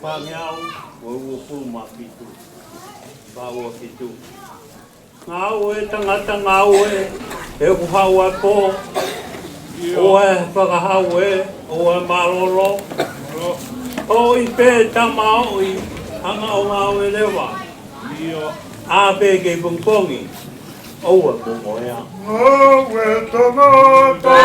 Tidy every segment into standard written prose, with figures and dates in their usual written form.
Pangau, wupu makitu, bawa kitu. Ngawe tangata ngawe, E ku hau a ko. O e whakahau e. O e malolo. O I pe tama o I. Hanga o ngā o e lewa. A pe ke pungkongi. O e pungo ea. O e tangata.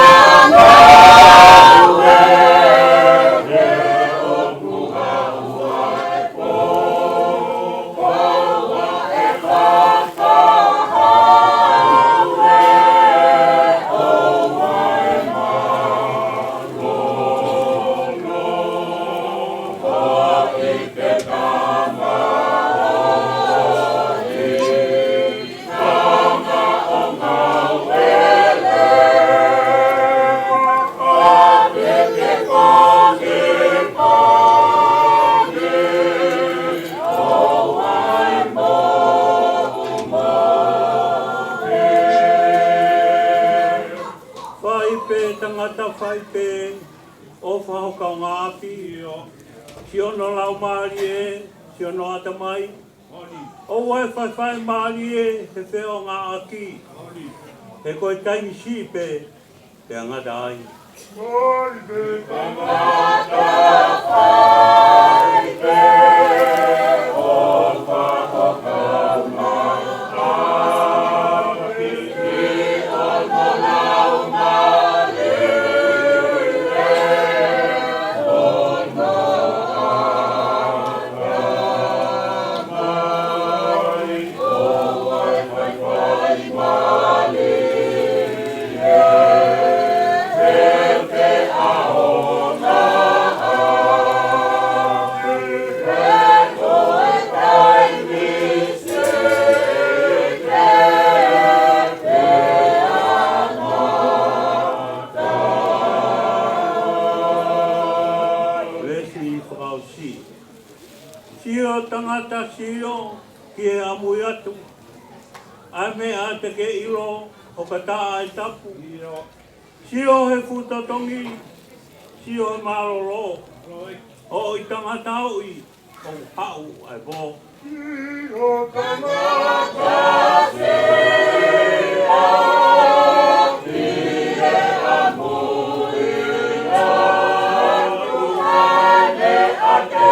Whai pe o whahokau ngā api. Si ono lau maari e, si ono atamai. O wai whai maari e, he wheo ngā aki. He koe taimi si pe, pe angata ai. Wai pe tangata, whai pe o whahokau ngā api. Si ono lau maari tangata sio ki e amui atu. Ai me a te ke ilo o ka taa e tapu. Sio he futatongi, sio he marolo. O I tangata ui, o hau ai bo. Sio tangata sio ki e amui atu. Ai me a te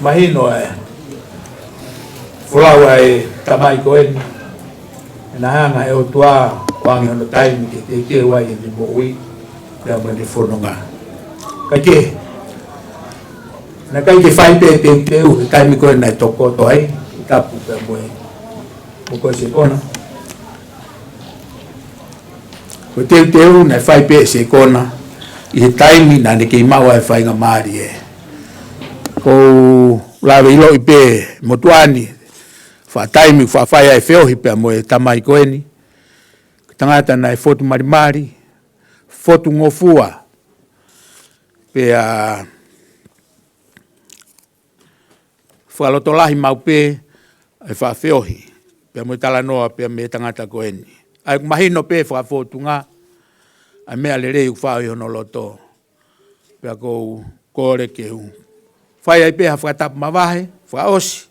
mahino e fulawa e tamai koen na hanga e o tua wangi hono taimi ke te wai e mo ui ya mo ni fononga ka ke na kai ke fai pe te u taimi koen na toko to ai tapu pe mo ko se kona ko te u na fai pe se kona I taimi na ne ke mawa e fai nga mari e ko lawe ilo I pe motuani fa taimi fa fai ai feo hi pe mo e tamai koeni tangata na e fotu marimari fotu ngofua pe a whalotolahi mau pe e fa feo hi pe mo tala noa pe me tangata koeni ai mahino pe fa fotu nga a mea le rei uwhao I hono loto pe a kou kore ke u whai ai pe ha whakatapu mawahe whaosi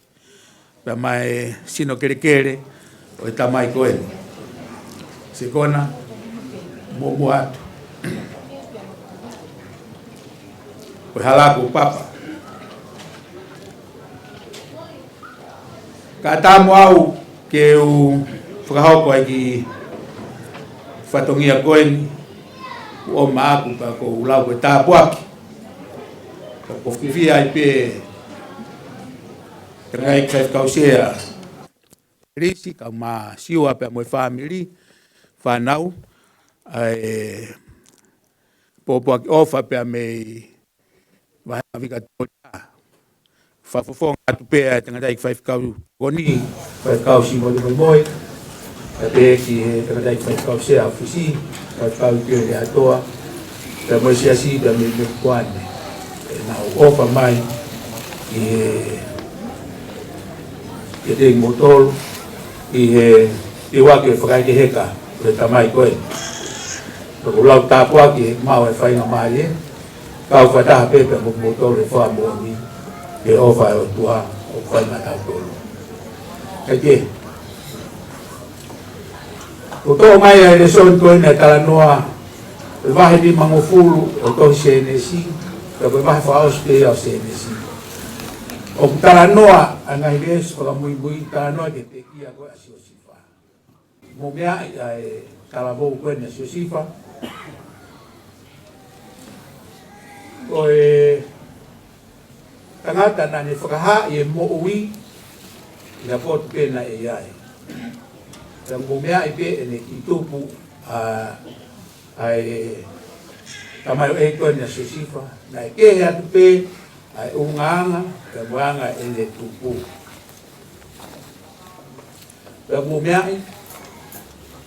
pe a mai sino kere kere o e tamai koeni se kona mo atu o halaku papa ka tamu au ke u whakahoko ai ki whatongia koeni o maaku pa ko ulau e tāpuaki. Ko whiwhia I pe ngai kai kausea risi ka ma siwa pe mo family whanau ai Popo ki ofa pe me vai vika toa. Fafofonga tu pe tanga dai 5 kau koni 5 kau si mo moi. Pe ki tanga dai 5 kau se afisi 5 kau ke le atoa. Pe mo si asi pe me kwane. Na ofa mai ke te motor i wa ke fai ke heka le tamai koe. Ko lau tapua ki mau e fai nga mai kau fata pe pe mo motor le fa mo ni ke ofa o tua o fai nga tolo. Ke o to mai e son koe na tala noa vahe di mangofulu o to senesi ka ko vahe fa oste o senesi. O tala noa ana ides o la muy tala noa ke te kia koe asio sifa. Mo mea tala bo koe na asio sifa. O tangata na ne whakaha i mo ui i na potu pēna e iai. Ka mo mea i pe ne ki tupu ai tamai o e koe na asio sifa. Na e kehe atu pe ai ungaanga ka moanga e ne tupu. Ka mo mea i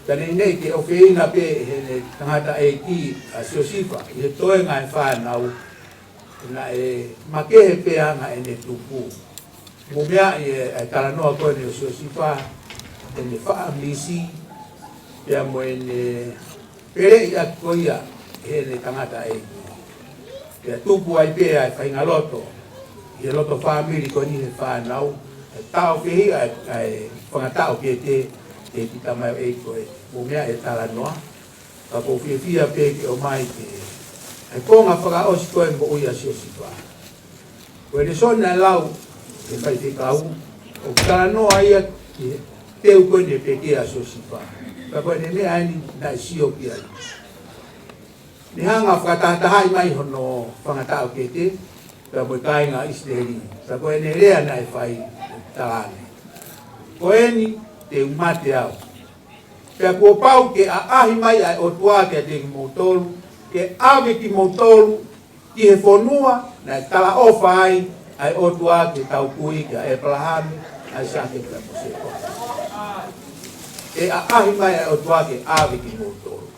tani nei ke o whina pe he ne tangata e ki asio sifa i he toe ngai whanau na e makehe pe anga e ne tupu. Mo mea i e tala noa koe ne asio sifa e ne wha misi pia mo e ne pere i atu koia he ne tangata e ki. Pia tupu ai pe ai whainga loto i loto whamiri ko ni he whanau e tau kehi ai whangatau ke te e ki tamai e koe. Mo mea e tala noa ka ko fia pe ki o mai ke ai konga whaka osi koe mo ui asio sifa. Koe ne sona lau e whai te kau o tala noa ia teu koe ne pe ke asio sifa. Ka koe ne mea ani na sio ki ai. Ni hanga whakatahai mai hono whangatau ke te ka mo kai nga isteri. Ka koe ne rea na e whai talane. Koe ni te umate au. Pea kua pau ke a ahi mai ai o tua ke te ki moutolu, ke ave ki moutolu, ki he whonua, na e tala ofa ai o tua ke tau kui, ke e palahame, ai sa ke pia moseko. E a ahi mai ai o tua ke ave ki moutolu.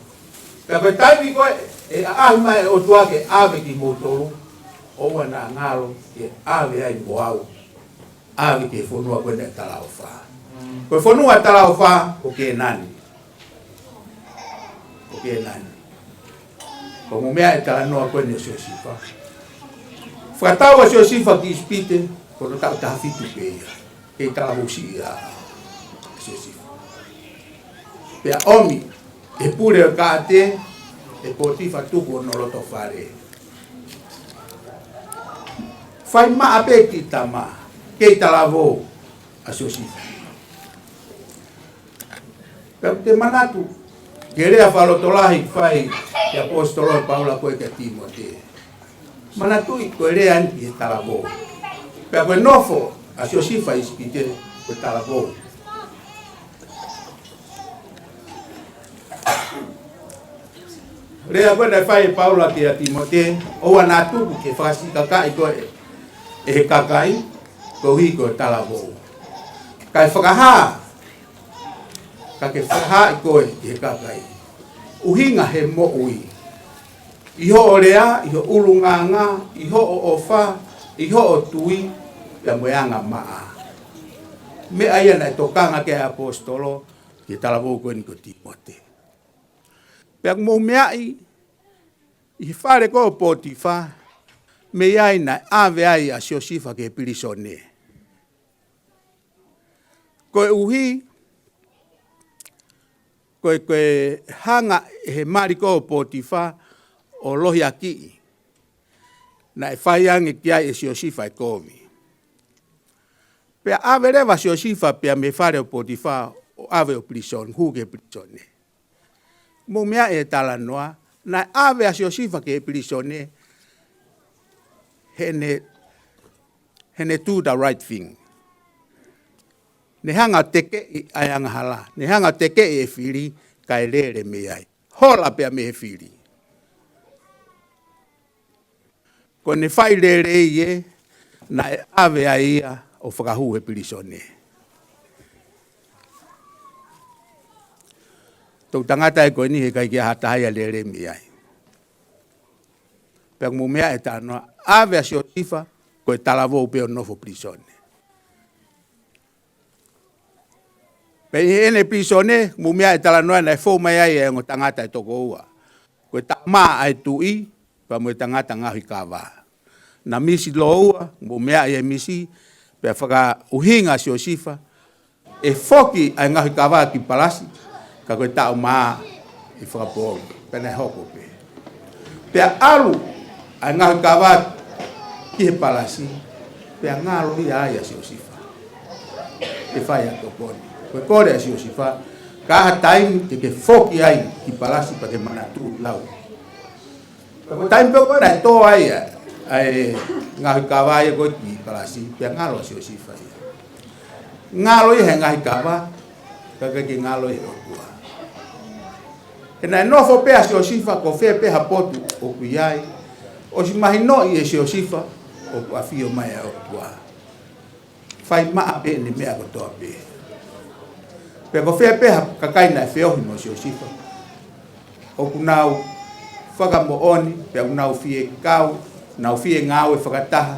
Pea pe taipi koe, e a ahi mai ai o tua ke ave ki moutolu, o wana ngalo ke ave ai moau, ave ke whonua koe ne tala ofa. Koe whonua tala ofa, o ke nani. Ke nani. Ko mo mea e tala noa koe ne asio sifa. Whakatau asio sifa ki ispite, ko no tau tahafitu pe ia. Ke tala husi ia asio sifa. Pea omi, e pure o kaate, e potifa tuku no loto whare. Whai maa pe ki tama, ke tala vo asio sifa. Pea te manatu, Gerea whalotolahi whai ki apostolo e Paula koe ke Timote. Manatui koe rea anki he talabo. Pea koe nofo asio sifa ispite koe talabo. Rea koe na whai Paula ki a Timote, oua nā tuku ke whakasi kakai koe e he kakai, koe hui koe talabo. Kai whakahaa, ka ke whaha i koe i he kakai. Uhinga he mo ui. Iho o rea, iho ulunganga, iho o ofa, iho o tui, ya moeanga maa. Me aia na tokanga ke apostolo, ki talavu koe ni ko Timote. Pea mo meai, i whare ko Potifa, me iai na ave ai a siosifa ke pirisone. Koe uhi, koe hanga he mariko Potifa o lohi aki na e whaiangi kia e siosifa e komi. Pea ave rewa siosifa pea me whare o Potifa o ave o prison, huke prisone. Mo mea e tala noa, na ave a siosifa ke e prisone, hene do the right thing. Ne hanga teke i ayanga hala. Ne hanga teke e whiri kai lere me ai. Hola pea me he whiri. ko ne fai le ye na e ave a ia o whakahu e pirisone. Tau tangata e koe ni he kai kia hatahai a le mi ai. Pea mu mea e tānoa ave a sio tifa ko e talavo pe o nofo pirisone. Pe ene pirisone mu mea e talanoa na e fo mai ai e ngo tangata e toko ua. Ko e tama ai tui pa mo e tangata ngahi kawa. Na misi loa mu mea e misi pe whaka uhinga sio sifa e foki ai ngahi kawa ki palasi ka koe tau maa i whakapoongi pena hoko pe. Pea alu ai ngahi kawa ki he palasi pea ngalo hi aia sio sifa. E whai a toponi. Koe kore a sio sifa ka ha taimi te ke foki ai ki palasi pa ke manatu lau. Koe taimi pe koe na e tō ai ai ngahi kawa ia koe ki palasi pea ngalo a sio sifa ia. Ngalo ia he ngahi kawa kaka ki ngalo ia o kua. E nai nofo pea sio sifa ko fea pea potu o kuiai o si mahino i e sio sifa o kuafio mai o kua. Fai maa pe ni mea kotoa pe. Pea ko fea pea kakaina e feohi mo sio sifa. O kunau whakamo oni pea kunau fie kau nau fie ngau e whakataha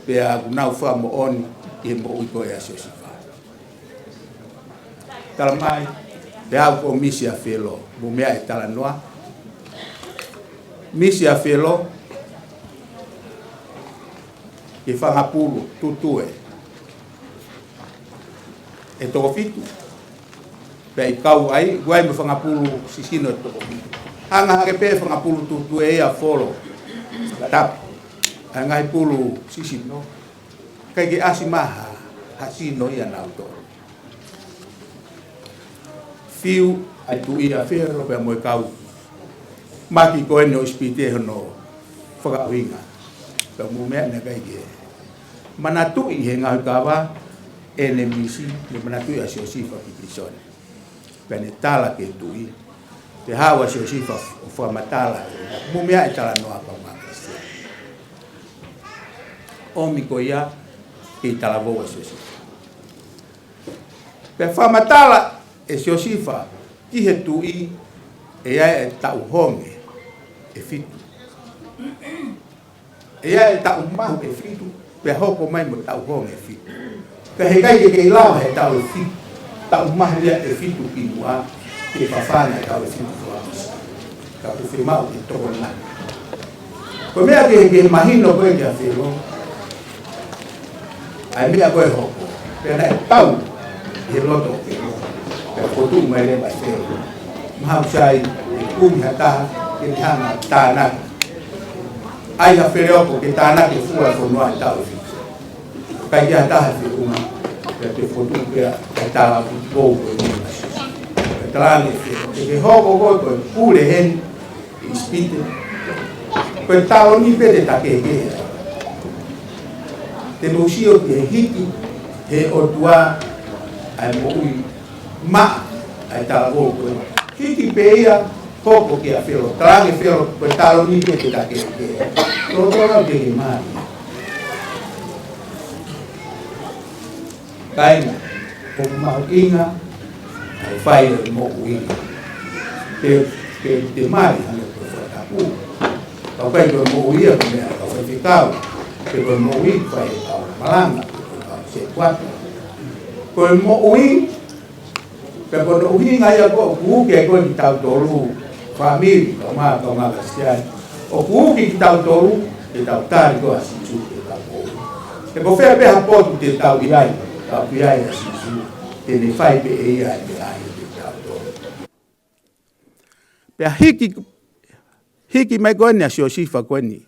pea kunau whakamo oni i mo uiko e a sio sifa. Tala mai, te au ko misi a whelo, mo mea e tala noa. Misi a whelo, ke whangapuru, tutue. E toko fitu. Pea i kau ai, guai me whangapuru sisino e toko fitu. Anga hake pe whangapuru tutue e a wholo. Tap, anga i pulu sisino. Kai ke asimaha, hasino i a nautoro. Fiu ai tu ia whero pea moe kau. Maki koe no ispite hono whakauinga. Pea mu mea na kai ke. Manatu i he ngau kawa e ne misi le manatu i a sio sifa ki prisone. Pea ne tala ke tu i. Te hawa sio sifa o whamatala. Mu mea e tala noa pa makastia. Omi ko ia e tala voa sio sifa. Pea whamatala e sio sifa ki he tui e ai e tau honge e fitu. E ai e tau mahu e fitu pe hoko mai mo tau honge e fitu. Ka he kai ke ilawa he tau e fitu. Tau mahu lia e fitu ki mua ke whawhana e tau e fitu fuamis. Ka uwhimau e toko nani. Ko mea ke mahino koe kia whiro ai mea koe hoko. Pena e tau e loto ke loto. Kotu mai le mai feo. Mahau sai e kumi hataha ke hanga tāna. Ai ha whereo ke tāna ke fua whanua e tau e fitu. Kai ke hataha whiunga ke te fotu ke a tāla kou koe ni masi. Ke tāne wheo. Ke hoko koe koe pūre hen i spite. Koe tāo ni pete take ke. Te musio ke hiki he otua ai moui ma ai tala o koe. Hiki peia hoko ke a whero. Talange whero koe talo ni ke te take ke. Tōtora ke he mahi. Kaina, hoku mahu inga, ai whai o moku inga. Te mahi hane koe whatapu. Kau kai koe moku ia koe mea kau whai whikau. Ke koe moku inga whai kau malanga. Koe se kuata. Koe moku inga Pea kono uhinga ia ko kuuke koe ki tau toru whamiri, kau ngā Kristiani. O kuuki ki tau toru, te tau tāri koe a sisu te tau koe. Te ko whea peha potu te tau iai, tau iai a sisu, te ne whai pe e iai pe ai te tau toru. Pea hiki mai koe ni a sio sifa koe ni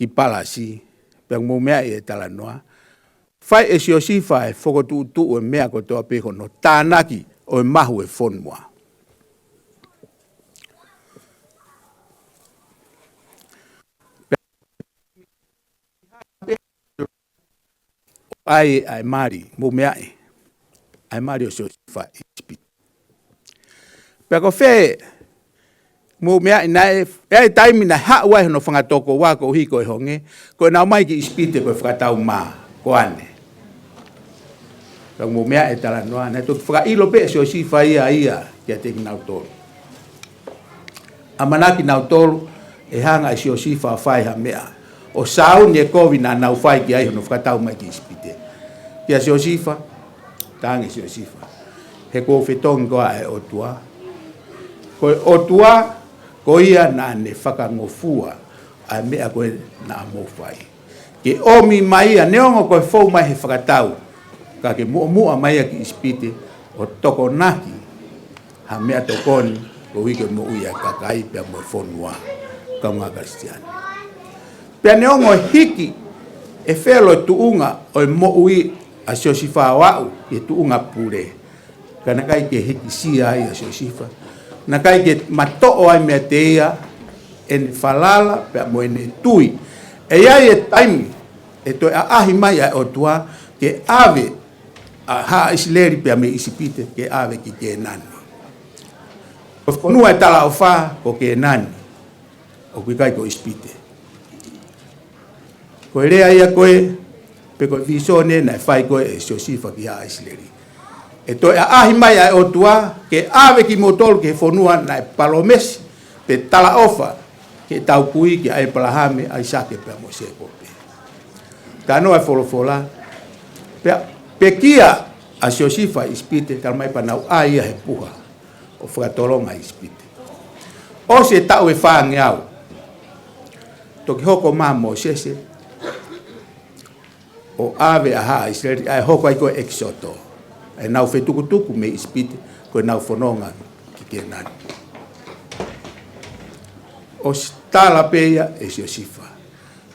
ki palasi, pea mou mea e tala noa. Whai e sio sifa e whokotu e mea ko toa peho no tānaki o e mahu e whonua. Ai mari, mo mea e. Ai mari o sio sifa e spit. Pea ko whe Mo mea ina e taimi na hawa no whangatoko wā ko hiko e honge, ko nā mai ki ispite ko whakatau mā, ko ane. Ka mo mea e tala noa, na toki whakailo pe so si whaia ia kia teki nau tolu. Amanaki nau tolu e hanga e so si whawhai ha mea. O sau ni e kovi na nau whai ki ai no whakatau mai ki ispite. Kia so si wha, tangi so si wha. He ko whetongi koa e otua. Ko otua, ko ia na ne whakangofua a mea koe na mowhai. Ke omi mai a neongo koe fau mai he whakatau. Ka ke mua mai a ki ispite o toko naki ha mea tokoni ko wike mo uia kakai pia mo whonua ka mga Kristiani. Pia neongo hiki e whelo tuunga o mo ui a siosifa wau e tuunga pure. Ka nakai ke hiki sia ai a siosifa. Na kai ke mato'o ai mea te ia en falala pe mo ene tui e ai e taimi e to ahi mai a otua ke ave a ha isleri pe me isipite ke ave ki ke nani o nua tala o fa ko ke nani o ki kai ko ispite ko rea ia koe pe ko visone na fai ko e siosifa ki ha isleri e to ahi mai a otua ke ave ki motol ke fonua na palomesi pe tala ofa ke tau kui ki ai palahame ai sake pe mo se kope tano e folofola pe kia a siosifa ispite kalmai panau ai he puha o fratolonga ispite o se tau e whaange au to ki hoko ma mo sese o ave aha Israeli ai hoko ai ko exoto e nau whetukutuku me ispite koe nau whanonga ki ke nani. O stala peia e siosifa.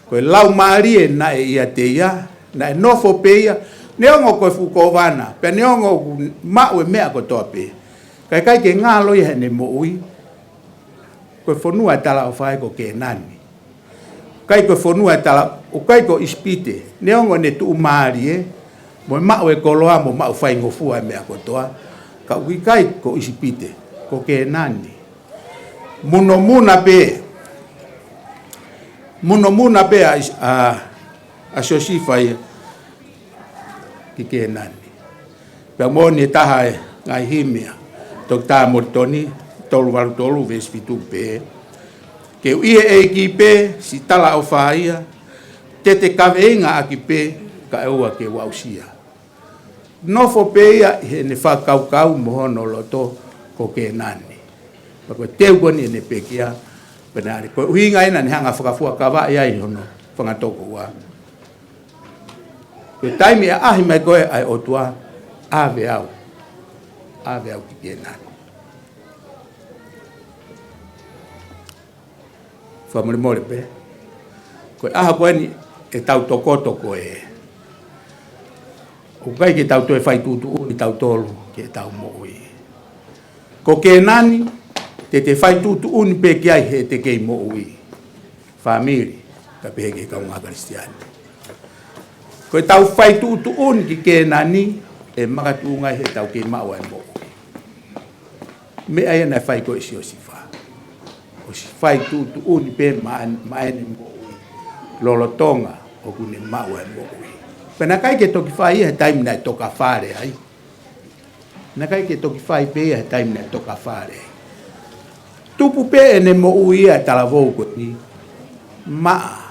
Koe lau maarie na e ia te ia, na e nofo peia, neongo koe fuko wana, pe neongo mau e mea ko toa pe. Kai kai ke ngā loi hene mo ui, koe whanua tala o whae ko ke nani. Kai koe whanua tala, o kai ko ispite, neongo ne tu maarie, mo mau e koloa mo mau fai ngofua e mea kotoa ka uikai ko isipite ko ke nani muno muna pe a sosifa ki ke nani pe mo ni taha ngai himia dokta mortoni tolu vesfitu pe ke ie e ki pe si tala o faia tete kaveinga aki pe ka eua ke wausia. Nofo peia he ne whakaukau mohono loto ko ke nani. Pako teu koni ne pekia penari. Ko uhinga ina ni hanga whakafua kawa ia i hono whangatoko wa. Ko taimi a ahi mai koe ai otua ave au. Ave au ki ke nani. Whamore pe. Ko aha koe ni e tau tokoto koe. O kai ke tau toe whai tutu ui tau tolu ke tau mo ui. Ko ke nani, te whai tutu uni pe ki ai he te kei mo ui. Whamiri, ka pehe ke kaunga Kristiani. Ko tau whai tutu uni ki ke nani, e makatuunga he tau ke maua e mo ui. Me aia na whai ko isi o si wha. O si whai tutu uni pe maene mo ui. Lolotonga o kune maua e mo ui. Pena kai ke toki whai he taimi na toka whare ai. Na kai ke toki whai pe he taimi na toka whare ai. Tupu pe e ne mo ui a tala vou ko ni. Maa.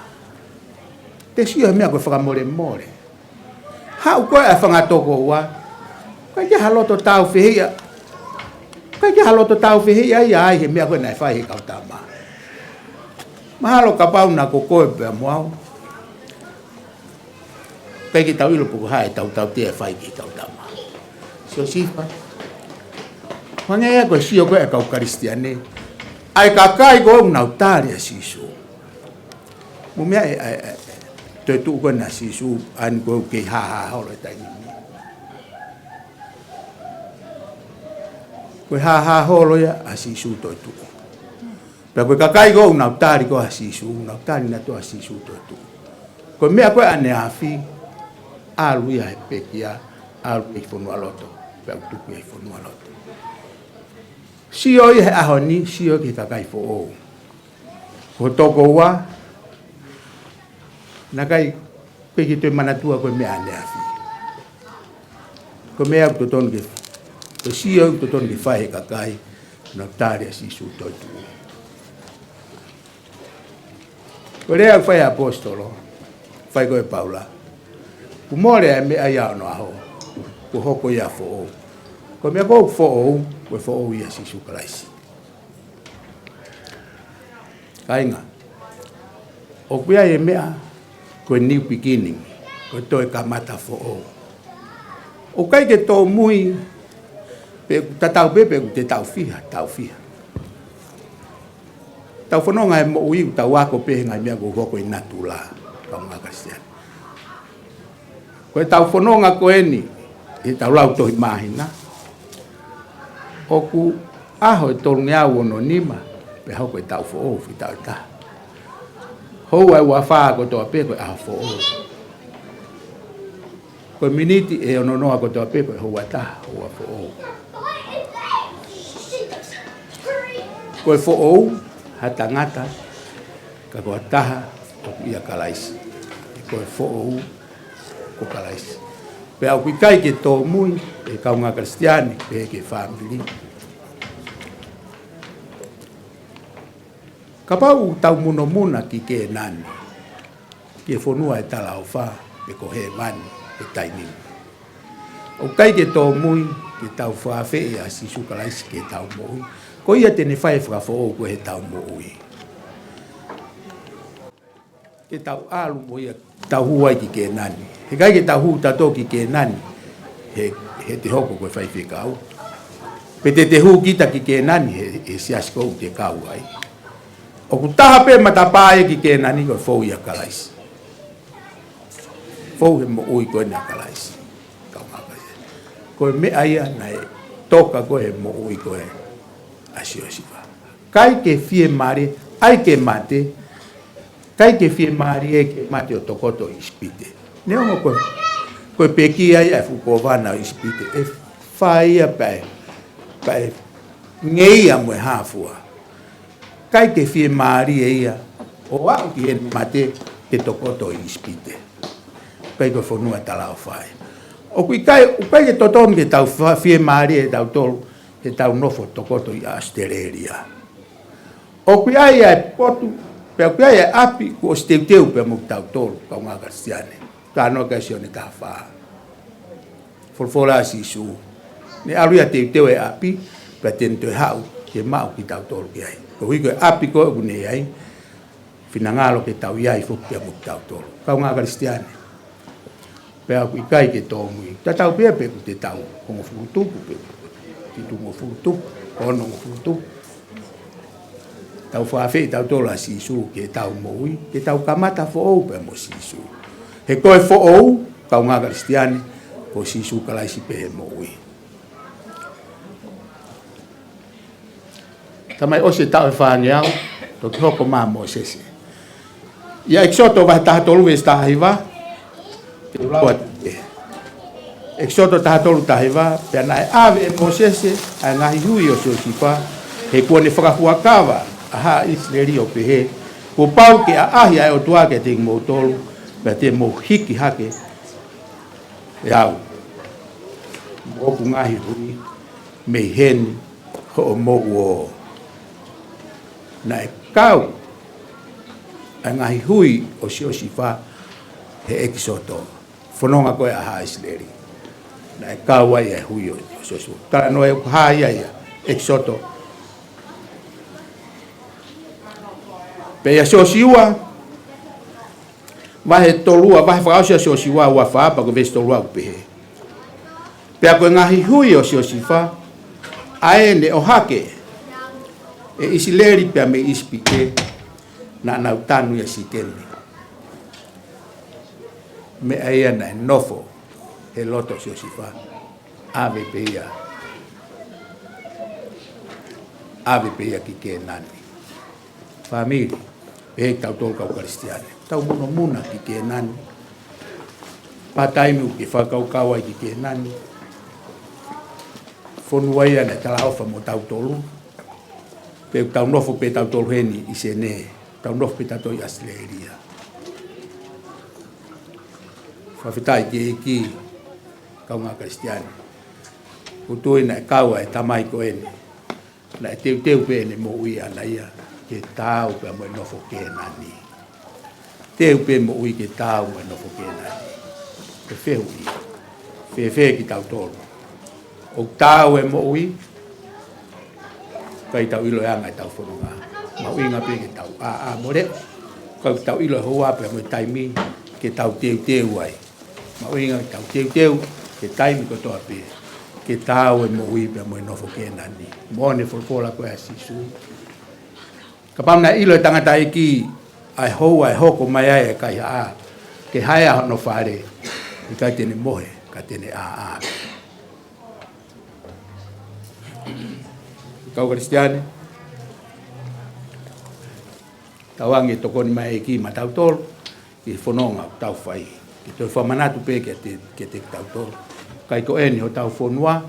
Te sio mea koe whakamore more. Hau koe a whangatoko ua. Kai ke haloto tau whihia. Kai ke haloto tau whihia ia ai he mea koe na whai he kautama. Mahalo ka pau na ko koe pe moau. Kai ki tau ilo puku hae tau tea whai ki tau tama. So sifa. Whange ea koe sio koe e kau Kristiane. Ai kakai koe unau tari a sisu. Mo mea toi tuu koe na sisu ani koe kei haha holo e taini. Koe haha holo ya a sisu toi tuu. Pea koe kakai koe unau tari koe a sisu. Unau tari na to a sisu toi tuu. Koe mea koe ane hafi. Alu ia he pekia, alu i whanua loto, pe au tuku i whanua loto. Sio i he ahoni, sio ki kakai fo o. Ko toko wa, na kai peki te manatua koe mea ane afi. Ko mea ku toton ke, ko sio ku toton ke whae kakai, na tāre si su toitu. Ko rea ku whae apostolo, whae koe Paula. Ku more e mea ia no aho, ku hoko ia fo o. Ko mea kou fo o, koe fo o ia si su karaisi. Kainga, o kuia e mea, koe new beginning, koe toi kamata fo o. O kai ke tō mui, ta tau pepe ku te tau fiha, tau fiha. Tau whanonga e mo ui, tau wako pehe ngai mea ko hoko i natu la, kau ngā Kristiani. Koe tau whanonga ko eni, e tau lau tohi mahina. O ku aho e tolu ngea wono nima, pe hoko e tau fo o, fi tau taha. Hou ai ua whaa ko toa pe koe aho fo o. Koe miniti e ono noa ko toa pe koe hou a taha, hou a fo o. Koe fo o, ha tangata, ka koa taha, o ia kalaisi. Koe fo o, ko kalaisi. Pe au kui kai ke tō mui, e kau ngā Kristiani, pe ke whamili. Ka pau tau muno muna ki ke nani, ki e whonua e tala o wha, e ko he mani, e taini. O kai ke tō mui, ke tau whawhe e a sisu kalaisi ke tau mui. Ko ia tene whae whakafo o ko he tau mui. Ke tau alu mo ia tau huai ki ke nani. He kai ke tau hu tato ki ke nani, he te hoko koe whai whekau. Pe te hu kita ki ke nani, he siaskou te kau ai. O ku taha pe matapae ki ke nani koe fou ia kalaisi. Fou he mo ui koe na kalaisi. Koe mea ia na e toka koe he mo ui koe asio siwa. Kai ke fie mare, ai ke mate, kai ke fie mare e ke mate o tokoto ispite. Ne ongo koe peki ai e fuko wana ispite. E whaia pae ngeia moe hafua. Kai ke fie maari e ia, o au ki he mate ke tokoto i ispite. Kai ko whanua tala o whae. O kui kai ke toton ke tau fie maari e tau tolu, he tau nofo tokoto i Australia. O kui ai e potu, pe kui ai e api, ku o steuteu pe muk tau tolu, kau ngā Kristiane. Ka no ka sione ka whaa. Folfola si su. Ne aluia teuteu e api, pe tento e hau, ke mau ki tau tolu ki ai. Ko hui koe api koe kune ai, finangalo ke tau iai fukia muk tau tolu. Kau ngā Kristiane. Pea kui kai ke tō mui. Ta tau pia pe ku te tau, kongo fukutupu pe. Ki tungo fukutupu, ono fukutupu. Tau whawhi tau tola sisu ke tau moui, ke tau kamata fo ou pe mo sisu. He koe fo ou, kau ngā Kristiane, ko sisu kalaisi pe he moui. Tamai ose tau e whaange au, to ki hoko maa mo sese. Ia eksoto vahe taha tolu e staha hiwa, te ulaua te. Eksoto taha tolu taha hiwa, pia nae ave e mo sese, a ngahi hui o seo sipa, he kua ne whakahua kawa, aha Israeli o pehe, ko pau ke a ahi ai o tuake te mo tolu, pia te mo hiki hake, e au. Mo ku ngahi hui, mei heni, ho o mo uo. Na e kau a ngahi hui o si wha he ekisoto. Whanonga koe a haa Israeli. Na e kau ai e hui o si wha. Tara no e haa ia ekisoto. Pe ia siosiua, vahe tolua, vahe whakausia siosiua ua whaapa ko vesi tolua kupehe. Pe a koe ngahi hui o si wha, ae ne o hake, e isi leri pia me ispike na nau tanu ya sikeni. Me aia na nofo he loto si o sifa. Ave peia. Ave peia ki ke nani. Famili, pe tau tolu kau Kristiane. Tau muno muna ki ke nani. Pataimu ki whakau kawai ki ke nani. Fonuaia na tala ofa mo tau tolu. Pe tau nofo pe tau tolheni i sene. Tau nofo pe tau i Australia. Whawhitai ki kaunga Kristiani. Kutui na kaua e tamai ko ene. Na e teu pe ene mo ui ana ia. Ke tau pe mo nofo ke nani. Teu pe mo ui ke tau mo nofo ke nani. Pe fehu i. Fe ki tau tolu. O tau e mo ui. Kai tau ilo anga e tau whanunga. Ma ui ngā pe ke tau a more. Kai tau ilo hoa pe mo taimi ke tau teu ai. Ma ui ngā tau teu ke taimi ko toa pe. Ke tau e mo ui pe mo nofo ke nani. Mo ne folfola ko e sisu. Ka pamna ilo e tangata iki ai hou ai hoko mai ai e kai a. Ke haia hono whare. I kai tene mohe, ka tene a. Kau Kristiani. Tawangi tokoni mai iki ma tau tol. I whanonga tau whai. Ki toi whamanatu pe ke te tau tol. Kai ko eni ho tau whanua.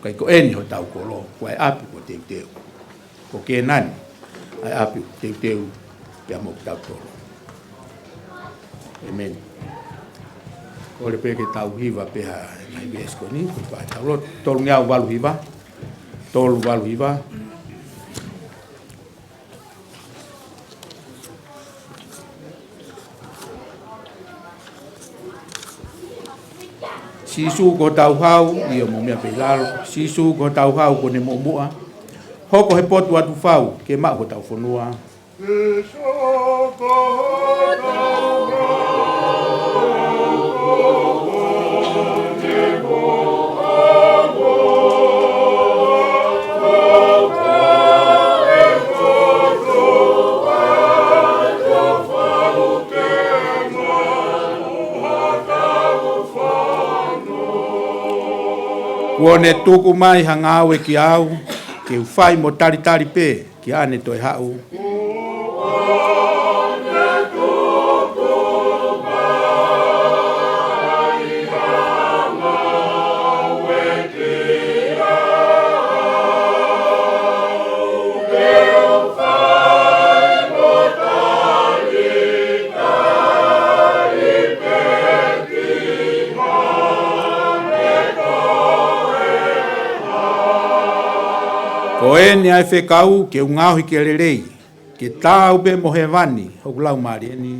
Kai ko eni ho tau kolo. Ko ai api ko teu. Ko ke nani. Ai api teu. Pea mo tau tol. Amen. Ko le pe ke tau hiva pe ha. Mai besko ni. Ko pa tau lo. Tolu ngiau walu hiva. Tolu walu hiva. Sisu ko tau hau, ia mo mea peilalo. Sisu ko tau hau ko ne mo mua. Hoko he potu atu fau, ke maa ko tau whanua. Kuone tuku mai hangau e ki au, ke ufai mo tari pe, ki ane toi hau. Ko eni ai whekau ke ungahi ke rerei, ke tau pe mohewani, hoku lau maari eni.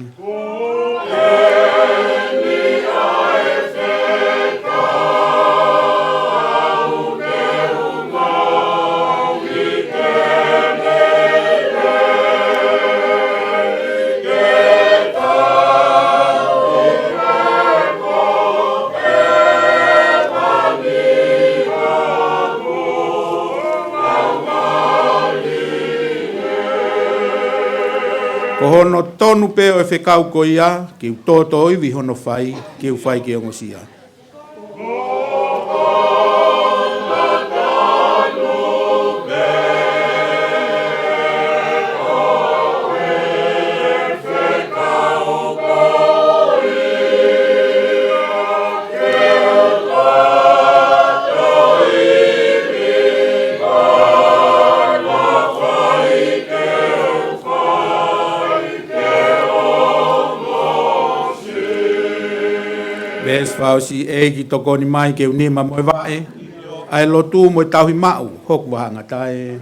Ko hono tonu pe o e whekau ko ia, ki u tōtō iwi hono whai, ki u whai ki ongosia. Ves fausi e ki tokoni mai ke unima moe vae, ai lotu moe tauhi mau, hoku wahanga tae.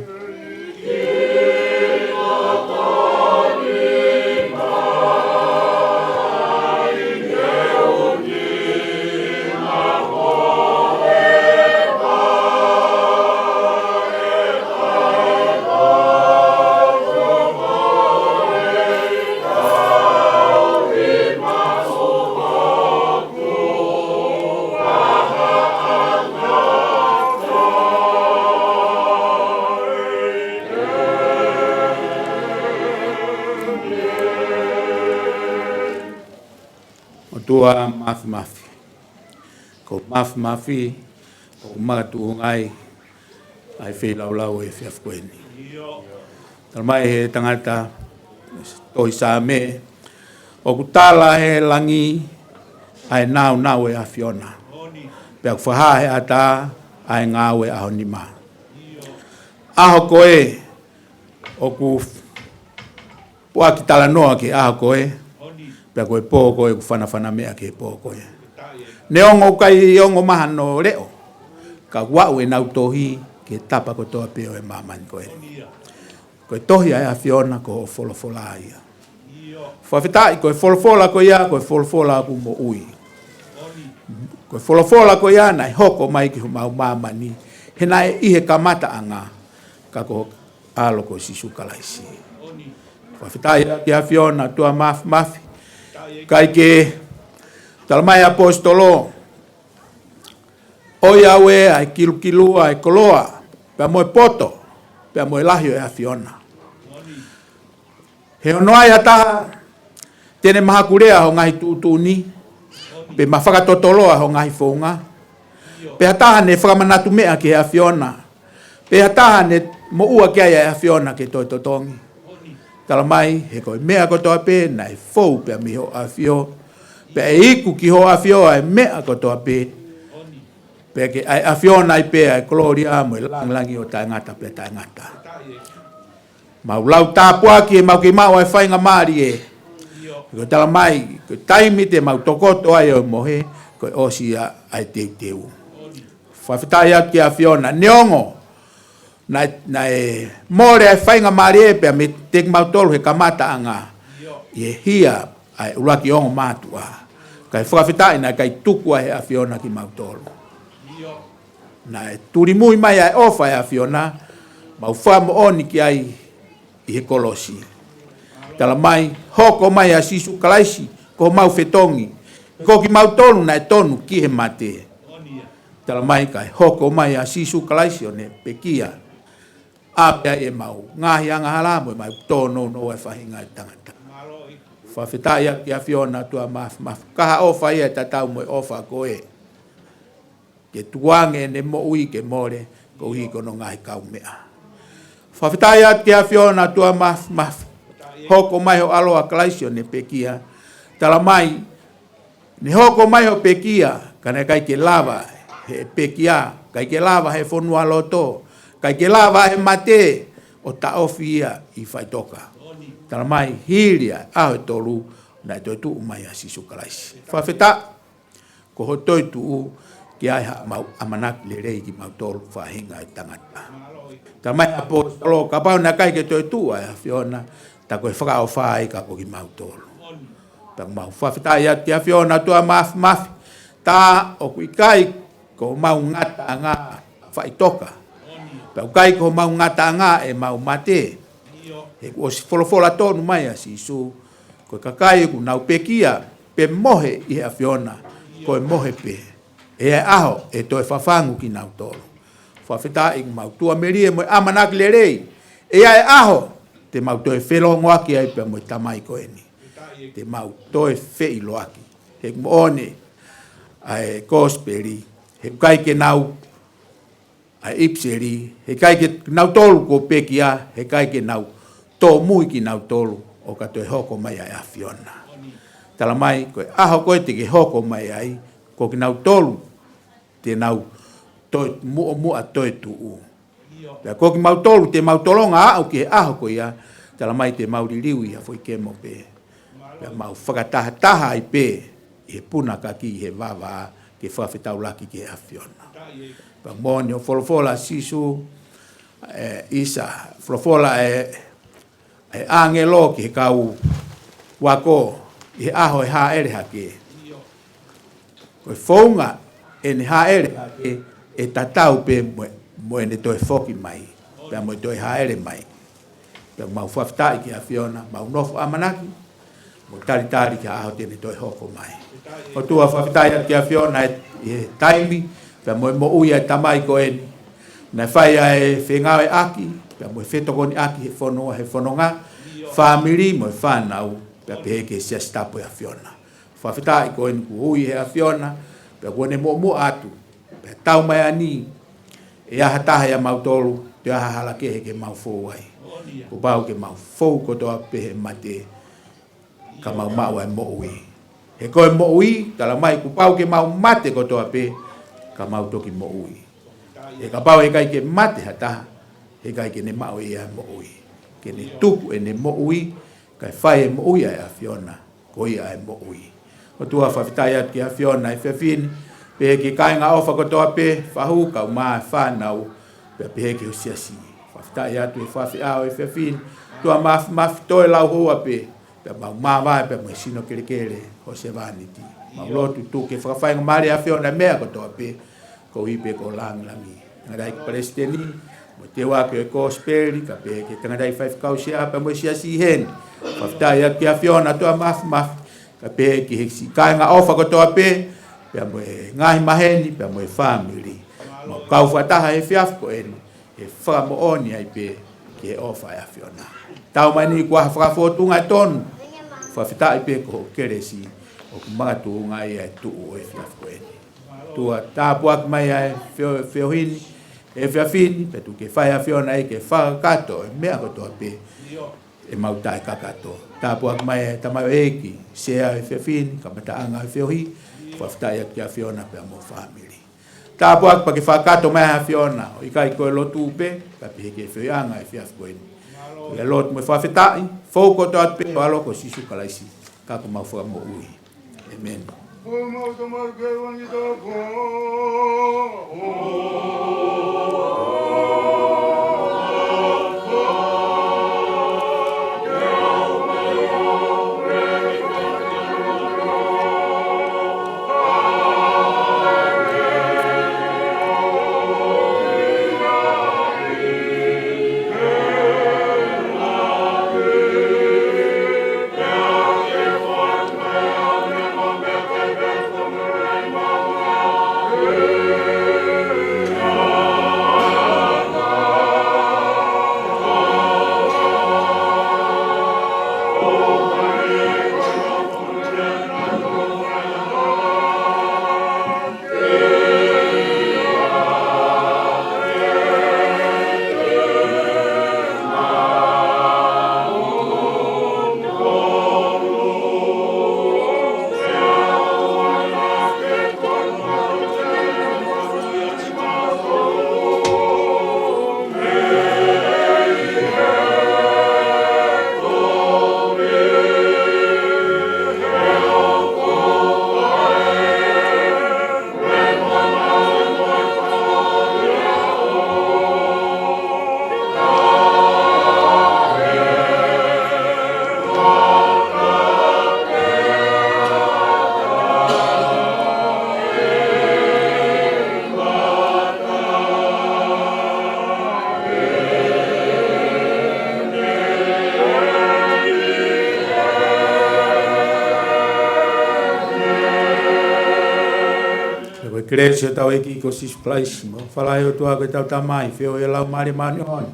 Tua mafi. Ko mafi, ko magatu ngai, ai whi lau e whiaf koeni. Talmai he tangata, toi sa me, o kutala he langi, ai nau e a Fiona. Pea kuwhaha he ata, ai ngau e aho nima. Aho koe, o ku pua ki tala noa ke a koe pe koe po koe ku whana mea ke po koe ne ongo kai ongo maha no leo ka wau e nau tohi ke tapa ko toa peo e mamani koe koe tohi ai a Fiona ko folofola ia whawhitai koe folofola ko ia koe folofola ku mo ui koe folofola ko ia nai hoko mai ki mau mamani he nai ihe kamata anga ka ko alo ko sisu kalaisi whawhitai ki a Fiona tua mafi kai ke talamai apostolo o Yahweh ai kilu ai koloa pe moe poto pe moe lahio e a Fiona he onoa ia taha tene maha kurea ho ngahi tuutuni pe mawhaka totoloa ho ngahi whaunga pe hataha ne whakamanatu mea ke a Fiona pe hataha ne mo ua kia ia a Fiona ke toi totongi talamai he koe mea kotoa pe na e fou pe miho a Fio pe e iku ki ho a Fio ai mea kotoa pe pe ke a Fiona ai pe ai gloria mo langi o taingata pe taingata mau lau tapua ki mau ki mau ai whainga maari e ko talamai ko taimi te mau tokoto ai o mohe ko osia ai teu whawhitai atu ki a Fiona neongo na e more ai whainga maari e pe me te mau tolu he kamata anga e hia ai uraki ongo matua kai whawhitai na kai tuku ai a Fiona ki mau tolu na e turi mui mai ai ofa ai a Fiona mau whamo oni ki ai i he kolosi tala mai hoko mai a sisu kalaisi ko mau fetongi ko ki mau tonu na e tonu ki he mate tala mai kai hoko mai a sisu kalaisi o ne pekia apea e mau ngahi anga halamo e mau tono no e whahinga e tangata whawhitai ki a Fiona tua maf kaha ofa ia tatau mo e ofa koe ke tuange ne mo ui ke more ko hi kono ngahi kau mea whawhitai ki a Fiona tua maf hoko mai ho aloa kalaisio ne pekia tala mai ne hoko mai ho pekia kane kai ke lava he pekia kai ke lava he fonua loto kai ke lava he mate o ta ofia i whaitoka tala mai hilia aho tolu na toi tu mai a sisu kalaisi whawhita ko ho toi tu ki ai mau amanak le rei ki mau tolu whahinga i tangata tala mai apostolo ka pau na kai ke toi tu ai a Fiona ta koe whaka o whai ka ko ki mau tolu ta mau whawhita ia ki a Fiona tua mafi ta o kui kai ko mau ngata ngā whaitoka ta kai ko mau ngata ngā e mau mate he o si folofola tonu mai a sisu ko kakai ku nau pekia pe mohe i a Fiona ko mohe pe e aho e toi whafangu ki nau tolu whawhita i mau tua merie mo amanak le rei e ai aho te mau toi whelongoaki ai pe mo tamai ko eni te mau toi wheiloaki he moone ai gospeli he kai ke nau ai ipseri he kai ke nau tolu ko pekia he kai ke nau to mui ki nau tolu o ka toi hoko mai ai a Fiona tala mai ko aho ko te ke hoko mai ai ko ki nau tolu te nau toi mu a toi tu u la ko ki mau tolu te mau tolonga au ke aho ko ia tala mai te mau riliu ia foi ke mo pe la mau whakataha ai pe e puna ka ki he vava ke whawhetau laki ke a Fiona pa moni o folofola sisu isa folofola e angelo ki kau wako e aho e haere hake ko fonga en haere hake e tatau pe mo ene toi foki mai pe mo toi haere mai pe mau whaftai ki a Fiona mau nofu amanaki mo tari ki aho tene toi hoko mai o tua whaftai ki a Fiona e taimi pe mo uia tamai ko eni na whai e whengawe aki pe mo whetokoni aki he whanonga family mo whanau pe peke sia stapo a Fiona whawhitai ko eni ku hui he a Fiona pe kone mo atu pe tau mai ani e aha taha ya mau tolu te aha halake he ke mau fou ai ko pau ke mau fou ko toa pehe mate ka mau mau ai mo ui he koe mo ui tala mai ku pau ke mau mate ko toa pe ka mau toki mo ui e ka pau he kai ke mate hataha he kai ke ne mau ia mo ui ke ne tuku e ne mo ui, kai whai e mo ui ai a Fiona, ko ia e mo ui. O tua whawhitai atu ki a Fiona e whiawhini, pehe ki kainga ofa kotoa pe, whahu kau maa whanau, pehe ki husiasi. Whawhitai atu e whawhi au e whiawhini, tua mafi toe lau hoa pe, pe mau mawai pe mo sino kere kere, ho se vaniti. Mau lotu tu ke whakawhainga mare a Fiona mea kotoa pe, ko hipe ko langi. Ngadai ki Palestini, mo te wake e Kosperi, ka pehe ki tangadai whaifkau se apa mo siasi hen. Whawhitai atu ki a Fiona tua mafi, ka pehe ki hiksi kainga ofa kotoa pe, pe mo e ngahi maheni, pe mo e family. Mau kau whataha e whiafko e whamo oni ai pe, ki e ofa e a Fiona. Tau mai ni kua whakafotunga e tonu, whawhitai pe ko keresi, o kumatu ngai e tuu e whiafko e. Tua tāpuak mai ai whiohini, e whiawhini, pe tu ke whai a Fiona e ke whakato, e mea kotoa pe, e mautai kakato. Tāpuak mai e tamau eki, sea e whiawhini, ka mataanga e whiohi, whawhitai atu ki a Fiona pe a mo family. Tāpuak pa ke whakato mai a Fiona, o ikai koe lotu pe, ka pihe ke whiohanga e whiafko e. Ia lot mo whawhitai, whauko to atu pe, o alo ko sisu kalaisi, kako mau whamo ui. Amen. Kresia tau eki ko sis place mo falai o tua ko tau tamai feo e lau mari mani on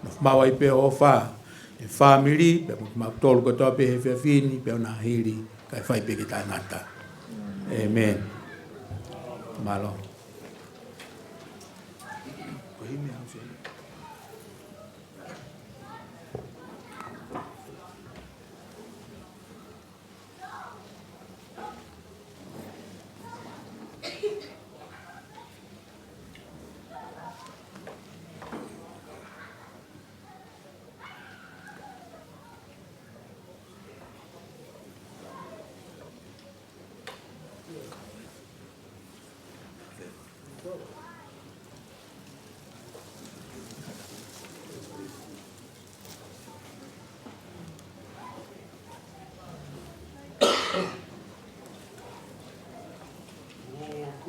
no mawai pe o fa e family pe ma tol ko to pe fe fini pe na hili kai fai pe kita ngata amen malo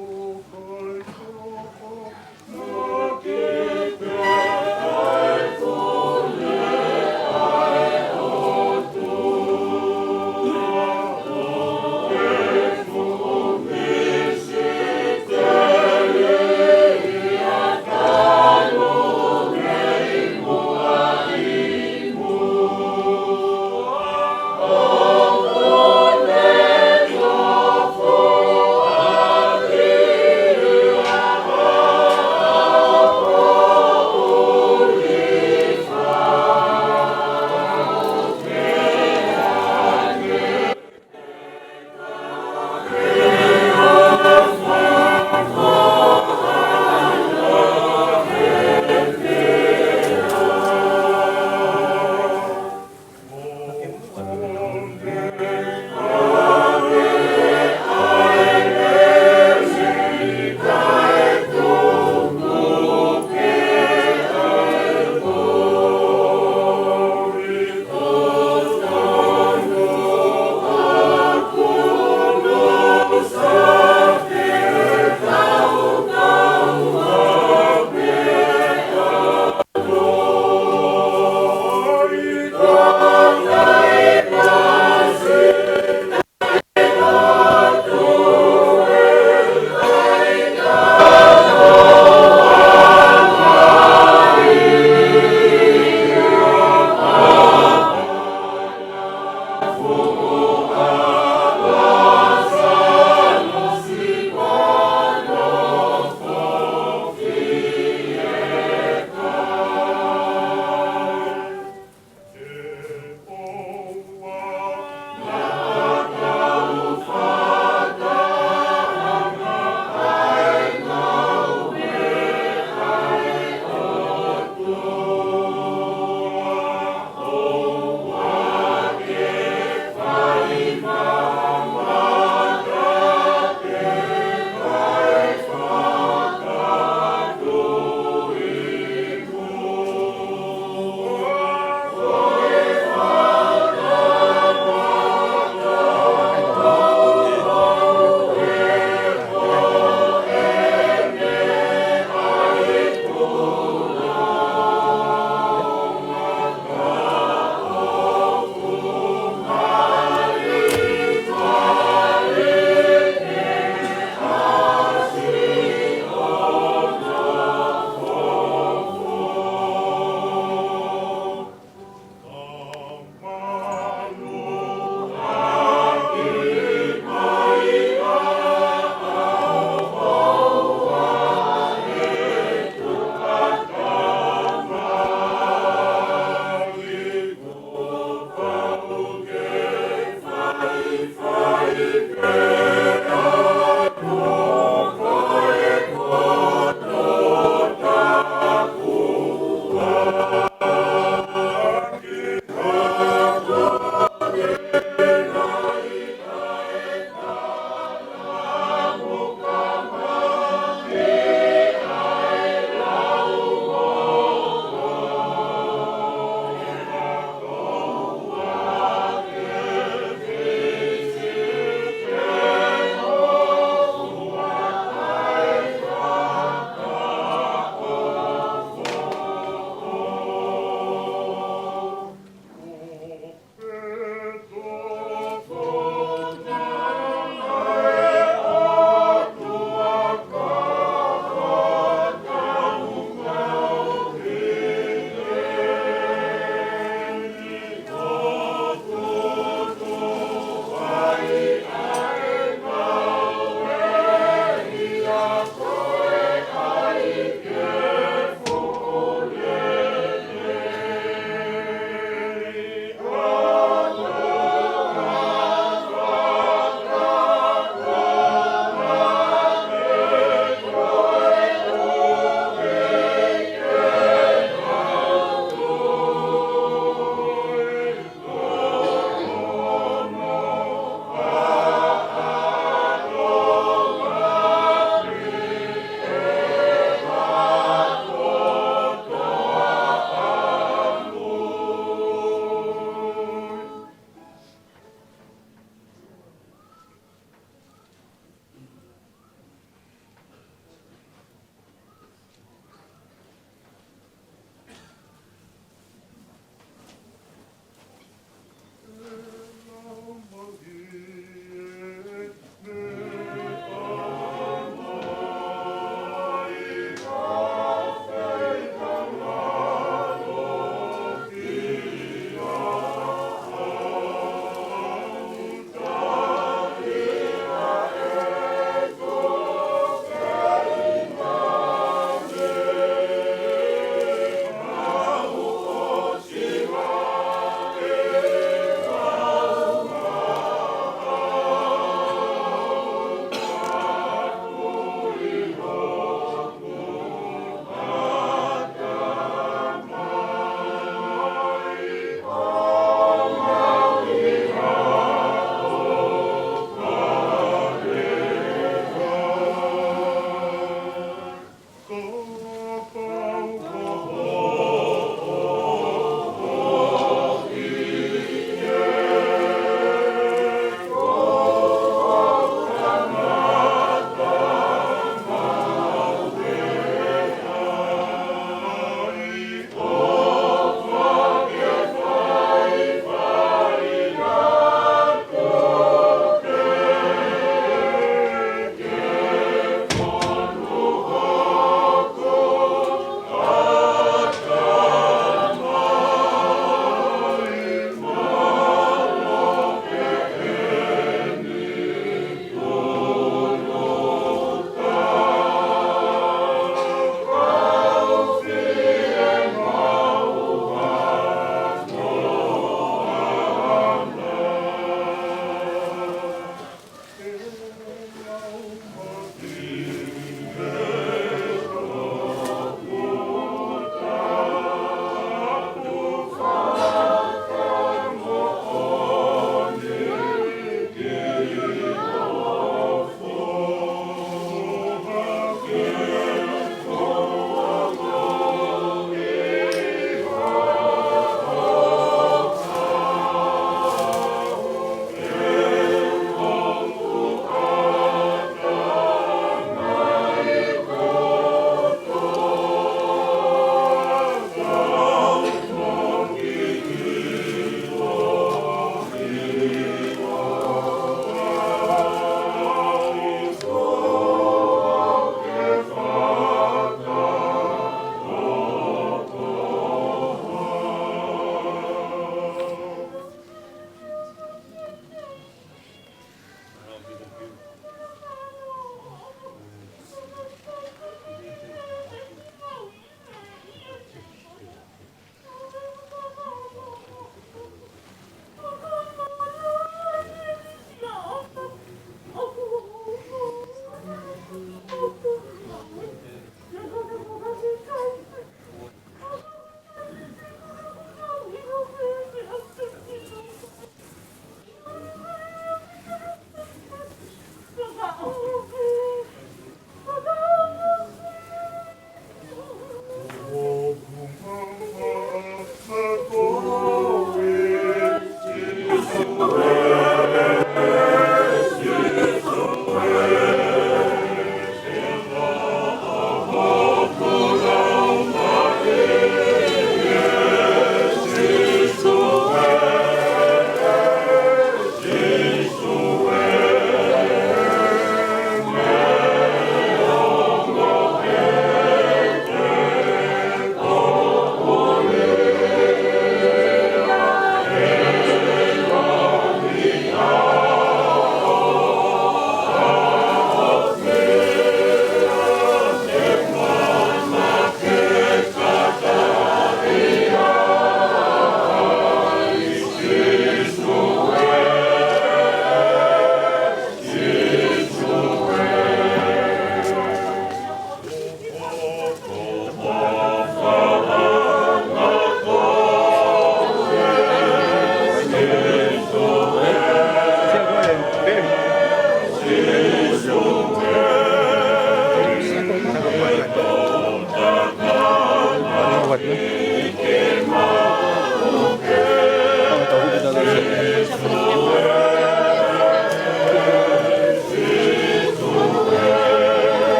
Oh,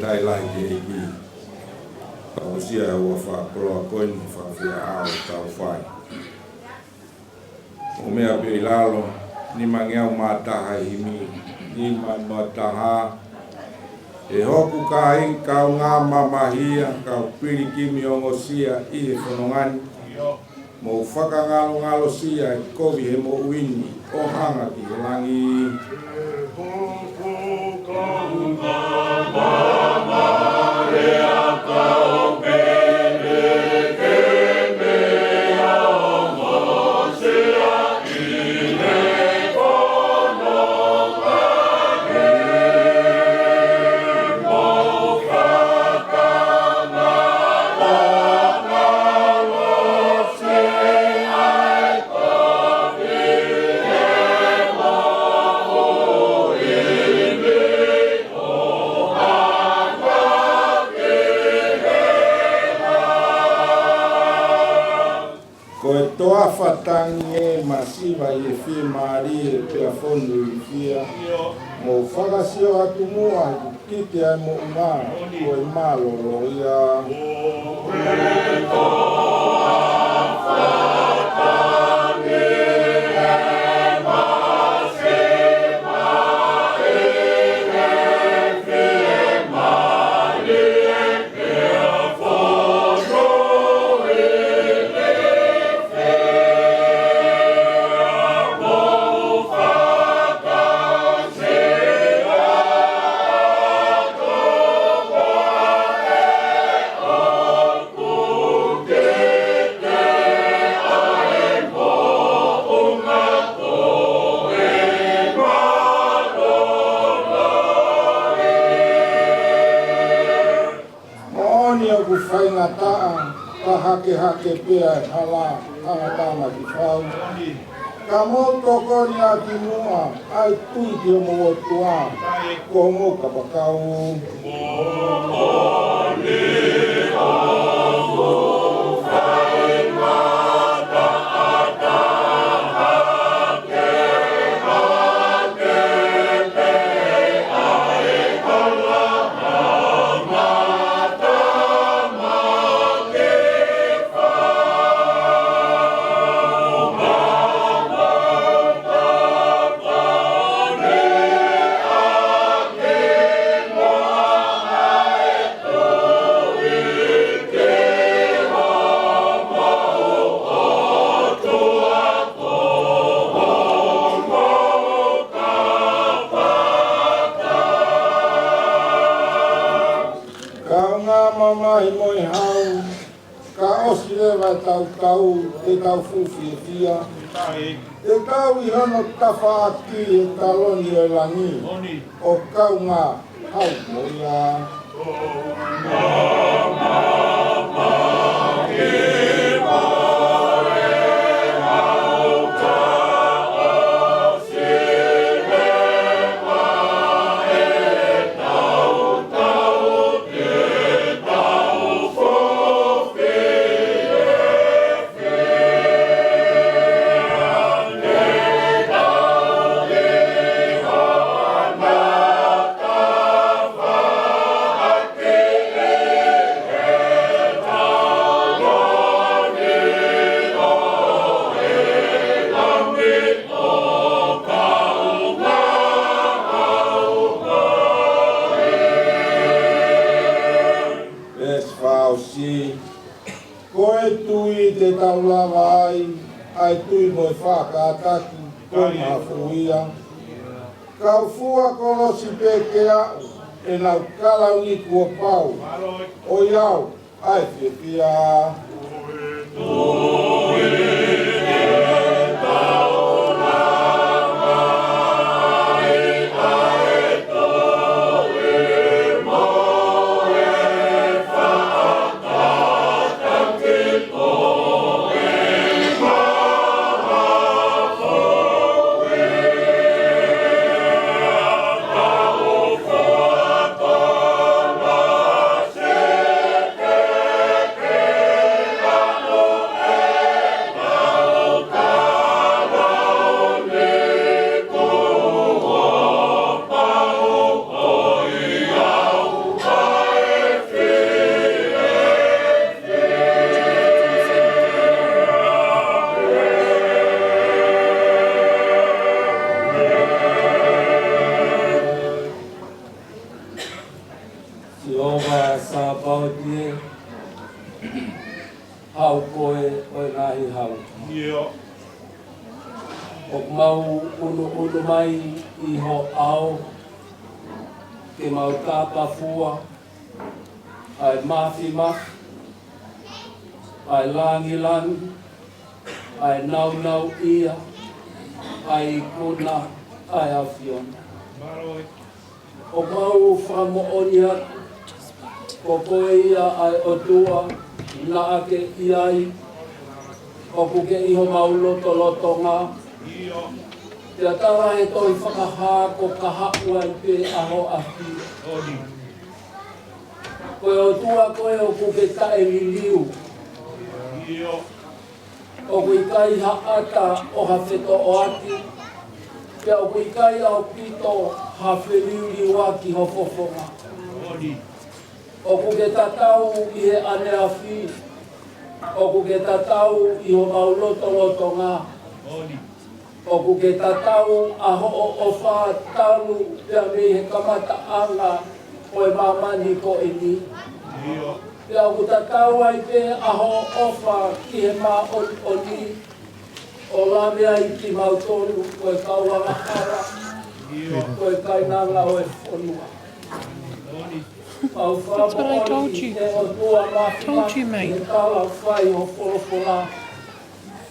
tai lai ke ki. Pausia ua whakoloa koini whawhia ao tau whai. O mea pe lalo ni mangeau mataha himi, ni mataha e hoku kai kau ngā mamahia, kau piri kimi o ngosia i he whanongani. Mo whakangalo ngalo sia e kovi he mo uini o hanga ki he langi. Whatangi e masiva i e whia maari e pia whonu i whia. Mo whakasio atu mua i kite ai mo ngā ko e mālolo ia. Hake pea e hala tangatanga ki whau. Ka moto kori a ki mua, ai tui ki o mo tua, ko mo ka pakau. Te tau fufi e tia. Te tau I hono tawha aki e taloni e langi. O kau ngā hau moia. Ai tui moi whakataki, koi mafuia. Kau fua kolosi pekea, e nau kalau ni kua pau. O iau, ai whiwhia. O mau unu mai I ho ao ke mau tāpafua ai mafi ai langi ai nau ia ai kuna ai awhiona o mau whamooni atu ko koe ia ai otua na ake iai o kuke iho mau loto ngā Tia tawa he toi whakahā ko kahaku ai pe aho ahi. Koe o tua koe o kuke tae liliu. O kui kai haata o hawheto o ati. Pea o kui kai au pito hawheliuli waki ho fofonga. O kuke tatau I he ane awhi. O kuke tatau I ho mau loto ngā. O kuke tatau aho o wha talu pia me he kamata anga o e mamani ko e ni. Pia o tatau ai pe aho o wha ki he ma o ni. O la mea I ki mautonu o e kauanga hara. O e kainanga o e whonua. That's what I told you. Told you, mate.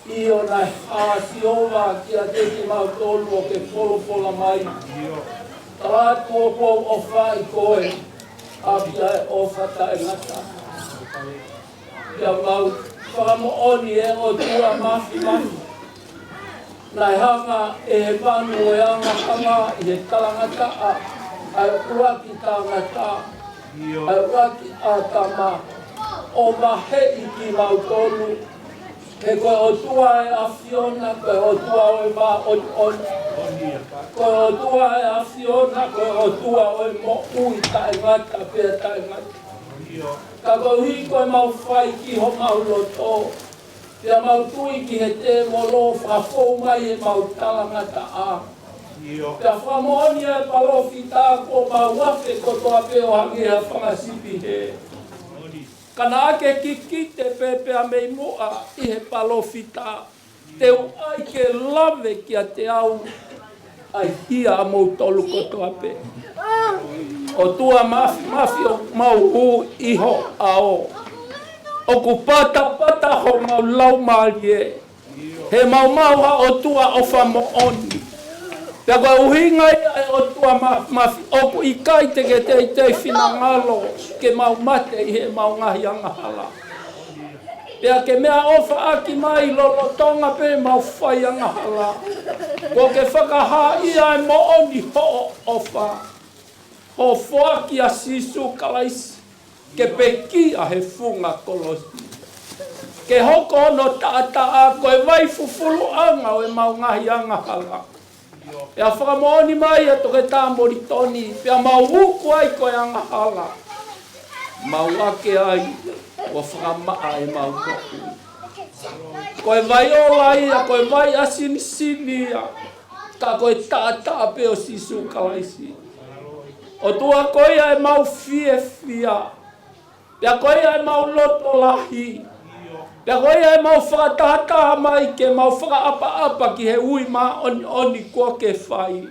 Io na hāsiova ki a te ki mautolu o ke wholopola mai. Tāra kōpō o whai koe, a pia o whata e ngata. Pia mau whakamooni e o tua mafi. Nai hanga e he panu e anga hanga I he talangata ai uraki tangata, ai uraki a tama, o mahe I ki mautolu. He koe o tua e awhiona, koe o tua o e mā oni. Koe o tua e awhiona, koe o tua o e mo ui tae ngata, pia tae ngata. Ka koe hui koe mau whai ki ho mau loto. Pia mau tui ki he te molo whafou mai e mau talangata a. Pia whamooni e palofi tā ko mau wafe ko toa peo hangi ha whangasipi he. Kana ake kiki te pepea mei moa I he palofita. Te uai ke lave ki a te au ai hia a mou tolu kotoa pe. O tua mafi o mau hu iho ao. O ku pata ho mau lau malie. He mau ha o tua o whamooni. Pea koe uhinga I o tua mafi o ku ikai te ke te whinangalo ke mau mate I he mau ngahi angahala. Pea ke mea ofa aki mai lolotonga pe mau whai angahala. Ko ke whakaha ia e mooni ho ofa. Ho whoaki a sisu kalaisi. Ke peki a he funga kolosi. Ke hoko no tata a koe vai fufulu anga o e mau ngahi angahala. Pea whakamooni mai ato ke tā moritoni, pea mau huku ai koe angahala. Mau ake ai, wa whakamaa e mau koku. Koe vai ola ia, koe vai asini ia, ka koe tātā peo sisu kalaisi. O tua koe ai mau fia, pea koe ai mau loto lahi. Pea koe ai mau whakatahataha mai ke mau whakaapa ki he ui mā oni kua ke whai.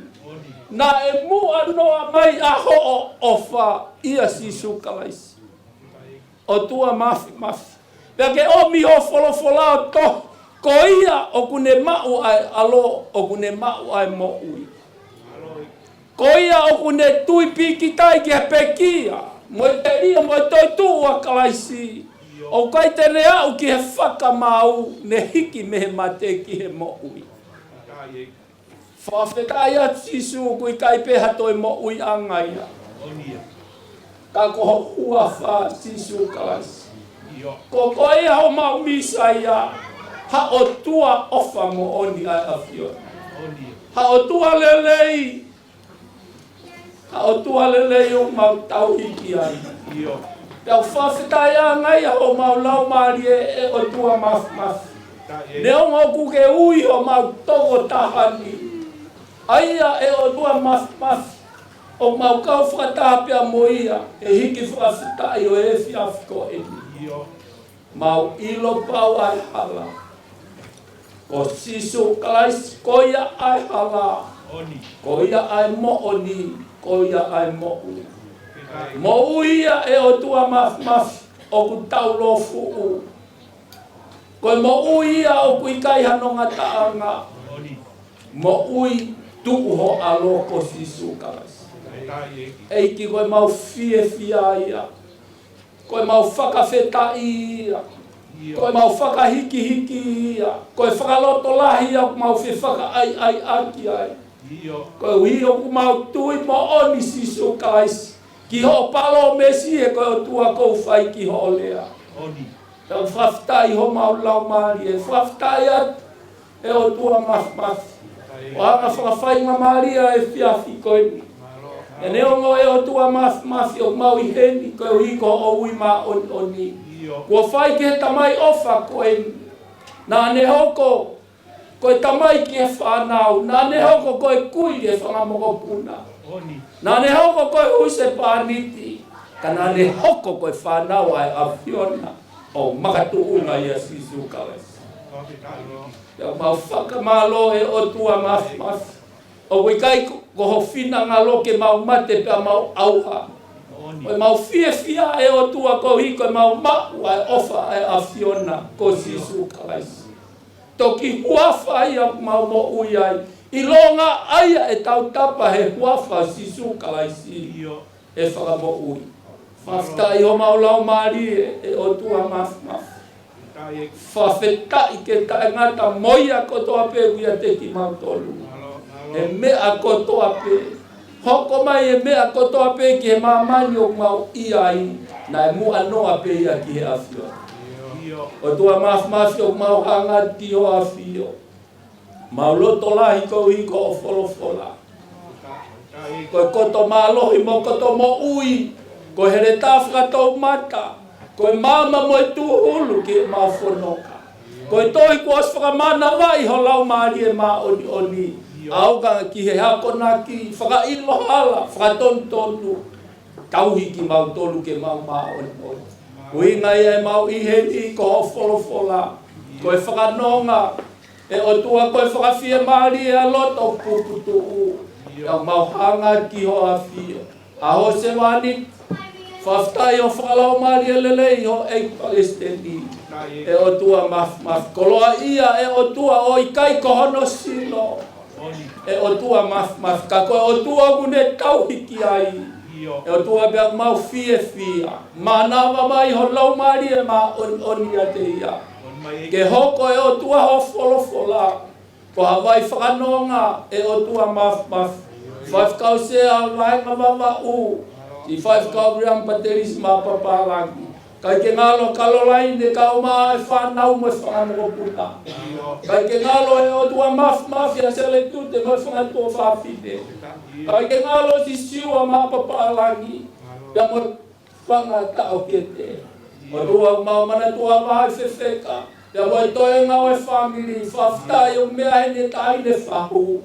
Nā e mua noa mai a ho o wha ia sisu kalaisi. O tua mafi. Pea ke omi ho wholawhola to, ko ia o kune mau ai alo, o kune mau ai mo ui. Ko ia o kune tui piki tai ki he pekia, mo te ia mo toi tua kalaisi. O kai te rea au ki he whakamau ne hiki me he mate ki he mo ui. Whawhetai atu sisu kui kai peha toi mo ui angaia. Ka koho hua wha sisu kalasi. Ko koe hao mau misa ia, ha o tua ofa mo oni ai awhio. Ha o tua lelei. Ha o tua lelei o mau tau hiki ai. Pea whawhetai a ngai o mau lau maari e o tua mafi. Neo ngau ke ui o mau togo tahani. Aia e o tua mafi. O mau kau whakatapia mo ia. E hiki whawhetai o e whiawhiko e ni. Mau ilo pau ai hala. Ko sisu kalais ko ia ai hala. Ko ia ai mo oni. Ko ia ai mo ui. Mo ui ia e o tua maf o ku tau lofu u. Ko mo ui ia o ku ikai hanonga taanga. Mo ui tu ho alo ko sisu kalais. Eiki koe mau fie fia ia. Koe mau whakawheta ia. Koe mau whakahiki hiki ia. Koe whakaloto lahi ia mau whi whaka ai aki ai. Koe hui o ku mau tui mo oni sisu kalais. Ki ho palo mesi e koe o tua kou whai ki ho lea. Tau whaftai ho mau lau maari e whaftai at e o tua maf. O hanga whakawhai ma maria e whiawhi koe ni. E neongo e o tua maf o mau i heni koe hui ko o ui ma oni. Kua whai ke tamai ofa koe ni. Nā ne hoko koe tamai ki e whanau. Nā ne hoko koe kui e whangamoko puna. Nā ne hoko koe use pāniti. Ka nā ne hoko koe whanau ai a whiona. O makatu unga i a sisu kalais. Ia mau whakamalo e o tua maf. O wei kai ko ho fina ngalo ke mau mate pe mau auha. O mau fia e o tua ko hi ko mau ai ofa ai a whiona ko sisu kalais. Toki huafa ia mau mo ui ai. I longa aia e tau tapa he huafa sisu kalaisi e whakamo ui. Maftai ho mau lau maari e o tua maf. Whawheta i ke taengata moia kotoa pe uia te ki mau tolu. E mea kotoa pe. Hoko mai e mea kotoa pe ki he mamani o mau iai. Na e mua noa pe ia ki he awhio. O tua maf o mau hanga ki ho awhio. Mau loto lahi ko hiko o wholofola. Koe koto mālohi mo koto mo ui. Koe here tāwhaka tau mata. Koe māma mo e tūhulu ki e mau whonoka. Koe tohi ko as whakamana vai ho lau maari e mā oni. Aukanga ki he hakona ki whakailo hala, whakatontonu. Tauhi ki mau tolu ke mau mā oni. Ui ngai e mau iheni ko ho wholofola. Koe whakanonga. E o tua koe whakawhia maari e a loto puputu u. Ia mau hanga ki ho a whio. A ho se wani, whaftai o whakalau maari e lelei ho e Palestini. E o tua maf. Koloa ia e o tua o i kai kohono sino. E o tua maf. Ka koe o tua mune tauhiki ai. E o tua bea mau fia. Manawa mai ho lau maari e ma oni a te ia. Ke hoko e o tua ho wholofola. Ko hawai whakanonga e o tua maf. Whaifkau se a lainga wawa u. I whaifkau riam pateris ma papalangi. Kai ke ngalo kalolain e kau maa e whanau mo e whanau puta. Kai ke ngalo e o tua maf ya sele tute mo e whanau whawhine. Kai ke ngalo si siua ma papalangi. Ya mo whangatau kete. O tua mau mana tua mahai whewheka. Ya mo e toe ngau e family. Whaftai o mea hene taine whahu.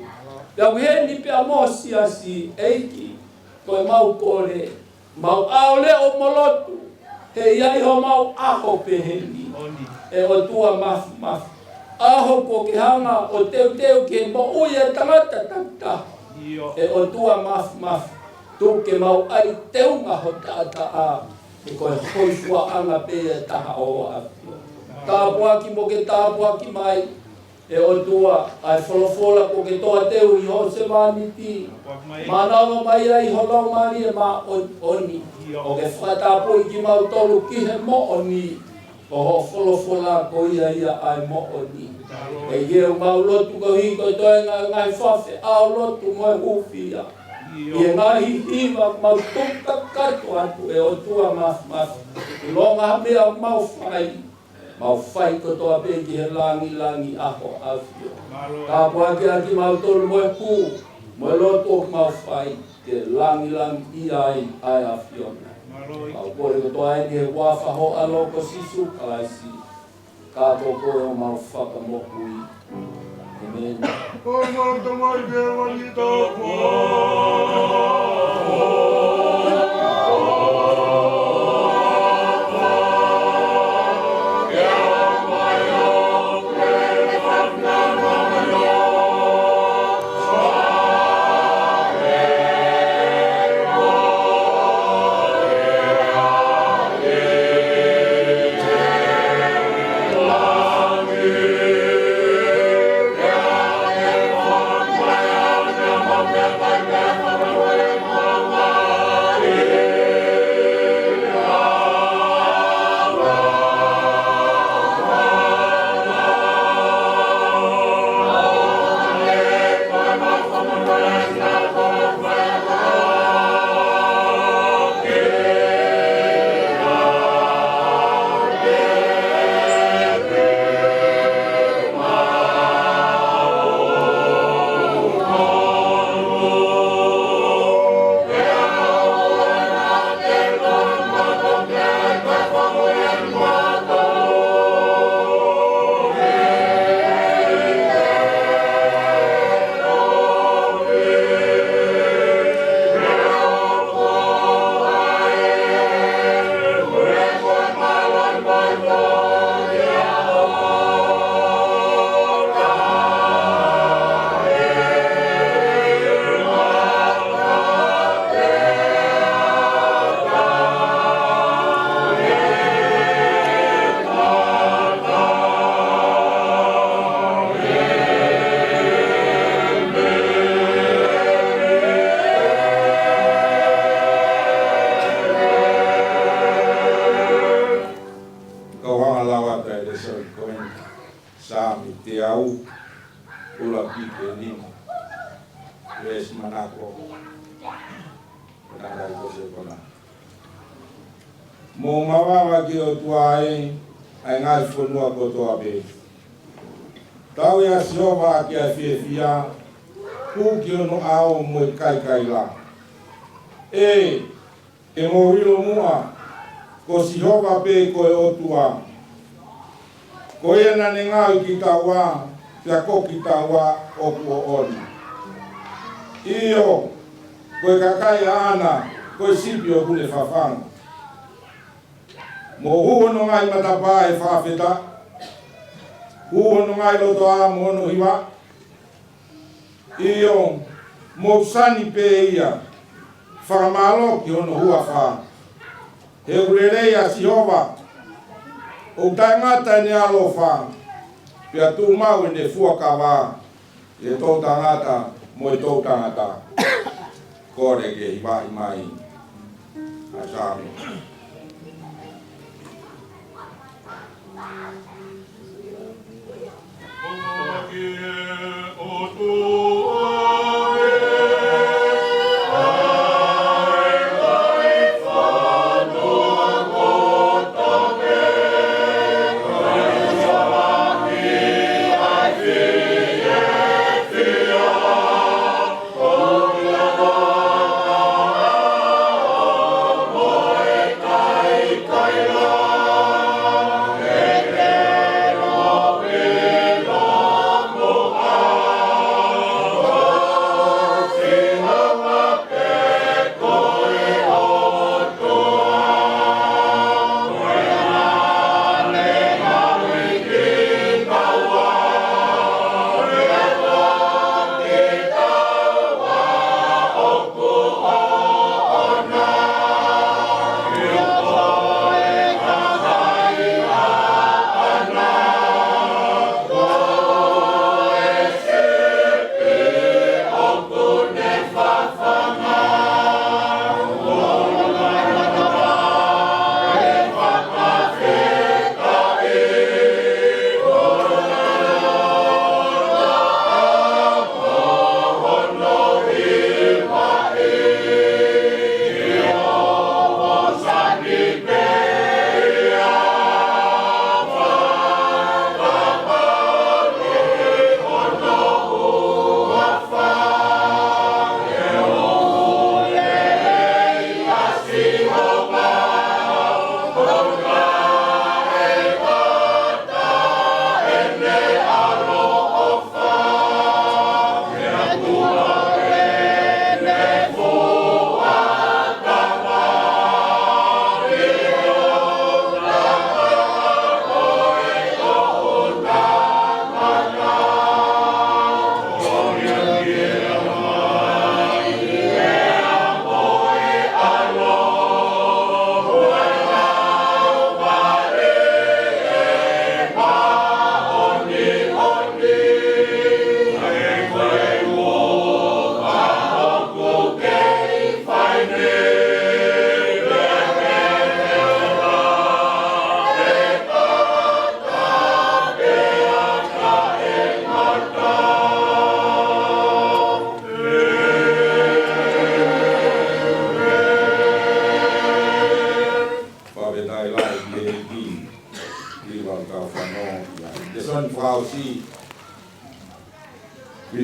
Ya heni pe amo si eiki. Koe mau kore. Mau aole o molotu. He iai ho mau aho peheni. E o tua maf. Aho ko ke hanga o teu ke mo uia tangata tata. E o tua maf. Tu ke mau ai teunga ho tata a. E koe hoifua anga pe e taha o awhio. Tāpua ki mo ke tāpua ki mai. E o tua ai wholofola ko ke toa teu i ho se maniti. Manawa mai ai ho lau maari e ma oni. O ke whakatapoi ki mau tolu ki he mo oni. O ho wholofola ko ia ai mo oni. E ieu mau lotu ko hiko i toe ngai whawhe au lotu mo e hufia. I e ngahi hiwa mau tuka katu atu e o tua maf. Longa mea mau whai. Mau whai ko toa peki he langi aho awhio. Ka puake aki mau tolu mo e pū. Mo e loto mau whai ke langi i ai awhio. Mau kore ko toa eni he wafa ho alo ko sisu kalaisi. Ka toko e o mau whakamokui. Amen. O mau tamai ke wani tōpua. Yeah. ke ni res manako nada ko se kona mo mawa ki o tuai ai ngai fonua ko to abe tau ya siova ki a fia ku ki no ao mo kai la e mo hilo mua ko siova pe ko o tua ko ia na nenga ki tawa pia ko ki tawa o ko oni io ko kakai ana ko sipio kule fafanga mo huo no ngai matapa e whawheta. Huo no ngai loto a mo no hiwa. Iyo mo sani pe ia. Whakamalo ki ono hua wha. He urerei a Sihova. O tangata ni alo wha. Pia tu mau ne fua ka wā. E tō tangata mo e tō tangata. Kore ke hiwa i mai. Asami.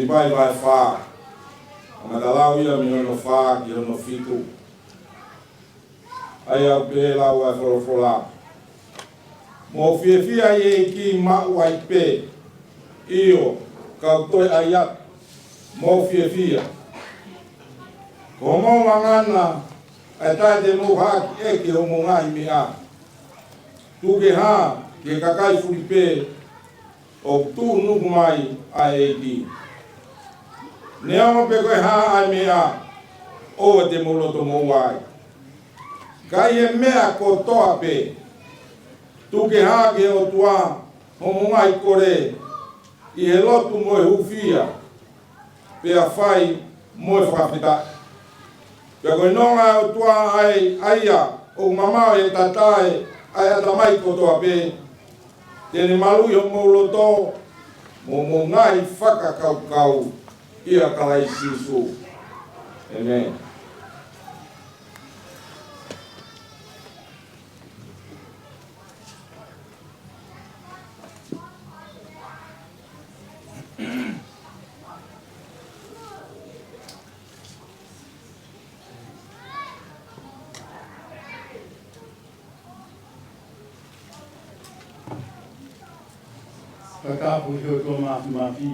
Vai vai fa. Madalau ia mino fa ki no fitu. Ai a pe la wa frola. Mo fia ye ki ma wai pe. Io ka toi ayat. Mo fia. Como mangana ata de mo ha e ki o mo ngai mi a. Tu ke ha ke kakai fulipe o tu nu mai a e ki. Neama pe koe ha ai mea o te moloto mo wai. Kai e mea ko toa pe. Tu ke ha ke o tua mo mungai kore i he lotu mo e hufia. Pe a whai mo e whakawhita. Pe koe nonga o tua ai aia o mamao e tatae ai atamai ko toa pe. Tene malui o moloto mo ngai whakakaukau ia kalai sisu. Amen. Kakapu hio tō mafi.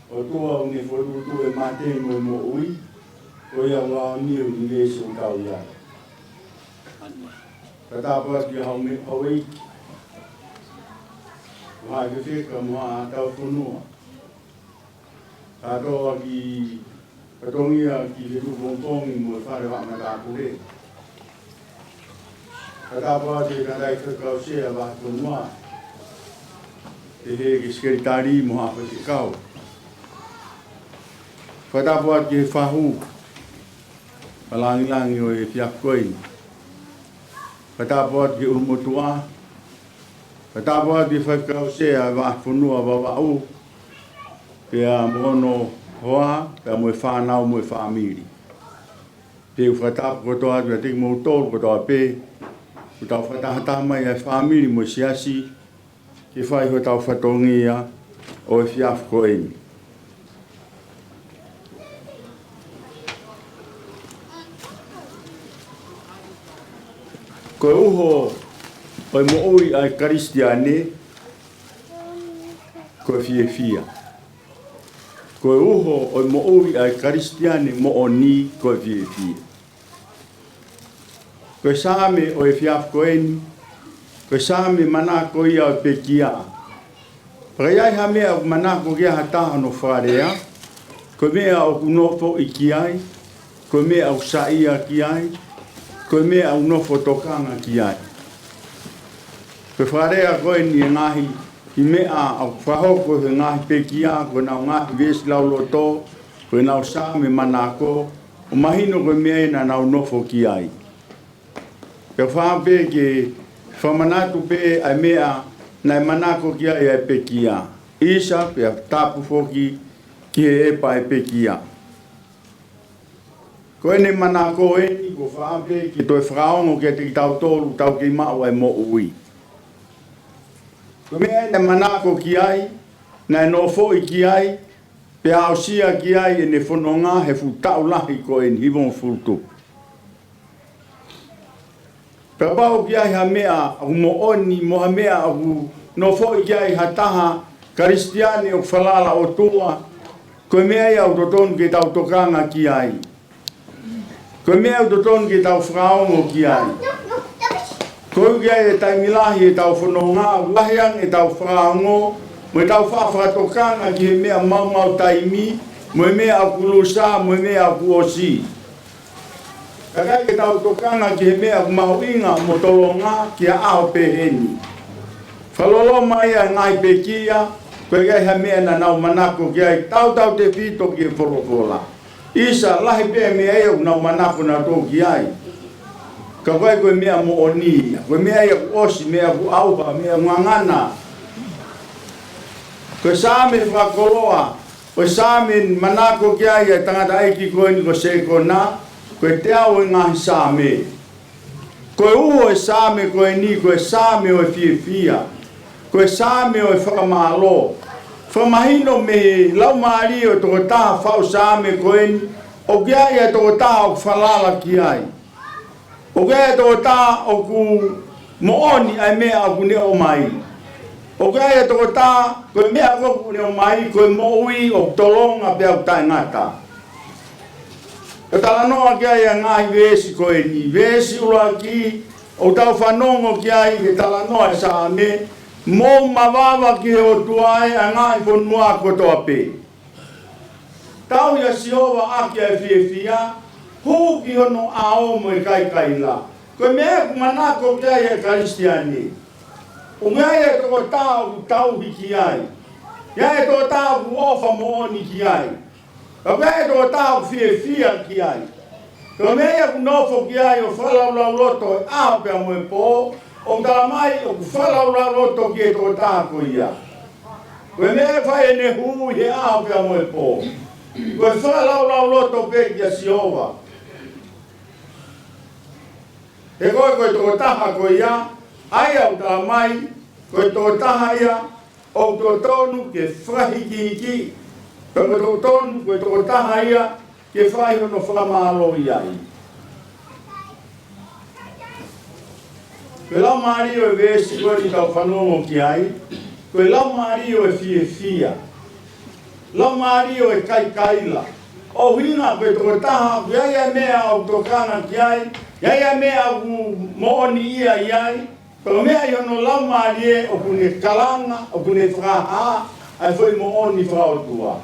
O toa une wharutu e mate mo ui. O ia wā niu ni leso kau ia. Kakapu ati haume hawei. Wā ke whika mua tau whanua. Katoa ki katongia ki whiru pongpongi mo whare wama kāpure. Kakapu ati katai kakau sea wā whanua. Te he ke sekretari mo hapa te kau. Whatapu ati he whahu. Palangilangi o e whiakoini. Whatapu ati he umotua. Whatapu ati whakau sea wa whanua wa wau. Pea mono hoa, pea mo e whanau mo e whamiri. Te whatapu kotoa atu a te mo tōru kotoa pē. Kutau whatahata mai e whamiri mo siasi. Ke whai ho tau whatongia o e whiaf koeni. Ko uho o e mooi ai karistiane, ko e whiefia. Ko uho o e mooi ai karistiane mo o ni ko e whiefia. Ko e same o e whiaf koeni, ko same manako ia o pekia. Preiai ha mea o manako kia hataha no wharea, ko mea o kunofo i kiai, ko mea o saia kiai, ko mea o nofo tokanga kiai. Ko wharea koe ni ngahi i mea o whahoko he ngahi pekia, ko nau ngahi vesi lauloto, ko nau same manako, o mahino ko mea na nau nofo kiai. Ko whape ke whamanatu pe ai mea nai manako kia e pekia. Isa pe tapu foki ki e pa e pekia. Ko ene manako eni ko whape ki toi whaongo kia te ki tau tolu tau ki mau ai mo ui. Ko mea ene manako ki ai, nai no fo i ki ai, pe ausia ki ai ene whanonga he fu tau lahi ko eni hivon fultu. Pepau ki ai ha mea au mo oni mo ha mea au no foi ki ai hataha karistiani o whalala o tua ko mea ia au toton ki tau tokanga ki ai. Ko mea au toton ki tau whakaongo ki ai. Ko ki ai e taimilahi e tau whanonga, wahiang e tau whakaongo, mo e tau whakatokanga ki he mea mau taimi, mo e mea au kulusa, mo e mea au kuosi. Kakai ke tau tokanga ki he mea mahuinga mo tolonga ki a ao peheni. Whalolo mai a ngai pekia, koe gai ha mea na nau manako ki ai tau te whito ki e whorokola. Isa lahi pēr mea e au nau manako na tō ki ai. Ka koe koe mea mo onia, koe mea e osi, mea ku auha, mea ngangana. Koe sāme whakoloa, koe sāme manako ki ai e tangata eiki koe ni ko seko na, koe te au e ngahi sāme. Koe uho e sāme koe ni, koe sāme o e whiefia. Koe sāme o e whakamālo. Whamahino me lau maari o toko taha whau sāme koe ni, o kia ia toko taha o whalala ki ai. O kia ia toko taha o ku mooni ai mea o ku neo mai. O kia ia toko taha koe mea o ku neo mai, koe moui o tolonga pe au tai ngata. Ka tala noa kia ia ngahi vesi koe ni, vesi ula ki, o tau whanongo kia i ke tala noa e sāme, mō mawawa ki he o tuae a ngahi whanua kotoa pē. Tau ia siova aki e whiewhia, hou ki hono ao mo e kai la. Koe mea kumanako kia ia karistiani. O mea ia toko tau tau hiki ai. Ia e toko tau ofa mooni ki ai. Ka mea tō tāu whiewhia ki ai. Ka mea ku nofo ki ai o whalaulau loto e aho pia mo e pō, o tala mai o ku whalaulau loto ki e tō tāko ia. Koe mea whai ne hu he aho pia mo e pō. Koe wha lau loto pe kia si ova. He koe tō taha koe ia, ai au tā mai, koe tō taha ia, o tō tonu ke whahi ki. Koe tō tonu, koe tō taha ia, ke whahi no whamalo iai. Koe lau maari o e vesi koe ni tau whanongo ki ai, koe lau maari o e fia. Lau maari o e kaila. O hinga koe tō taha, koe ia mea o tō kanga ki ai, ia mea o mooni ia iai, pero mea i ono lau maari e o kune kalanga, o kune whakaha, ai foi mooni whakaotua.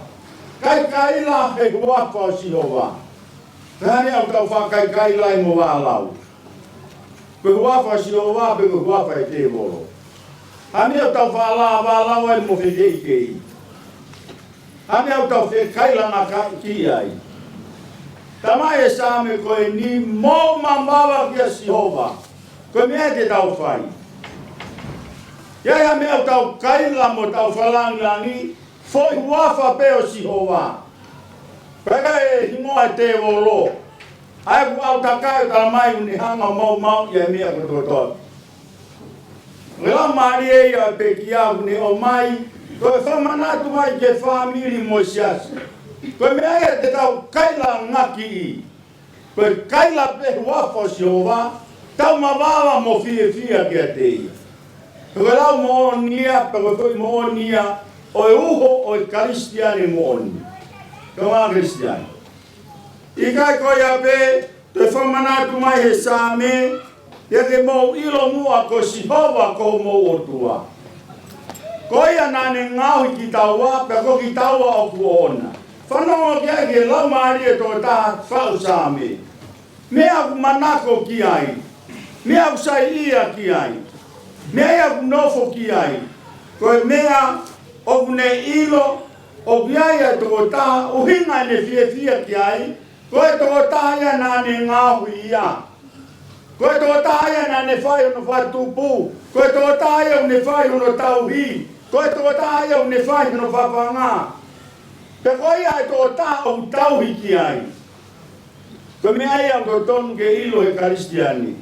Kaila he huafa o Sihova. Kahane au tau whakaila i mo wālau. Koe huafa o Sihova, pe koe huafa e te voro. Hane au tau wālau ai mo whekei kei. Hane au tau whekaila ngā ki ai. Tamai e sāme koe ni mō mamawa kia Sihova. Koe mea te tau whai. Ia mea tau kaila mo tau whalangi, foi huafa pe o Sihova. Pega e hingoa e te volo. Ai ku au takai o mai uni hanga mau ia mea ko tō. Ngā maari e ia pe ki au ni o mai, koe whamanatu mai ke whamiri mo siasi. Koe mea ia te tau kaila ngaki i. Koe kaila pe huafa o Sihova, tau mawawa mo fia kia te ia. Koe lau mo onia, koe mo onia, o e uho o e karistiani mo oni. Koe maa kristiani. I kai koe a pe, te whamanatu mai he sāme, ia ke mō ilo mua ko Sihova ko mō otua. Koe a nane ngāhui ki taua, pe ko ki taua o ku ona. Whanonga kia ke lau maari e tō tā whau sāme. Mea ku manako ki ai. Mea ku sai ia ki ai. Mea ia ku nofo ki ai. Koe mea o kune ilo, o biaia tō tā, o hinga ne fia ki ai. Koe tō tā ia nane ngāhui ia. Koe tō tā ia nane whai ono whatupu. Koe tō tā ia ne whai ono tauhi. Koe tō tā ia ne whai ono whapanga. Pe koe ia tō tā o tauhi ki ai. Koe mea ia tō tonu ke ilo he karistiani.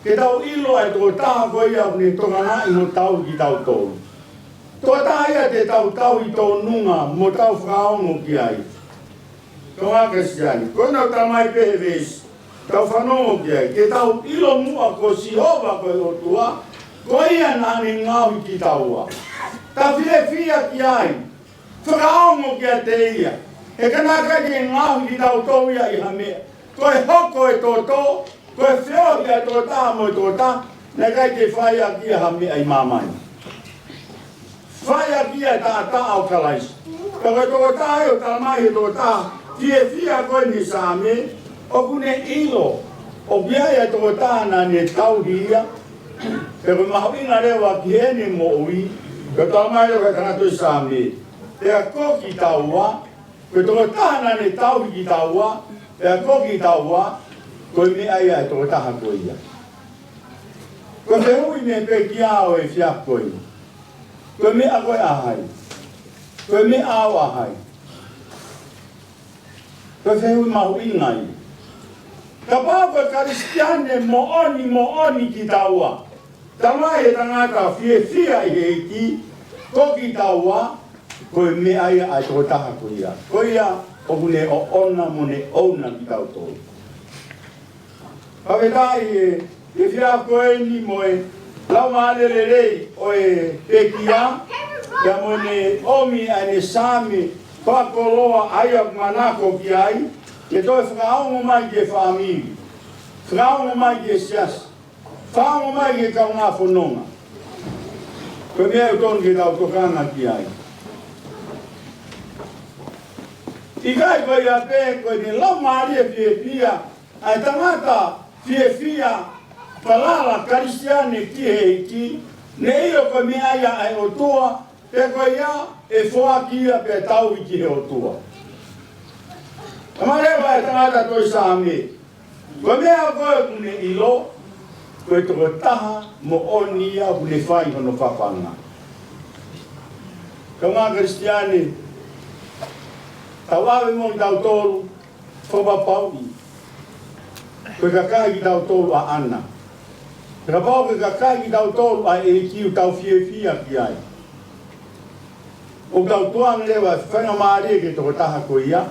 Ke tau ilo ai tō tā koe ia ne tongana i no tau ki tau tōru. Tō tā ia te tau i tō nunga mo tau whaongo ki ai. Tō ngā karistiani. Koe nau tā mai pehe vesi. Tau whanongo ki ai. Ke tau ilo mua ko Sihova koe o tua. Koe ia nane ngāhui ki taua. Ta fia ki ai. Whakaongo ki a te ia. E kanaka ki ngāhui ki tau tō ia i hamea. Koe hoko e tō tō. Koe whio ki a tō tā mo e tō tā. Nē kai te whai a ki a hamea i mamai. Whai a ki a tā au kalaisi. Koe tō tā e o tā mai e tō tā. Fia koe ni sāme. O kune ilo. O biai a tō tā na ne tau hia. E koe mahawinga rewa ki hene mo ui. Koe tā mai o kai kanatu i sāme. E a koki taua. Koe tō tā na ne tau ki taua. E a koki taua. Koe mea ia e tō taha koe ia. Koe te hui me pe ki ao e fia koe. Koe mea koe ahai. Koe mea ao ahai. Koe te hui mahu ingai. Ka pāo koe karistiane mo oni ki taua. Tamai e tangata fia i heiki. Koki taua. Koe mea ia e tō taha koe ia. Koe ia o kune o ona mo ne ona ki tau tō. Hawetai e whia koe ni mo e lau maalele rei o e pekia. Ia mo ne omi a ne sāme whakoloa aia manako ki ai. E toi whakaongo mai ki e whaamiri. Whakaongo mai ki e siasi. Whaongo mai ki e kau ngā whanonga. Koe mea u tonu ki tau tokanga ki ai. I kai koe ia pē koe ni lau maari e pia. Ai tangata fia palala karistiane ki heiki. Ne io koe mea ia ai o tua. Pe koe ia e whoa ki ia pe tau i ki he o tua. Amarewa e tangata toi sāme. Koe mea koe kune ilo. Koe toko taha mo oni ia kune whai hono whapanga. Ka ngā Kristiani, tau awe mo tau tolu, whapapau i. Koe kakai ki tau tolu a ana. Ka pau koe kakai ki tau tolu a e kiu tau fia ki ai. O tau tuang lewa, whanga maare ke toko taha ko ia,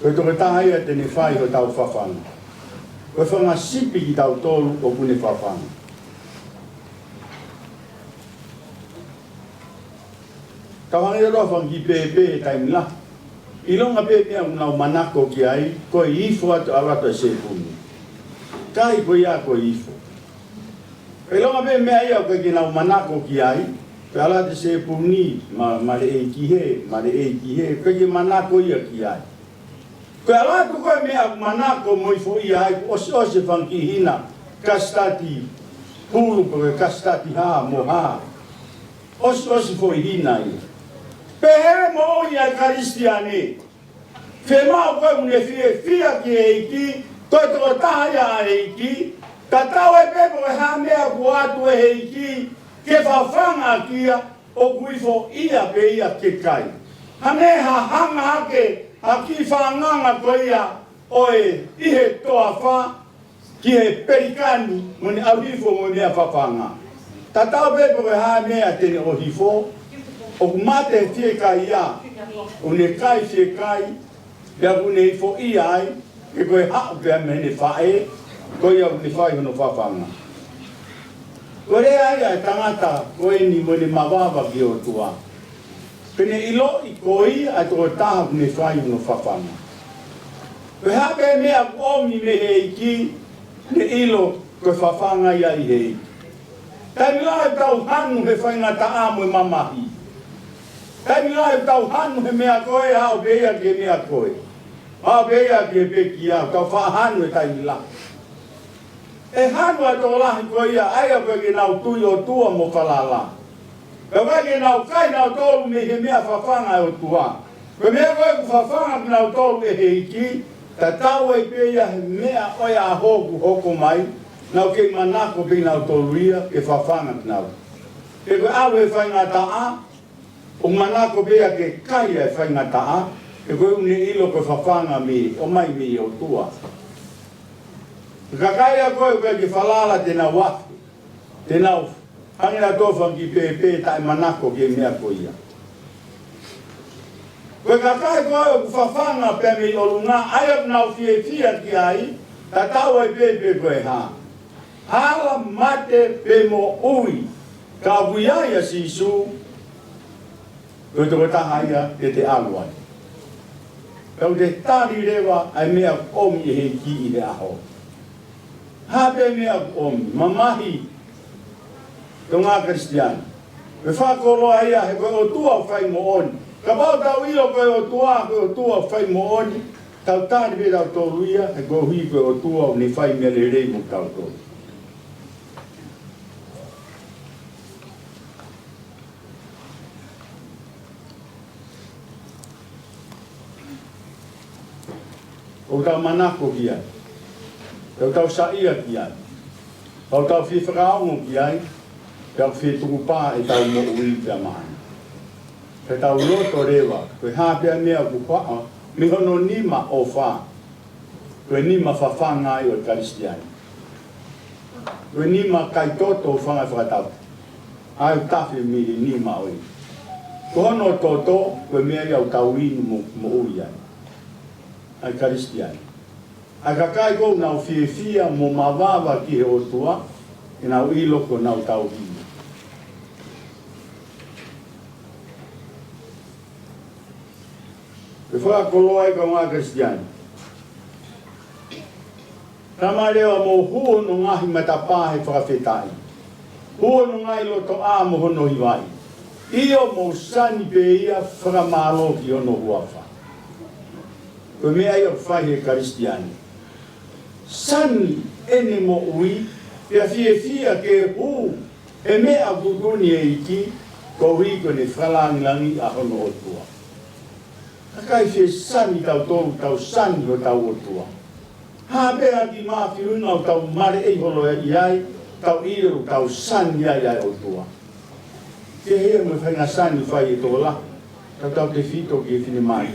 koe toko taha ia tene whai o tau whawhanga. Koe whanga sipi ki tau tolu o pune whawhanga. Kawangi roa whangi pepe e taimi la. Ilonga pepe au nau manako ki ai, koe ifo atu arato e sepuni. Kai koe ia koe ifo. Ilonga pepe mea ia koe ki nau manako ki ai, koe alate sepuni, ma le e ki he, koe ki manako ia ki ai. Koe alatu koe mea manako mo ifo ia ai, ose whangi hina, kastati pulu koe kastati ha mo ha. Ose fo hina ia. Pehe mo ia Kristiani. Femau koe mune fia ki eiki, koe toko taha eiki, tatau e pepo e hamea kuatu e eiki, ke whawhanga kia o kuifo ia pe ia ke kai. Hane ha hanga hake, ha ki whanganga koe ia oe ihe toa wha, ki he perikani mune awhifo mune a whawhanga. Tatau pepo e hamea tene o hifo, o mate fie kai ia, o ne kai fie kai, pia kune ifo ia ai, e koe hao pia mene whae, koe au ne whae hono whawhanga. Koe rea ia e tangata koe ni mone mawawa ki o tua. Pene ilo i koi a toko taha kune whae hono whawhanga. Koe hape mea omi me heiki, ne ilo koe whawhanga ia i heiki. Tai mila e tau hanu he whaingata amo e mamahi. Tai mila e tau hanu he mea koe, hao beia ki he mea koe. Hao beia ki he peki au, tau whahanu e tai mila. E hanu a tō lahi koe ia, aia koe ki nau tui o tua mo whalala. Ka koe ki nau kai nau tōru me he mea whawhanga o tua. Koe mea koe ku whawhanga ki nau tōru e he iki, ta tau e peia he mea oia a hoku hoko mai, nau ke manako pe nau tōru ia, ke whawhanga ki nau. E koe alu e whaingata a, o manako bea ke kai e whaingata a, e koe une ilo koe whawhanga mi, o mai mi o tua. Ka kai a koe koe ki whalala tēnā wafu, tēnā hangina tōwhang ki pepe tae manako ke mea koe ia. Koe ka kai koe o whawhanga pe mi o lunga, aia nau fie ki ai, ta tau e pepe koe ha. Hala mate pe mo ui, ka wuiaia si su, koe toko taha ia te aluai. Kau te tari rewa ai mea omi e he ki i he aho. Hape mea omi, mamahi, ko ngā Kristiani. Me whakoroa ia he koe o tua whai mo oni. Ka pau tau ilo koe o tua whai mo oni, tau tari pe tau tōru ia, he koe hui koe o tua o ni whai mea le rei mo tau tōru. O tau manako ki ai, o tau saia ki ai, o tau whi whakaongo ki ai, tau whi tukupā e tau mo ui pia mahana. Ke tau loto rewa, koe hāpea mea kupaa, mi hono nima o whā, koe nima whawhanga i o Kristiani. Koe nima kai toto o whanga whakatau, ai tawhi mi nima oi. Ko hono toto, koe mea iau tau inu mo ui ai. Ai Kristiani. Ai ka kai kou nau fia mo mawawa ki he o tua, e nau ilo ko nau tau hini. E whakakoloa e ka ngā Kristiani. Tama rewa mo huo no ngahi matapā he whakawhetai. Huo no ngai loto a mo hono hiwai. Io mo sani pe ia whakamalo ki ono huawha. Koe mea ia whai he Kristiani. Sani ene mo ui, pia fia ke hu, e mea kukuni e iki, ko hui ko ne whalangilangi a hono o tua. Kakai fie sani tau tolu, tau sani o tau o tua. Hapea ki mawhiuna o tau mare e holo e iai, tau iru, tau sani ai o tua. ke he mo fa na sani fa i to la ta te fito ke fini mai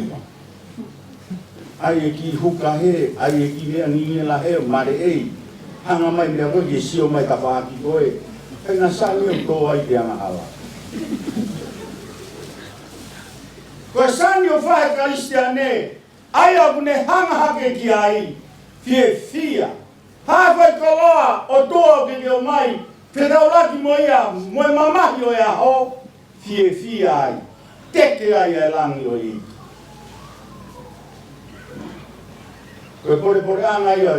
ai ki huka he ai ki le ni la he mare ei hanga mai me ko ki sio mai ta fa ki koe fa na sani to ai te anga ala ko sani o fa kristiane ai abune hanga hake ki ai fia ha fa koloa o to ke o mai te daula ki moia mo mama yo ya ho fia ai teke ai langi o i ko por anga yo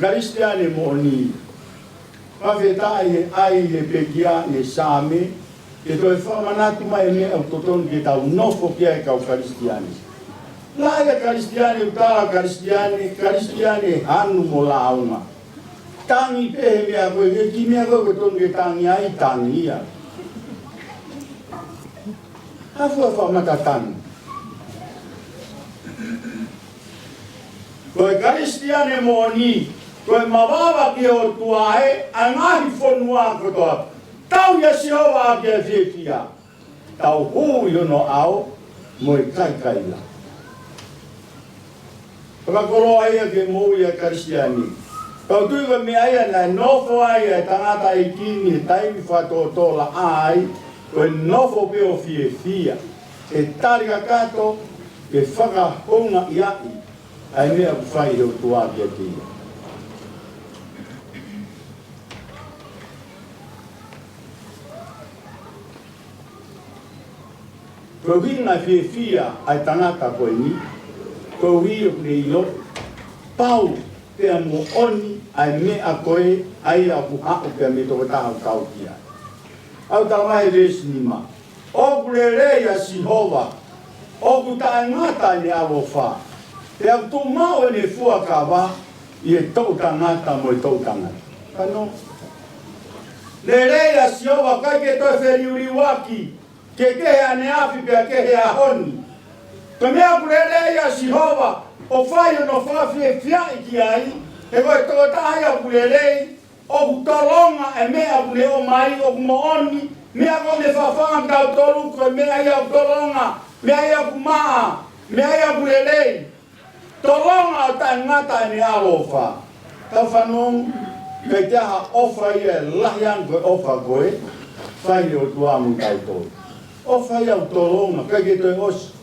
kristiane mo ni ma vetai ai le pegia ne same ke to fa manatu mai me autoton ke ta no fo ke ai ka kristiane la ya kristiane utala kristiane hanu mo launga tangi pe me a ko ke ki me ko ton ke tangi ai tangi ya hafu fa matatan ko kristiane mo ni ko mababa ke o tuae angahi fonua ko to tau ya siova ke fia tau hu yo no ao mo kai la pa kolo ai ke mo ya kristiani tau tu ko me ai na no fo ai tangata i kini tai mi fa to la ai ko no fo pe o fia e targa kato ke faka honga ia ai me a fai o tua ke ti ko hinga fia ai tangata ko ni ko wi o ilo pau te amo oni ai me a koe ai a ku ha o pe me to ta ka o kia au ta mai res ni ma o kulele ya Sihova o ku ta ngata ni avo fa te au tu mau ni fua ka va i e to ta ngata mo to ta ngata kano lele ya Sihova ka ke to feri uriwaki ke ane afi pe ke a honi to me a kulele ya Sihova o fai no fa fia ki ai e ko to ta ya kulele o tolonga e me a kule o mai o mooni me a ko me fa fa anda tolu ko me a ya tolonga me a ya kuma me a ya kulele tolonga ta ngata ni alofa ta fa no ke ja ofa ye la yang ko ofa ko e fa yo tua mu tai to ofa ya tolonga ka ke to os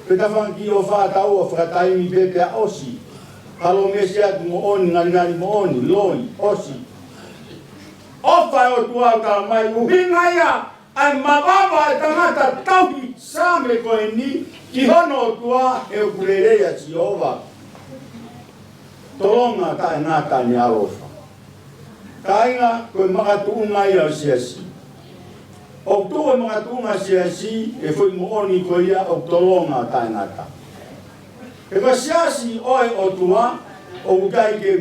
pe ta fa ki ofa ta o fa tai mi be pe osi alo me sia mo on ngani mo on loi osi ofa o tua ka mai uhinga ya ai mababa tangata tauhi same ko ni ki hono tua e kulele ya Jehova tolonga ta ngata ni alofa kainga ko makatunga ya siasi o tu makatunga siasi e foi mo oni ko ya o tolonga ta ngata e ko siasi oi o tua o kai ke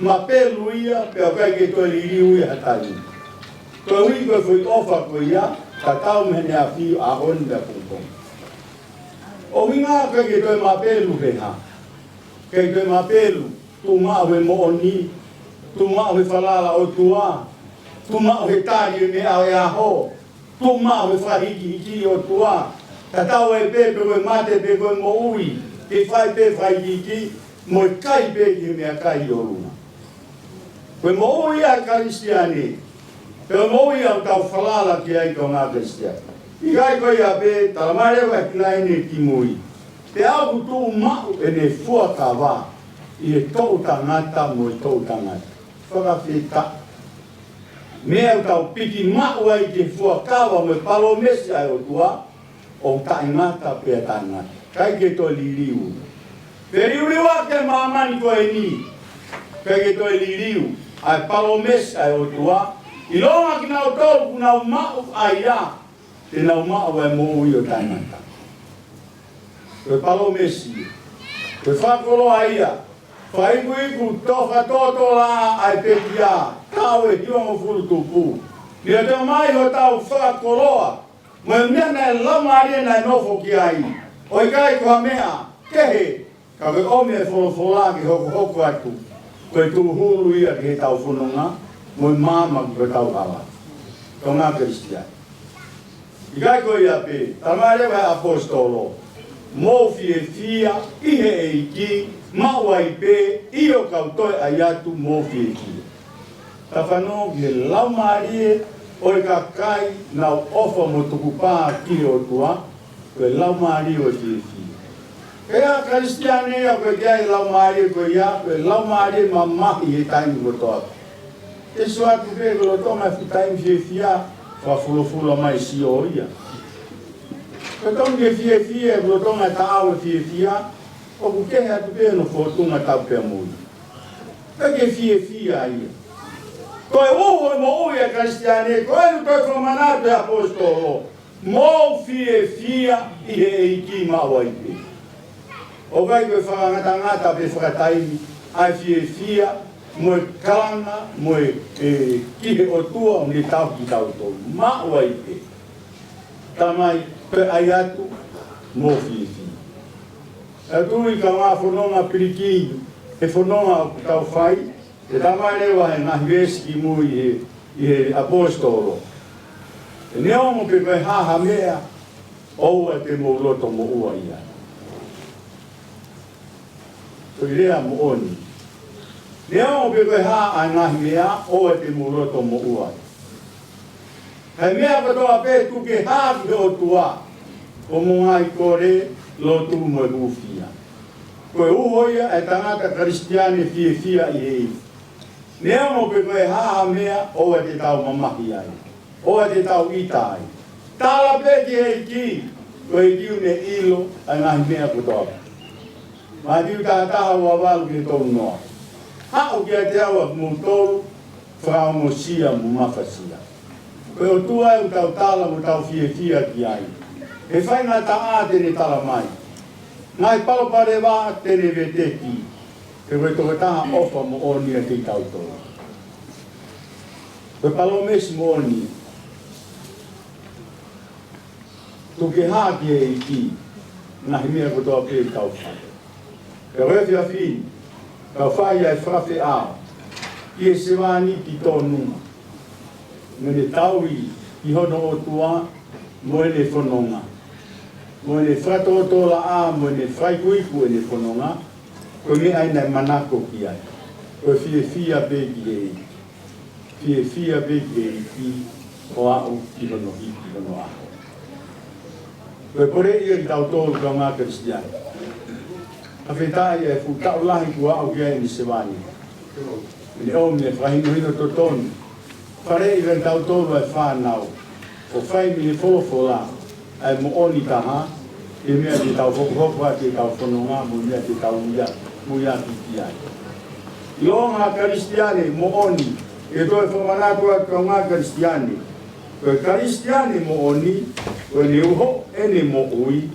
mapelu ia pe o kai ke to liu ia tani to wi ko foi ofa ko ia ta tau me ne afi a honda punto o winga ka ke to mapelu be ha ke to mapelu tu ma we mo oni tu ma we falala o tua tu ma we tari me a ya ho tu ma we fa hiki o tua ta tau e pe we mate pe ko mo ui ke fai pe fai hiki mo kai be ki me kai o luna ko mo ia kristiani pe mo ia ta falala ki ai ko nga kristiani i gai ko ia be ta mare wa kleine ki moi te au tu ma ene fo ka va i to tangata mo to tangata fora fita me ta piki ma wa i ke fo ka va me palo mesi ai o tua o tangata pe tangata kai ke to liliu periuri wa ke mama ni ko eni ke to liliu ai palomes ai o tua i longa ki na o tolu kuna ma ai ya te na ma wa mo yo tangata ko palomes ko fa kolo ai ya fai ku to fa to la ai pe dia tau e dio mo fulu tupu ni te mai ho tau fa koloa mo me na la mari na no fo ki ai o kai ko mea ke ka ke o me fola ki hoko atu ko tu hulu ia ki tau fununga mo mama ko tau ala Tonga Kristian. Ikai ko ia pe, tamare wa apostolo. Mo fia ihe eiki, mawai pe, iyo kautoi ayatu mo fia. Tawhanō ki lau marie, oi ka kai na ofa mo tuku pā ki o tua, koe lau marie o fia. Kaya Kristiane ia koe kia lau marie koe ia, koe lau marie ma mahi e taimi ko toa. E suatu pe ko lo tonga fi taimi fia, fa fulofula mai si o ia. Ko tonga fia, ko lo tonga taawa fia, o ku keha tu pe no fotunga tau pe mui. Kake fia ia. Koe uho mo uia Kristiane, koe nu toi whamanatu apostolo, mo fia i he eiki mawa i pe. O kai koe whakangata pe whakataimi, ai fia, mo e kalanga, mo e kihe o tua o ni tau ki tau tau. Maua i pe. Tamai pe ai atu, mo fia. E tui ka ngā whanonga piriki, e whanonga o tau whai, e tamai rewa he ngahi veski mui i he apostolo. E neo mo pe koe haha mea, oua te mo loto mo ua ia. Toi rea mo oni. Neo pe koe haa ai ngahi mea, oe te muroto mo uai. Hei mea katoa pe tuke haa ki o tua, o mo ngai kore lotu mo e ufia. Koe uhoia e tangata Kristiane fia i hei. Neo pe koe haa mea, oe te tau mamahi ai. Oe te tau ita ai. Tala pe ki hei ki, koe kiu ne ilo ai ngahi mea katoa. Mā tiu tātaha ua walu ki tau noa. Hao kia te awa mo tolu, whao mo sia mo mawhasia. Koe o tua e tau tala mo tau fia ki ai. E whai ngā ta a tene tala mai. Ngai palopare wā tene vete ki. Ke koe toke taha ofa mo onia ki tau tolu. Koe palomesi mo onia. Tuke hā ki e i ki. Ngahi mea kotoa pe tau whai. Ke refi a fini. Ka whai ai whawhi ao, ki e sewani ki tōnunga. Mene taui ki hono o tua, mo ene whanonga. Mo ene whatotola a, mo ene whaikuiku ene whanonga, ko me aina manako ki ai. Ko fia pe ki e, fia pe ki e ki, o au ki hono a. Ko pore ia ki tau tōru ka ngā Kristiani. A whetai e whutau lahi kua au kia ni sewani. Mene o me whahino to tonu. Whare i ren tau tōru e whanau. O whai mene wholofola ai mo oni taha. E mea te tau whokohokoa te tau whanonga mo mea te tau muia ki ai. I o ngā Kristiane mo oni. E toi whamanatua ka ngā Kristiane. Koe Kristiane mo oni. Koe ne uho ene mo ui.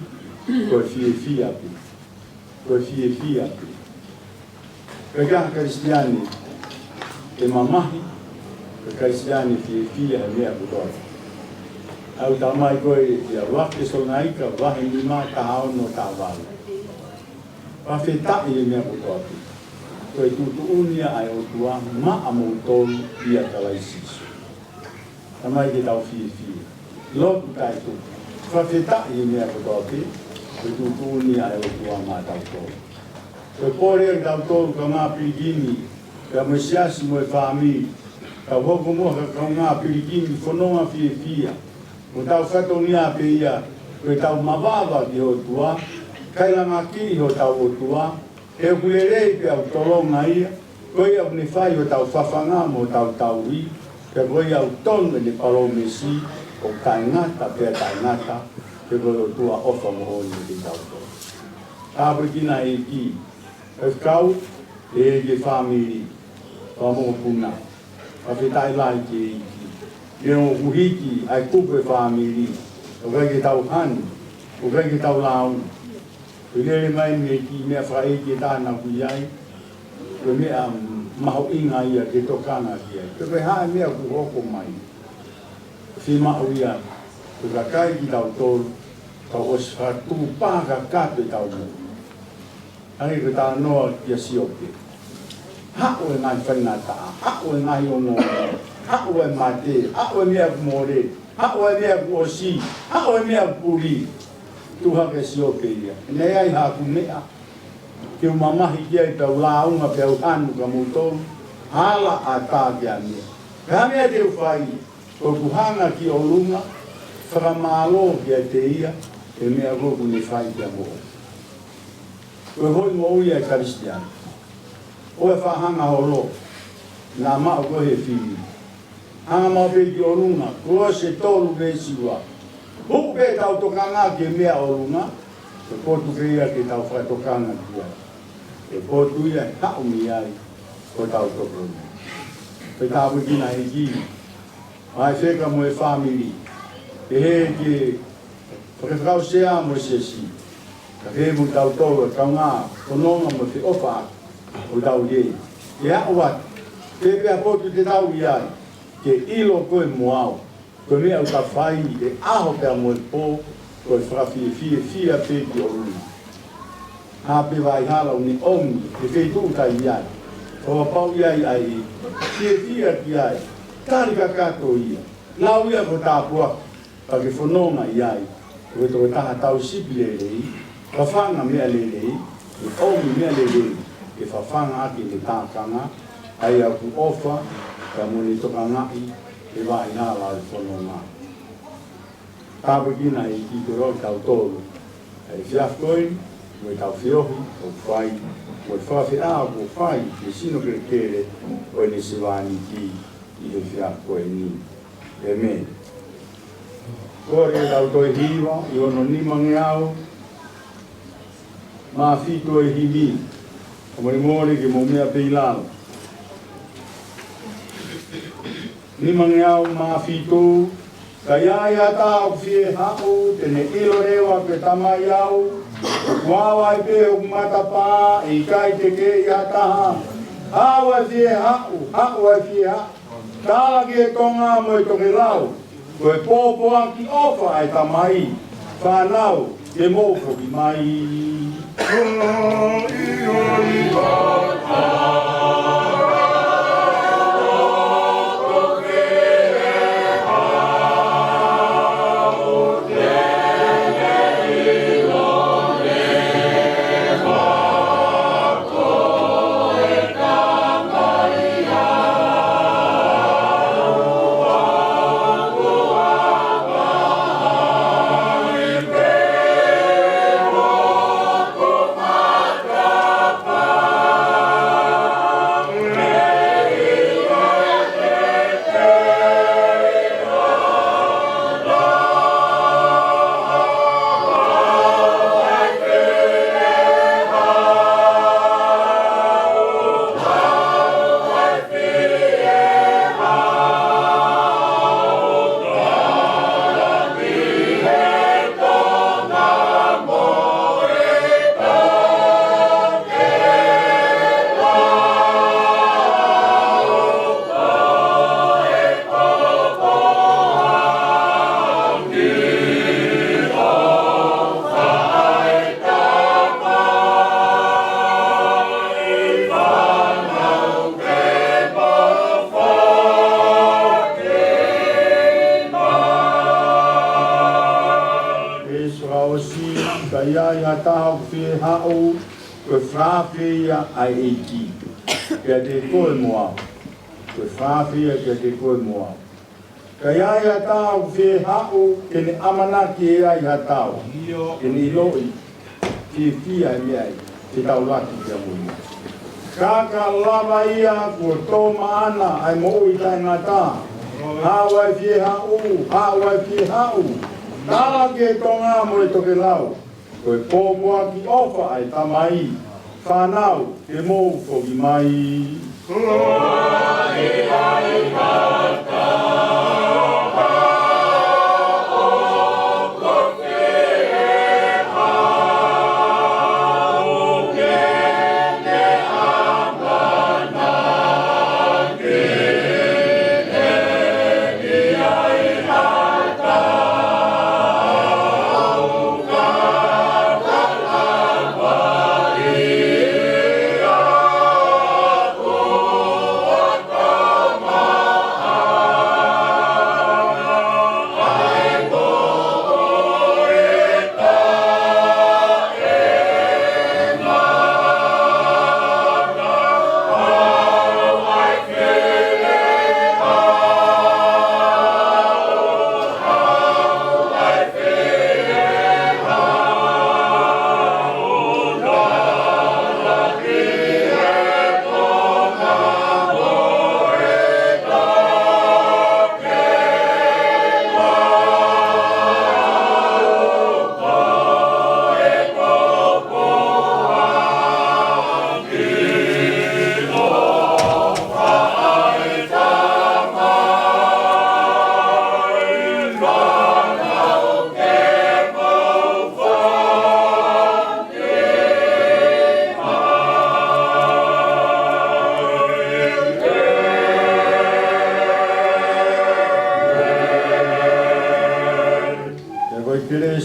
Koe fia pi. Koe fia. Koe kaha Kristiani e mamahi, koe Kristiani fia e mea kutoa. Au tamai koe ia wake sonaika, wahe nima ka haono ka wale. Whawhetai e mea kutoa. Koe tutu unia ai o tua, ma amo tolu ia kalaisisu. Tamai ke tau fia. Lotu tai tu. Whawhetai e mea kutoa. Koe tūtūni ai o tua mā tau tōru. Koe kore e tau tōru ka ngā pirikini, ka mesiasi mo e whāmi, ka hoko moha ka ngā pirikini whanonga fia. Ko tau whatongia pe ia, koe tau mawawa ki ho tua, kailanga ki ho tau o tua, e kuerei pe au tolonga ia, koe au ne whai o tau whawhanga mo tau i, ka koe au tonu e ne palomesi, o taingata pe taingata, ke koe o tua ofa mo honi ki tau tō. Tāpukina e ki, e kau e ke whamiri, whamongo puna, whawhetai lai ke e ki. E o uhiki ai kupu e whamiri, o kai ke tau hanu, o kai ke tau lau. Ko lere mai me ki mea whae ke tāna kui ai, ko mea maho inga ia ke tokana ki ai. Ko koe hae mea ku hoko mai. Whima o ia, ko ka kai ki tau tōru, ka os whatu pāka kāpe tau mo. Hei ko tā noa kia siope. ha'o e ngai whaingata, ha'o e ngai o ngō, ha'o e mate, ha'o e mea kumore, ha'o e mea kuosi, ha'o e mea kuri, tuha ke si o ke ia. Nei ai haku mea, ke umamahi kia i pau launga pau hanu ka moutou, hala a tā kia mea. Pea mea te uwhai, ko kuhanga ki o lunga, whakamalo kia te ia, e mea roku ni whai kia mo. Koe hoi mo ui e Karistian. O e whahanga holo, nā mao koe he whiri. Hanga mau pe ki o lunga, koe se tolu pe siwa. Huku pe tau tokanga ki mea o lunga, e potu ke ia ke tau whai tokanga ki ai. E potu ia e hao mi ai, ko tau tokanga. Pe tau wikina he ki, ai wheka mo e whamiri, e he ke whakawhakau sea mo se si. Ka he mo tau tōra, kau ngā, kononga mo te opa o tau ye. Ke hao wat, te pia potu te tau i ai, ke ilo koe mo au, koe mea uta whai, e aho pia mo e pō, koe whawhi e fia pe ki o runa. Hā pe vai hala uni ongi, e wheitu tai i ai, o pau i ai ai, fia ki ai, tari ka kato ia, lau ia ko tāpua, pa ke whanonga i ai, koe tō taha tau sipi le rei, whawhanga mea le rei, e omi mea le rei, e whawhanga ake le tākanga, ai au ku ofa, ka moni toka ngai, e vai hala e whanonga. Tāpakina e ki te roi tau tōru, e whiafkoin, mo tau whiohi, o whai, mo e whawhi a o whai, e sino kere kere, o ne se wani ki, i he whiafkoin ni. E me. Kore tau toi hiwa, i ono nimange au, mā whito e hiwi, o mori mori ki mo mea peilalo. Nimange au mā whito, ka iaia tā o whie hao, tene ilo rewa pe tamai au, wawai pe o matapā, i kai te ke ia taha, hao e whie hao, hao e whie hao, tāla ki e tonga mo e toke lau, koe pōpoa ki ofa e tamai, whanau, te mōko ki mai. Hao, koe whawhia ai eiki, kia te koe moa, koe whawhia kia te koe moa. Ka iai a tāu whi hao, kene amanaki e ai a tāu, kene iloi, ki whia i ai, te tau laki kia mui. Kaka lava ia, kua tōma ana, ai mo i tai ngā tā, hao ai whi hao, hao ai whi hao, tāla ke tonga mo e toke lau. Koe pōpua ki ofa ai tamai, whanau te mōko ki mai. Ai ai kata, Oh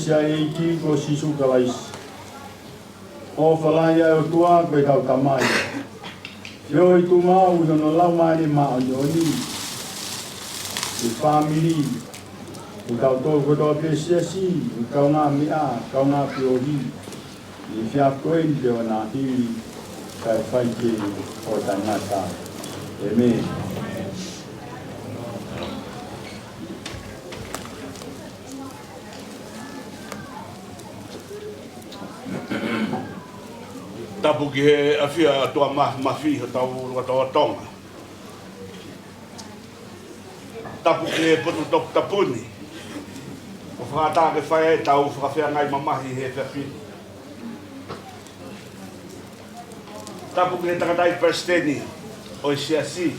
sia e ki ko sisu kalais. O falaya o tua ko tau tamai. Yo i tu mau no lau mai ma o ni. I family. I tau to ko do pe sia si, i kau nga mia, kau nga piori. I fia koe i te ona hi kai fai ke o tangata. Amen. Tapu ki he awhia atua mawhi ho tau toa tonga. Tapu ki he potu toku tapuni. O whakata ke whae e tau whakawhia ngai mamahi he whawhi. Tapu ki he takatai presteni o i siasi.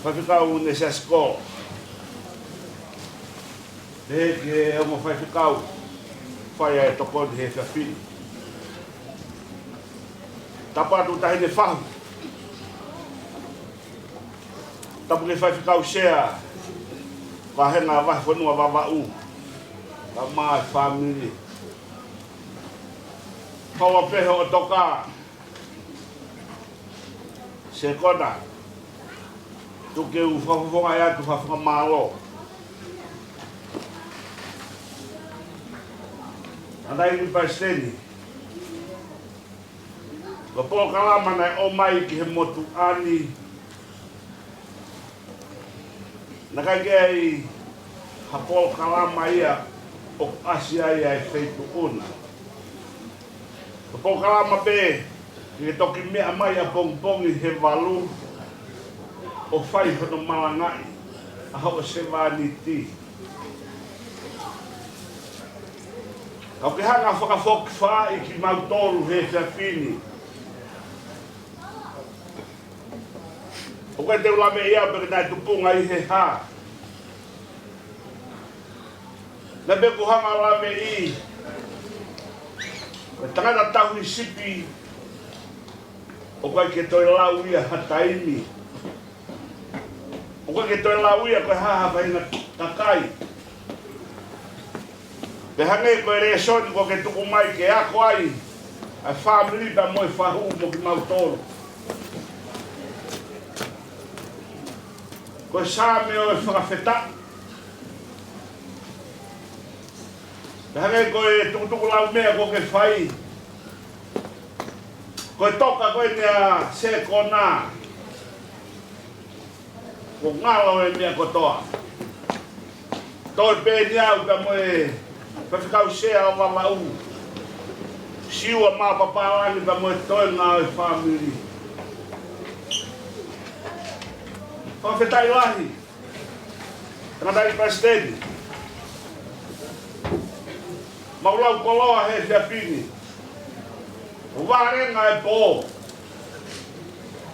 Whawhikau ne siasko. He ki he ongo whawhikau. Whae e tokoni he whawhi. Tapatu tahi ne whahu. Tapu ke whaiwhikau share. Wahenga wahi whanua wawau. Ka mai family. Kaua peho o toka. Se kona. Tuke u whawhonga e atu whawhonga malo. Andai ni paisteni. Ko po kalama na o mai ki he motu ani. Nakagei ha po kalama ia o asia ia e feitu una. Ko po kalama be ki toki mea mai a pongpongi he walu o whai hono malangai a hao se wani ti. Kau ki hanga whakawhoki whai ki mautolu he whiawhini. O koe te ulame ia peke nai tupunga i he ha. Na be kuhanga ulame i. Koe tangata tau ni sipi. O koe ke toi lau ia hataimi. O koe ke toi lau ia koe haha whahinga kakai. Pe hange koe rea soni koe ke tuku mai ke ako ai. Ai family pa moe whahu mo ki mautoro. Koe sā me o e whakawheta. Hange koe tukutuku lau mea koe ke whai. Koe toka koe nea se kona. Ko ngalo e mea kotoa. Toi pe niau ka moe whawhikau sea o walau. Siua mā papalangi ka moe toi ngā e family. Whawhetai lahi. Tangata i presteni. Maulau koloa he whiapini. O wārenga e pō.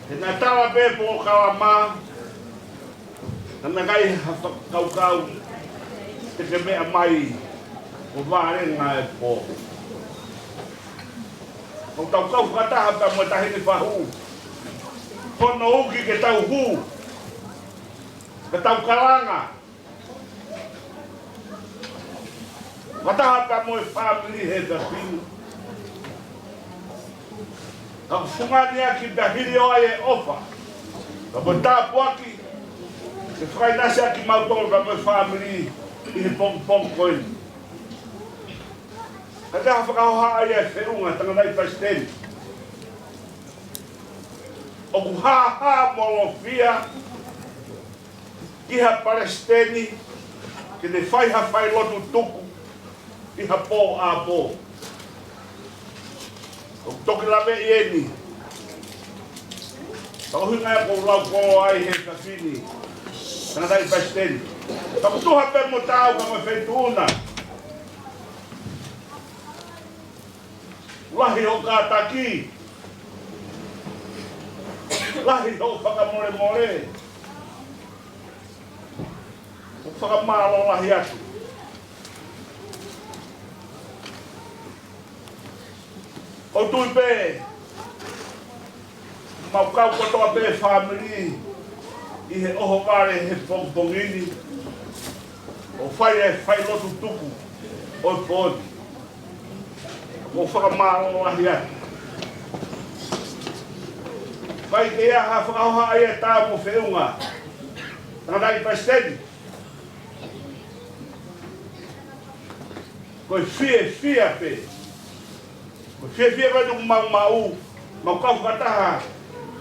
He nai tala pē pō kalama. Tana kai kaukau. Te ke mea mai. O wārenga e pō. O tau kau whakataha ka mo tahini whahu. Hono uki ke tau hu. Ka tau kalanga. Wataha ka mo e family he da pinu. Ka fungani aki da hiri o e ofa. Ka mo tapu aki. Ke whakainasi aki mautoro ka mo e family i he pong koini. Ka te hafa ka hoa ai e whiunga tanga nai paisteni. O ku ha molo fia. Iha Palestini, que ne whai ha whai lotu tuku, iha pō a pō. O toki lawe i eni. Tau hinga e kou lau kō ai he kawhini. Tana tai Palestini. Tau tuha pe mo tau ka mo whaituna. Lahi ho kātaki. Lahi ho whakamore more. O whakamalo lahi atu. O tui pē, mau kau kotoa pē family, i he oho ware he pongpongini, o whai lotu tuku. o podi. Mo whakamaro ahi atu. Pai ke ia ha whakaoha ai e tā mo whiunga. Tangai pastedi. Koe fia pe. Koe fia vai nuk mau. Mau kau kataha.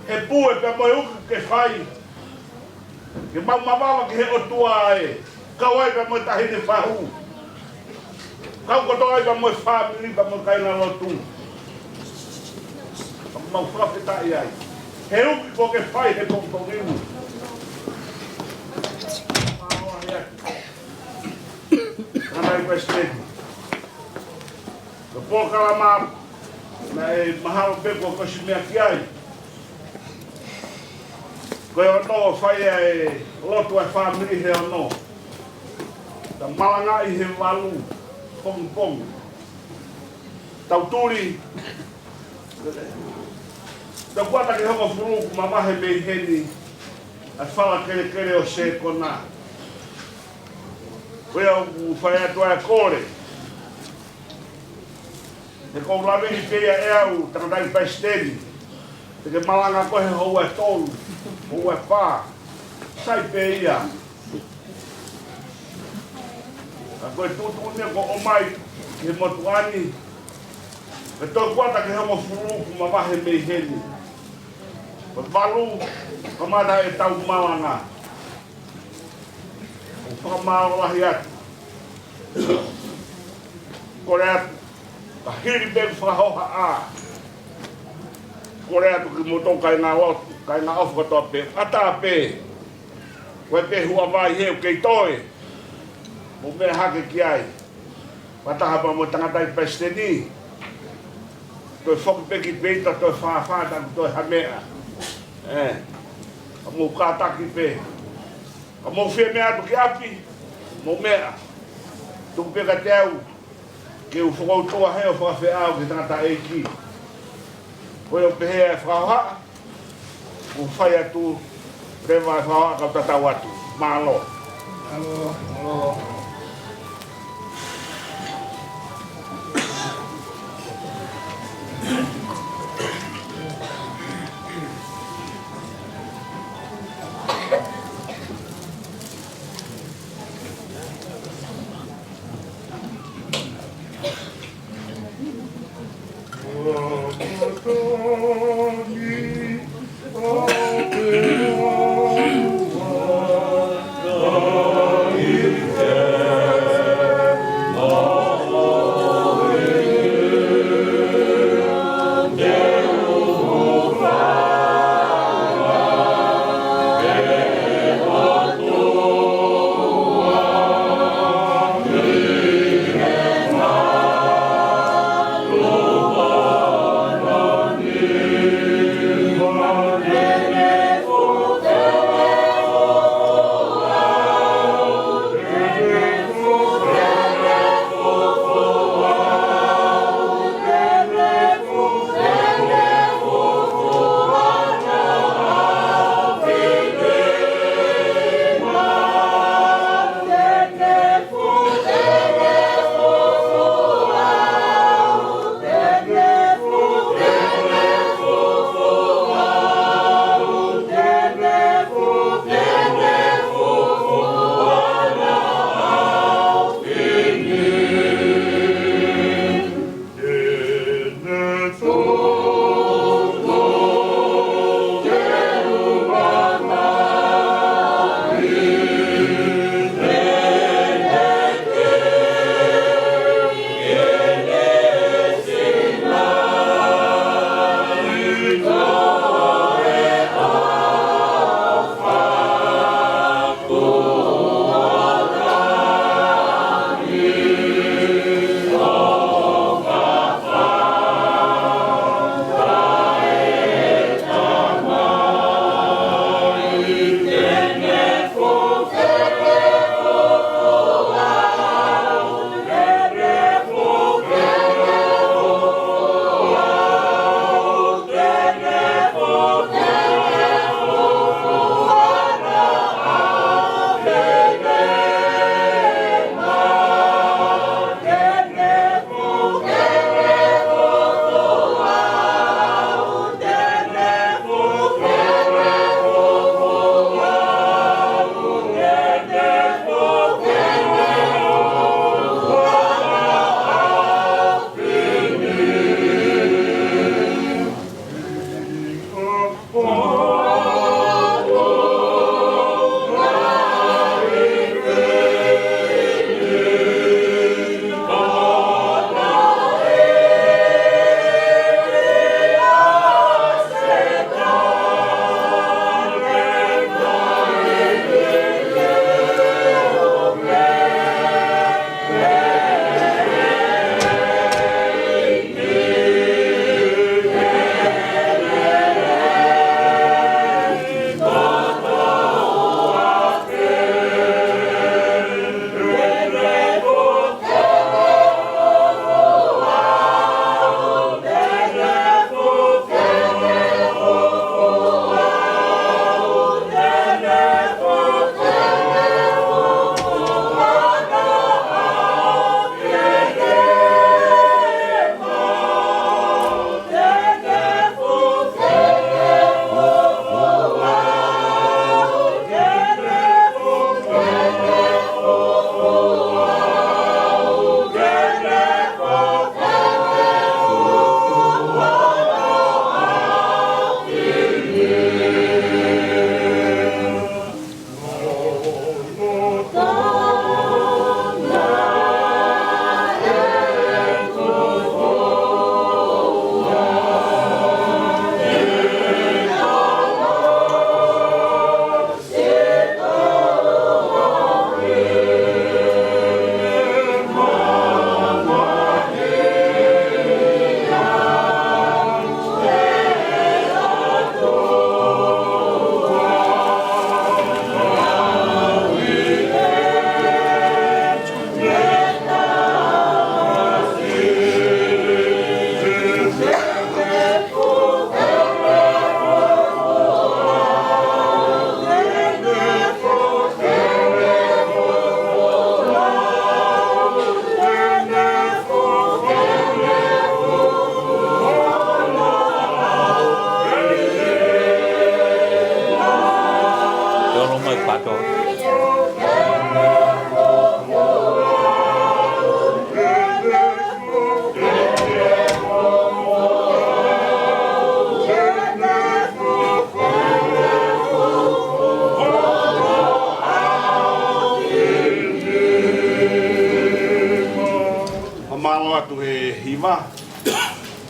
He pue pe moe uku ke whai. Ke mau mawawa ke he otua e. Kau ai pe moe tahine whahu. Kau koto ai pe moe whamiri pe moe kaina lotu. Mau whakapeta ai. He uki ko ke whai he kongkongimu. Kanai pastedi. Ka pōkala mā na e mahalo peko ko si mea ki ai. Koe ono whai e lotu e whamiri he ono. Ta malanga i he walu pong. Tau turi. Ta kuata ki hongo furuku mamahe mei heni. A whala kere o se kona. Koe au whai atua e kore. Te kou lawe i pēia e au, takatai pastedi. Te ke malanga kohe hou e tolu, hou e pā. Sai pēia. A koe tūtu unia ko omai, ki he motuani. Me tō kuata ke hongo furuku mamahe mei heni. Pa walu, kamata e tau malanga. O whakamaro ahi atu. Kore atu. Ka hiri begu whakahoha a. Kore atu ki moto kai ngā otu, kai ngā ofu katoa pe. Ata pe. Koe pe hua vai heu kei toe. Mo mea hake ki ai. Wataha pa mo tangatai pastedi. Toi whoki peki peita, toi whaafata, toi hamea. Ka mo kātaki pe. Ka mo whia mea atu ki api. Mo mea. Tuku peka te au. Ke u whakautoa hea o whakawhiau ki tangata eiki. Koe o pehea e whakauha. U whai atu rewa e whakauha kau tatau atu. Mālo. Alo. Oh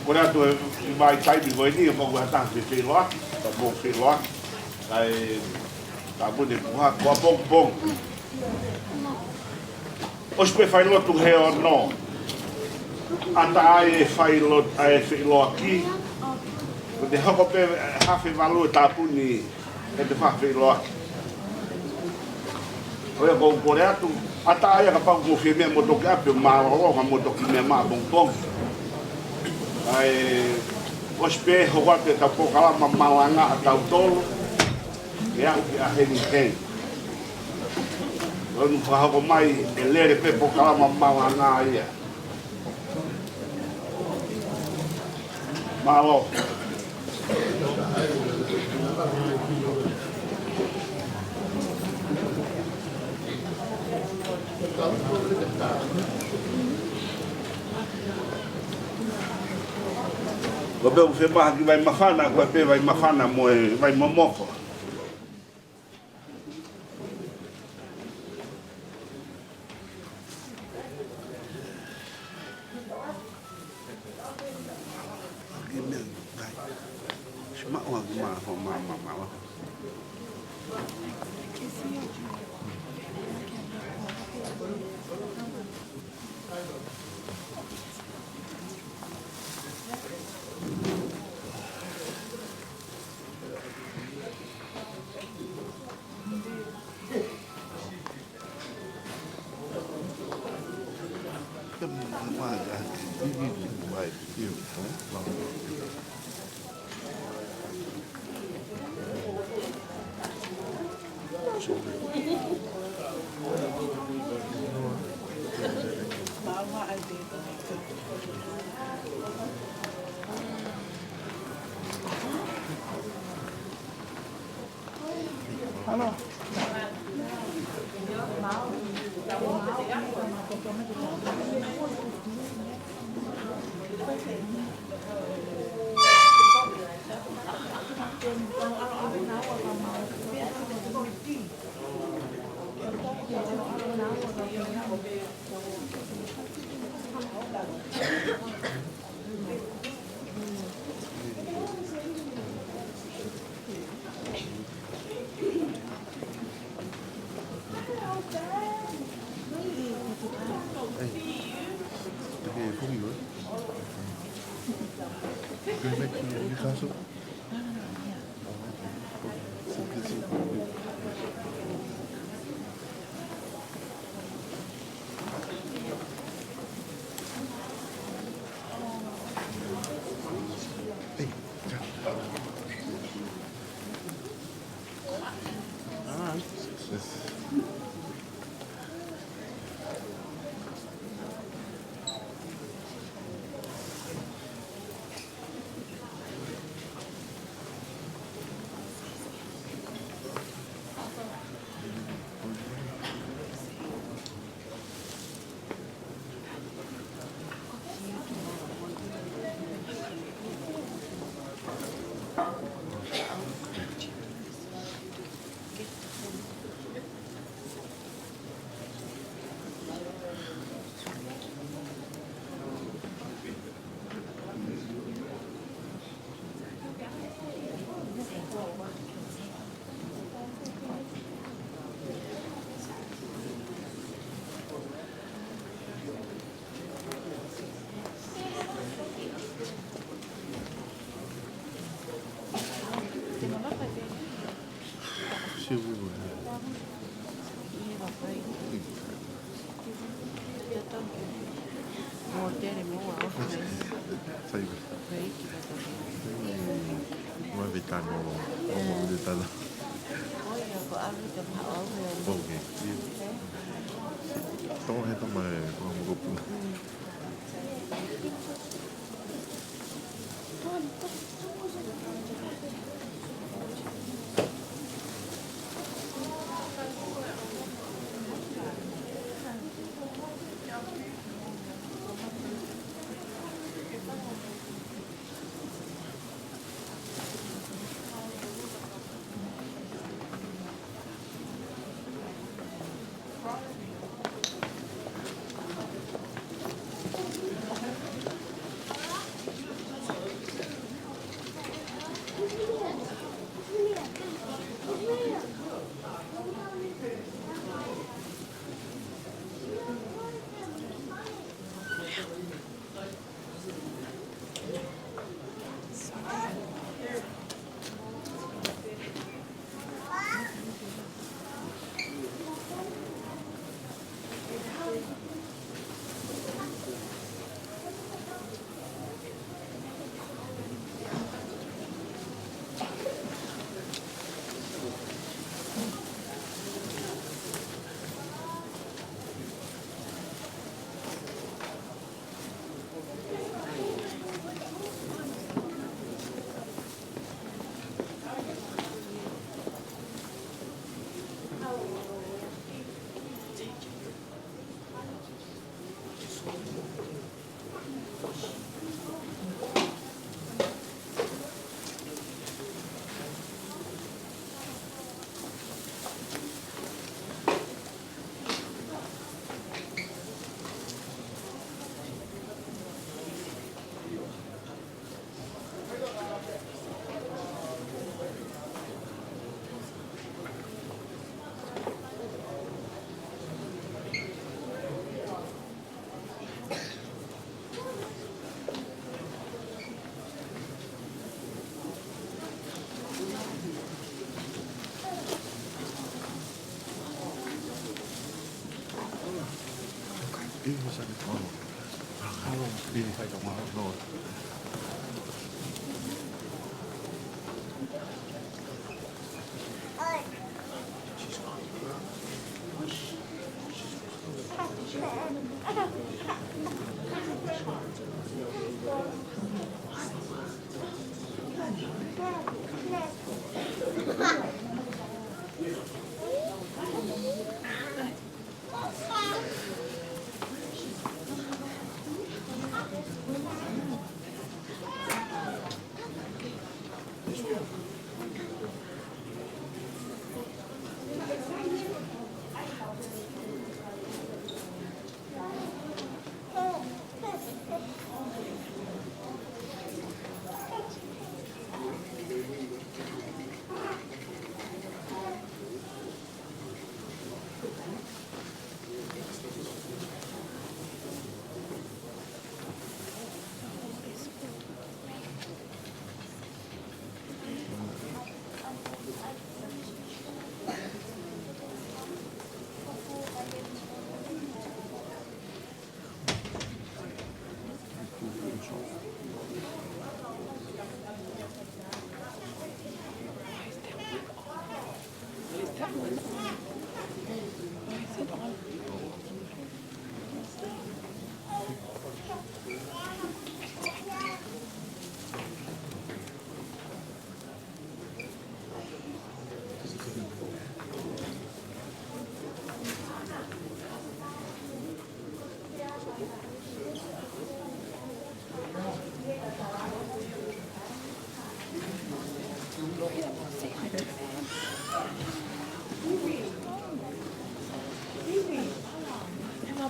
Kore atu e mai taimi koe ni, ko kua ta se loaki, ta mo se loaki. Ai, ta mune puha, kua pong. Os pe fai lotu he o no. Ata ai e fai lot, ai e loaki. Ko te hoko pe hawhi walu e tāpuni e te whawhi loaki. Oia ko kore atu, ata ai ka pau ko whia mea motoki api o māroronga motoki mea mā bongpongi. Ai, ospe ho wate ta pokalama malanga a tau tolo, e au ki a heni. Onu whahoko mai e lere pe pokalama malanga ia. Malo. Ko be o se maha ki vai mawhana, ko pe vai mawhana mo e vai momoko.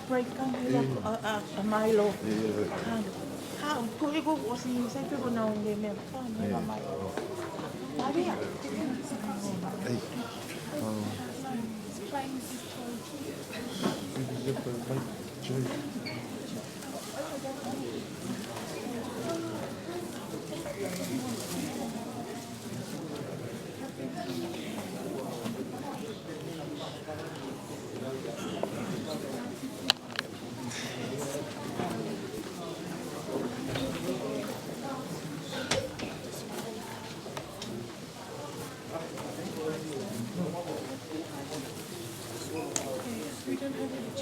break a Milo. Ko was in second one on the Milo. We don't have any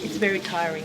It's very tiring.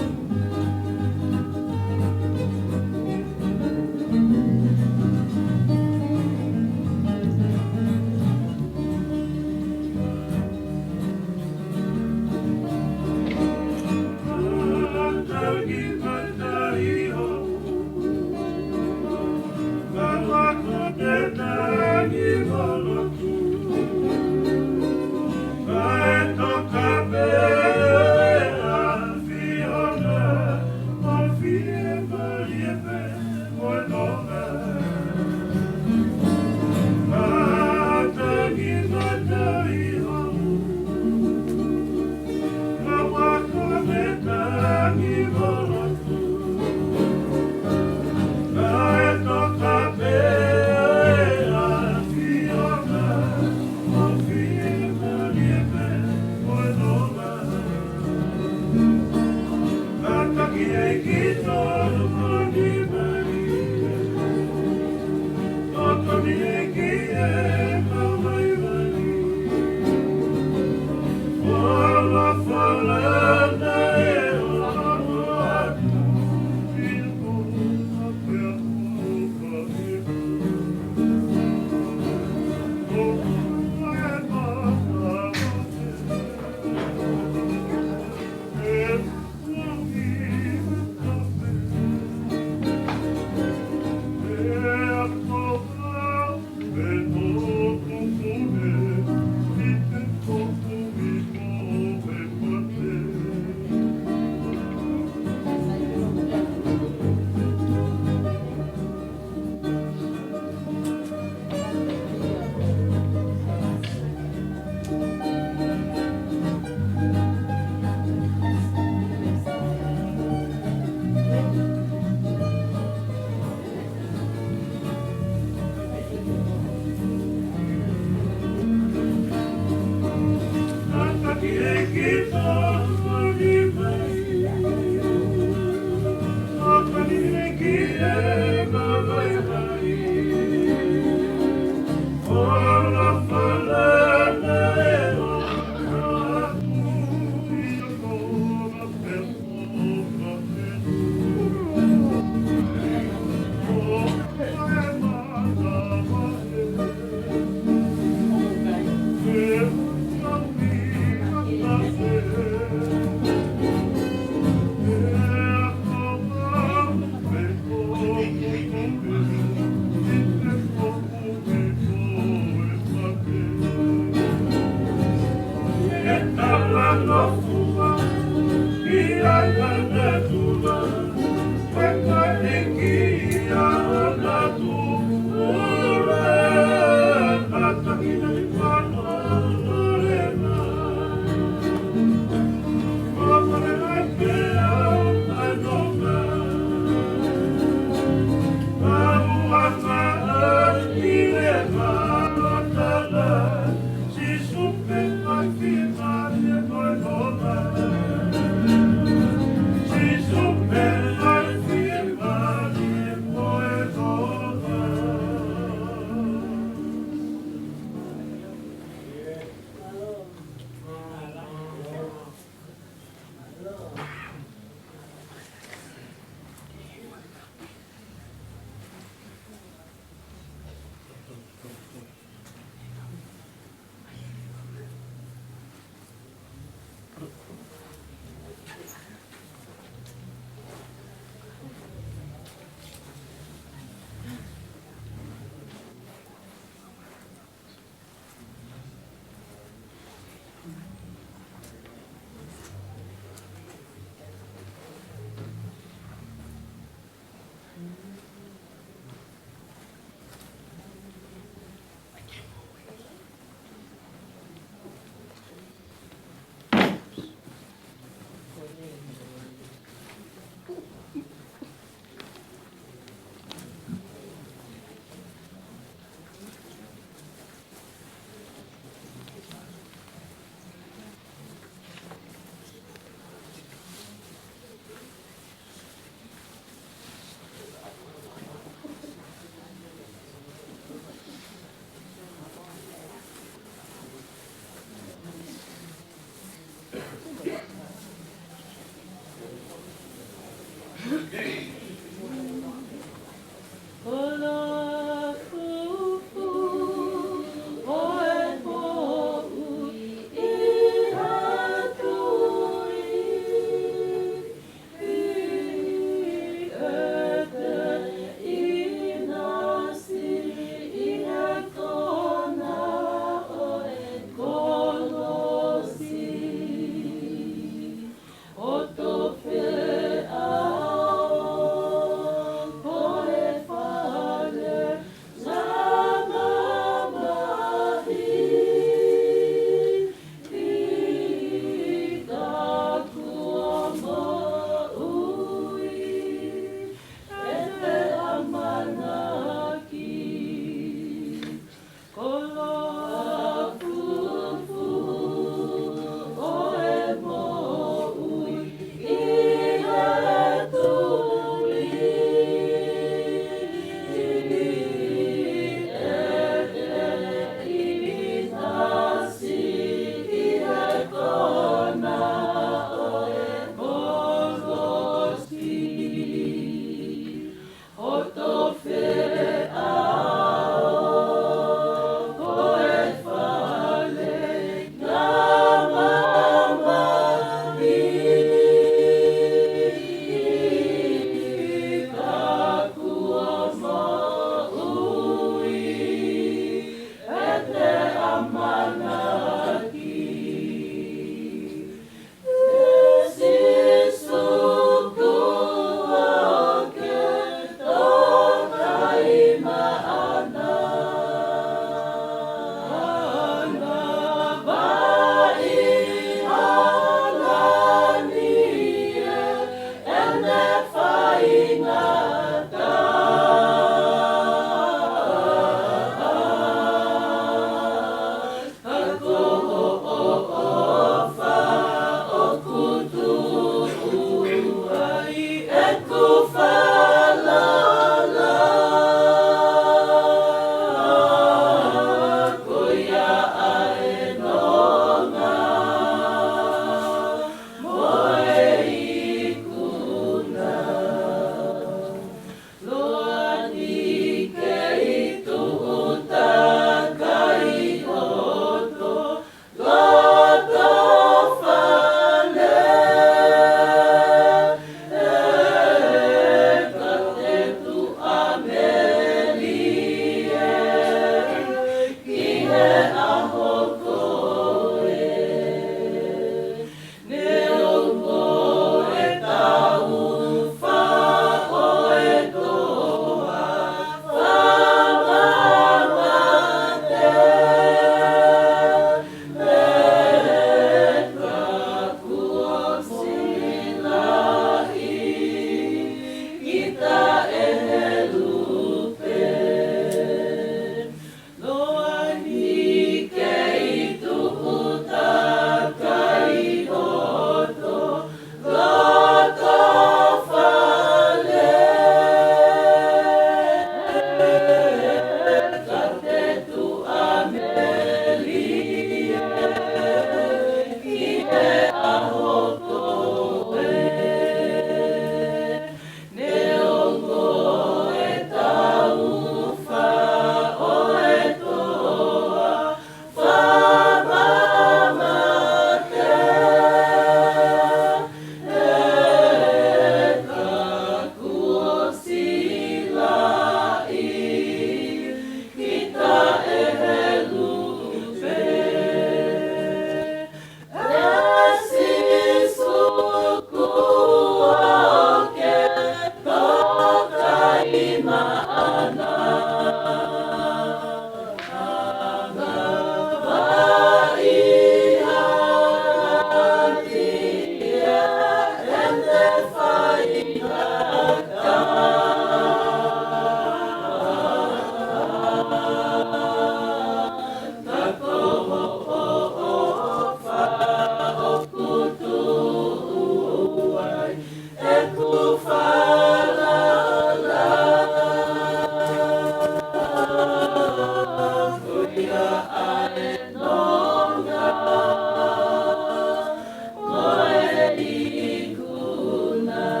Ikuna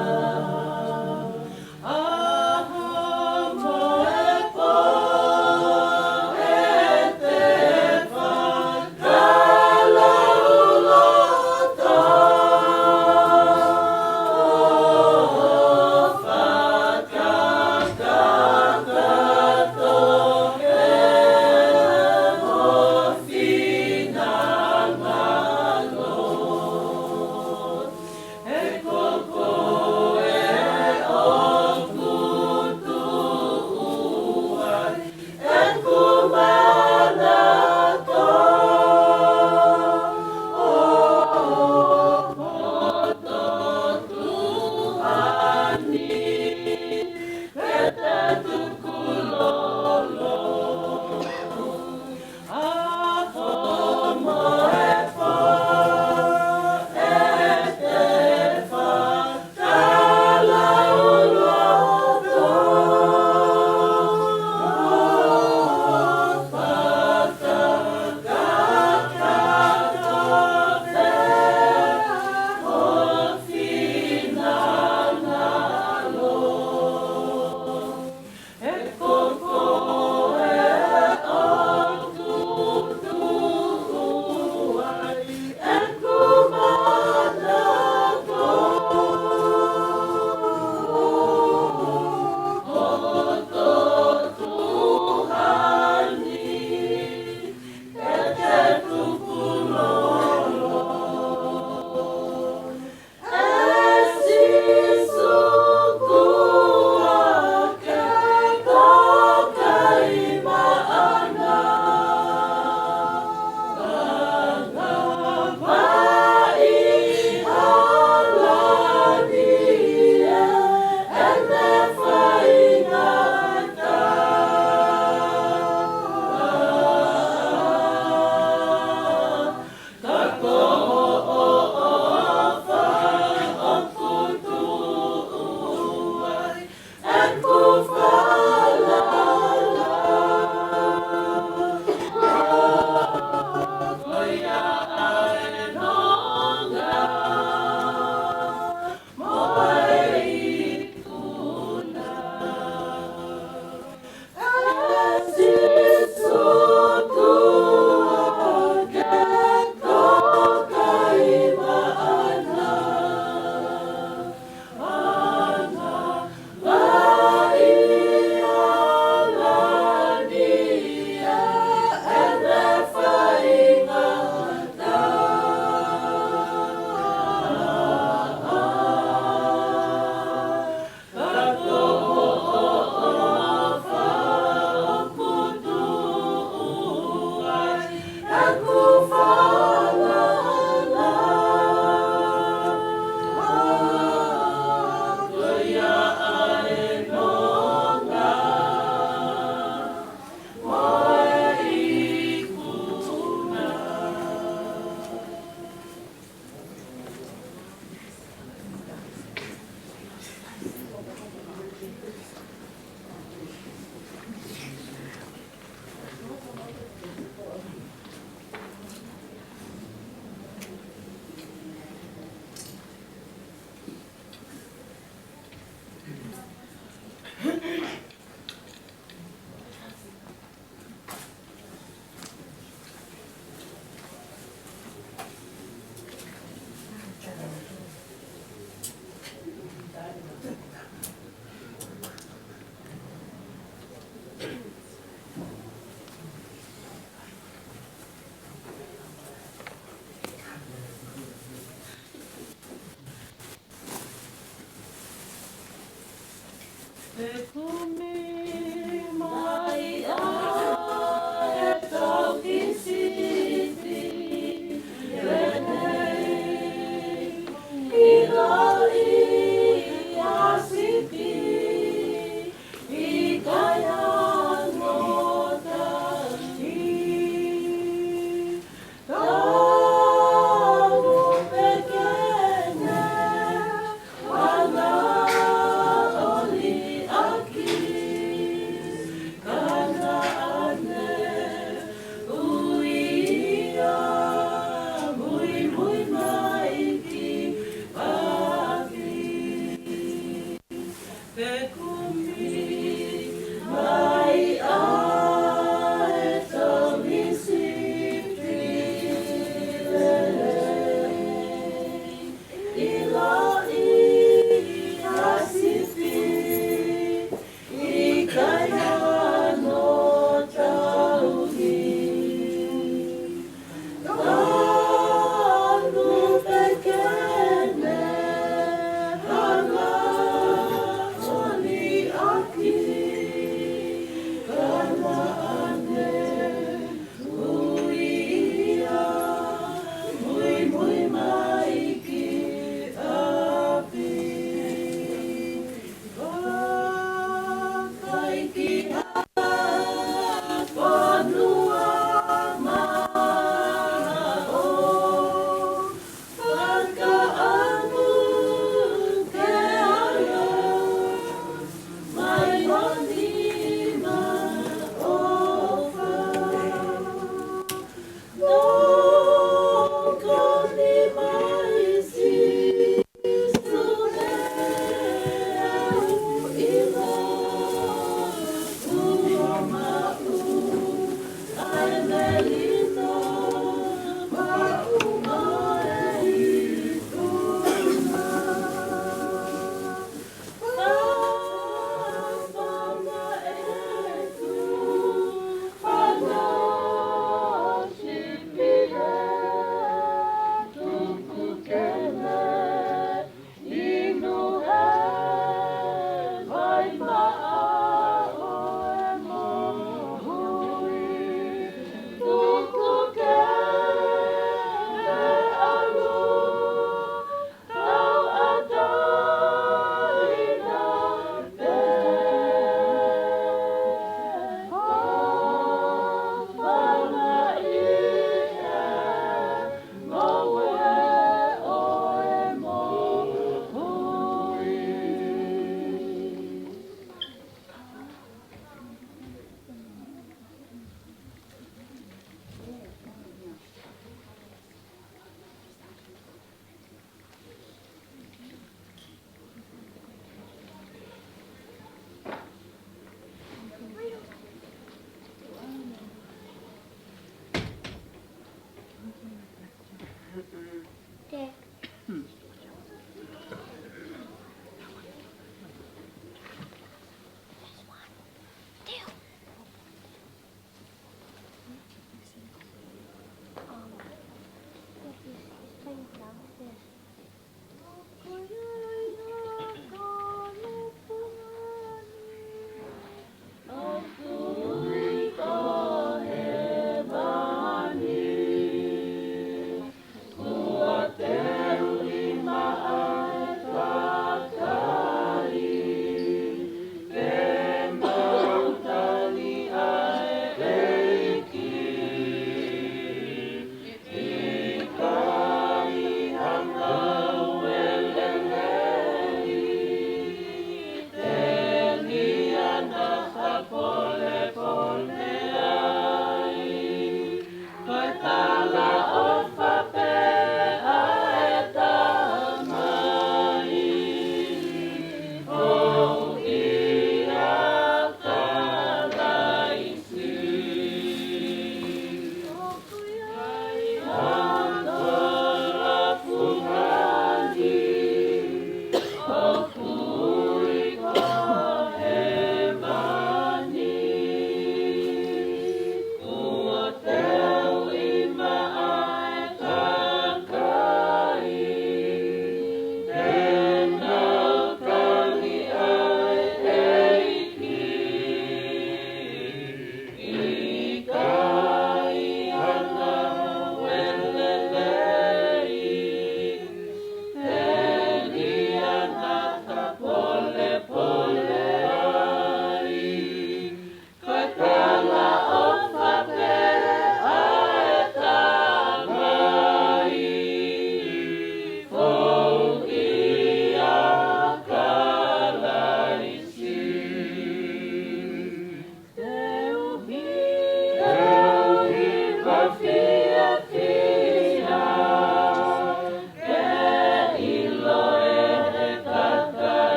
Only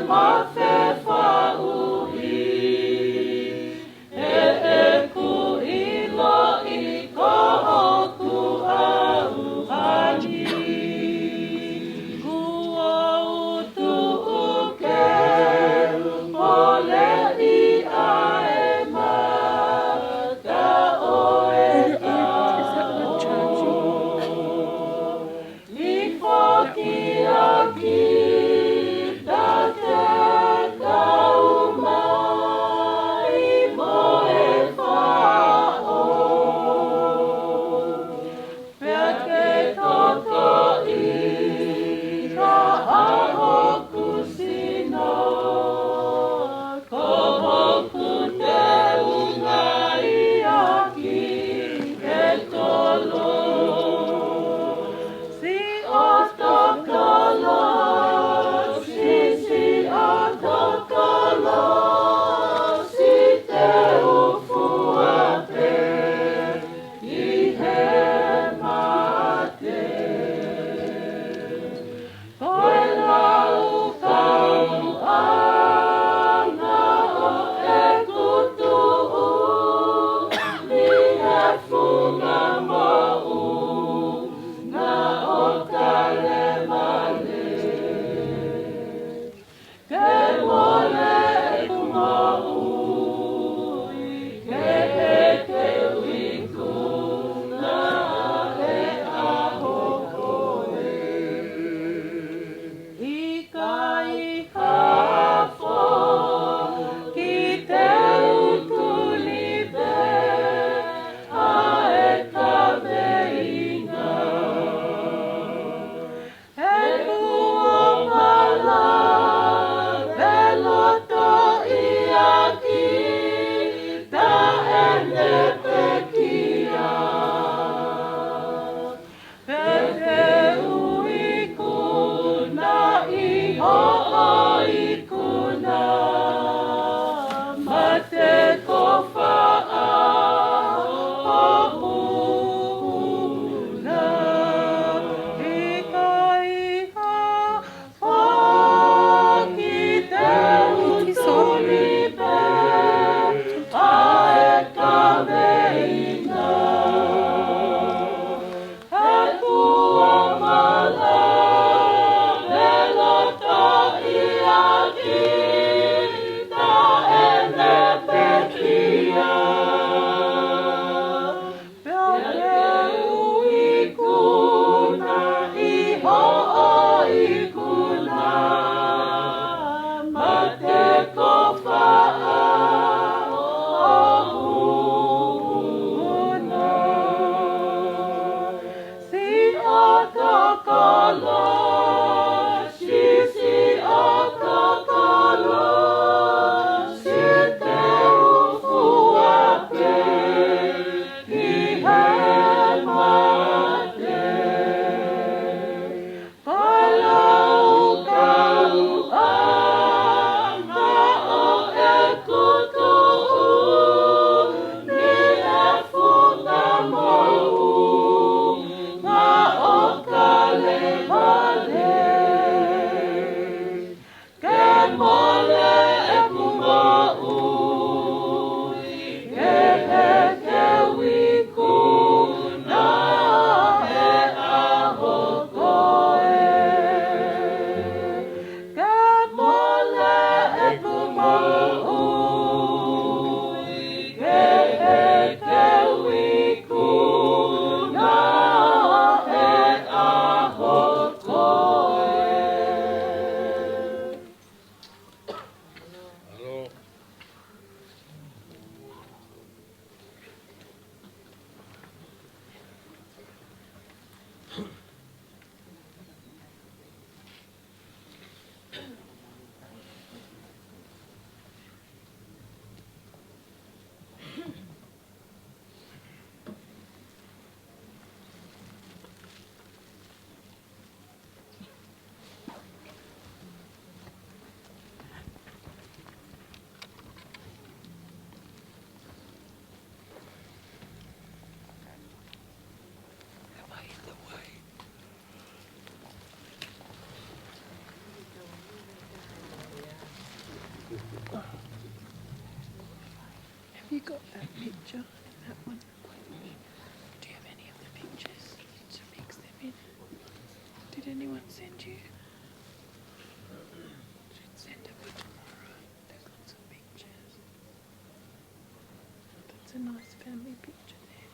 Mama, you got that picture? That one? Do you have any of the pictures to mix them in? Did anyone send you? Should send them for tomorrow. They've got some pictures. That's a nice family picture there.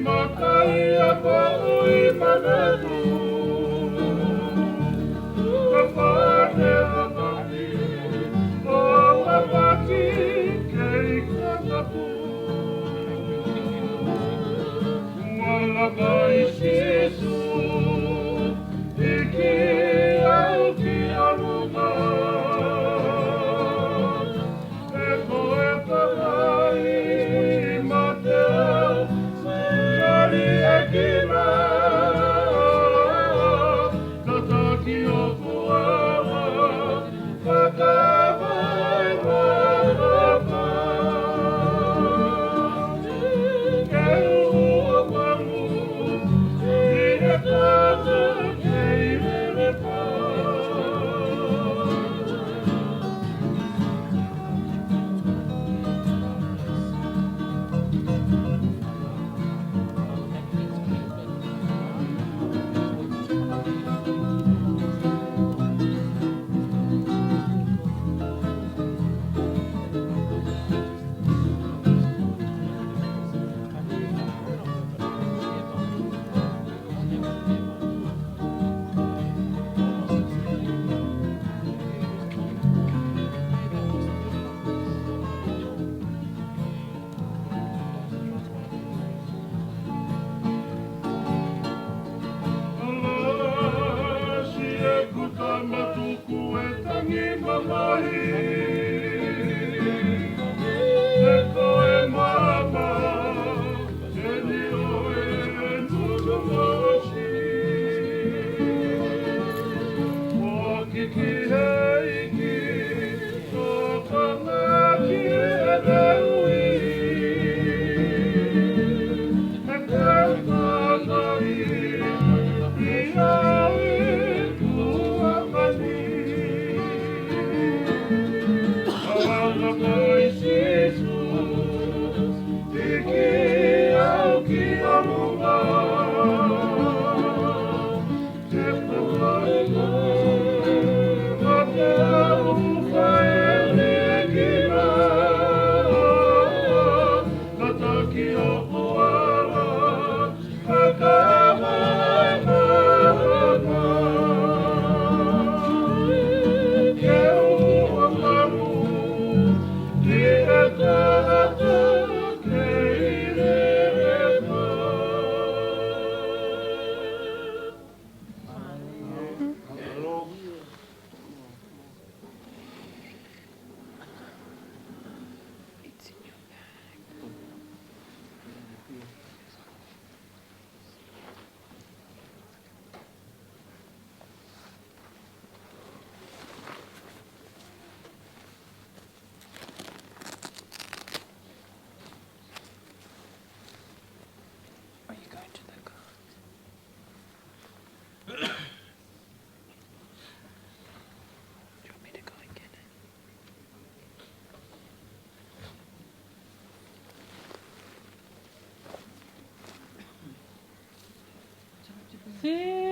Makai a ko i manelu See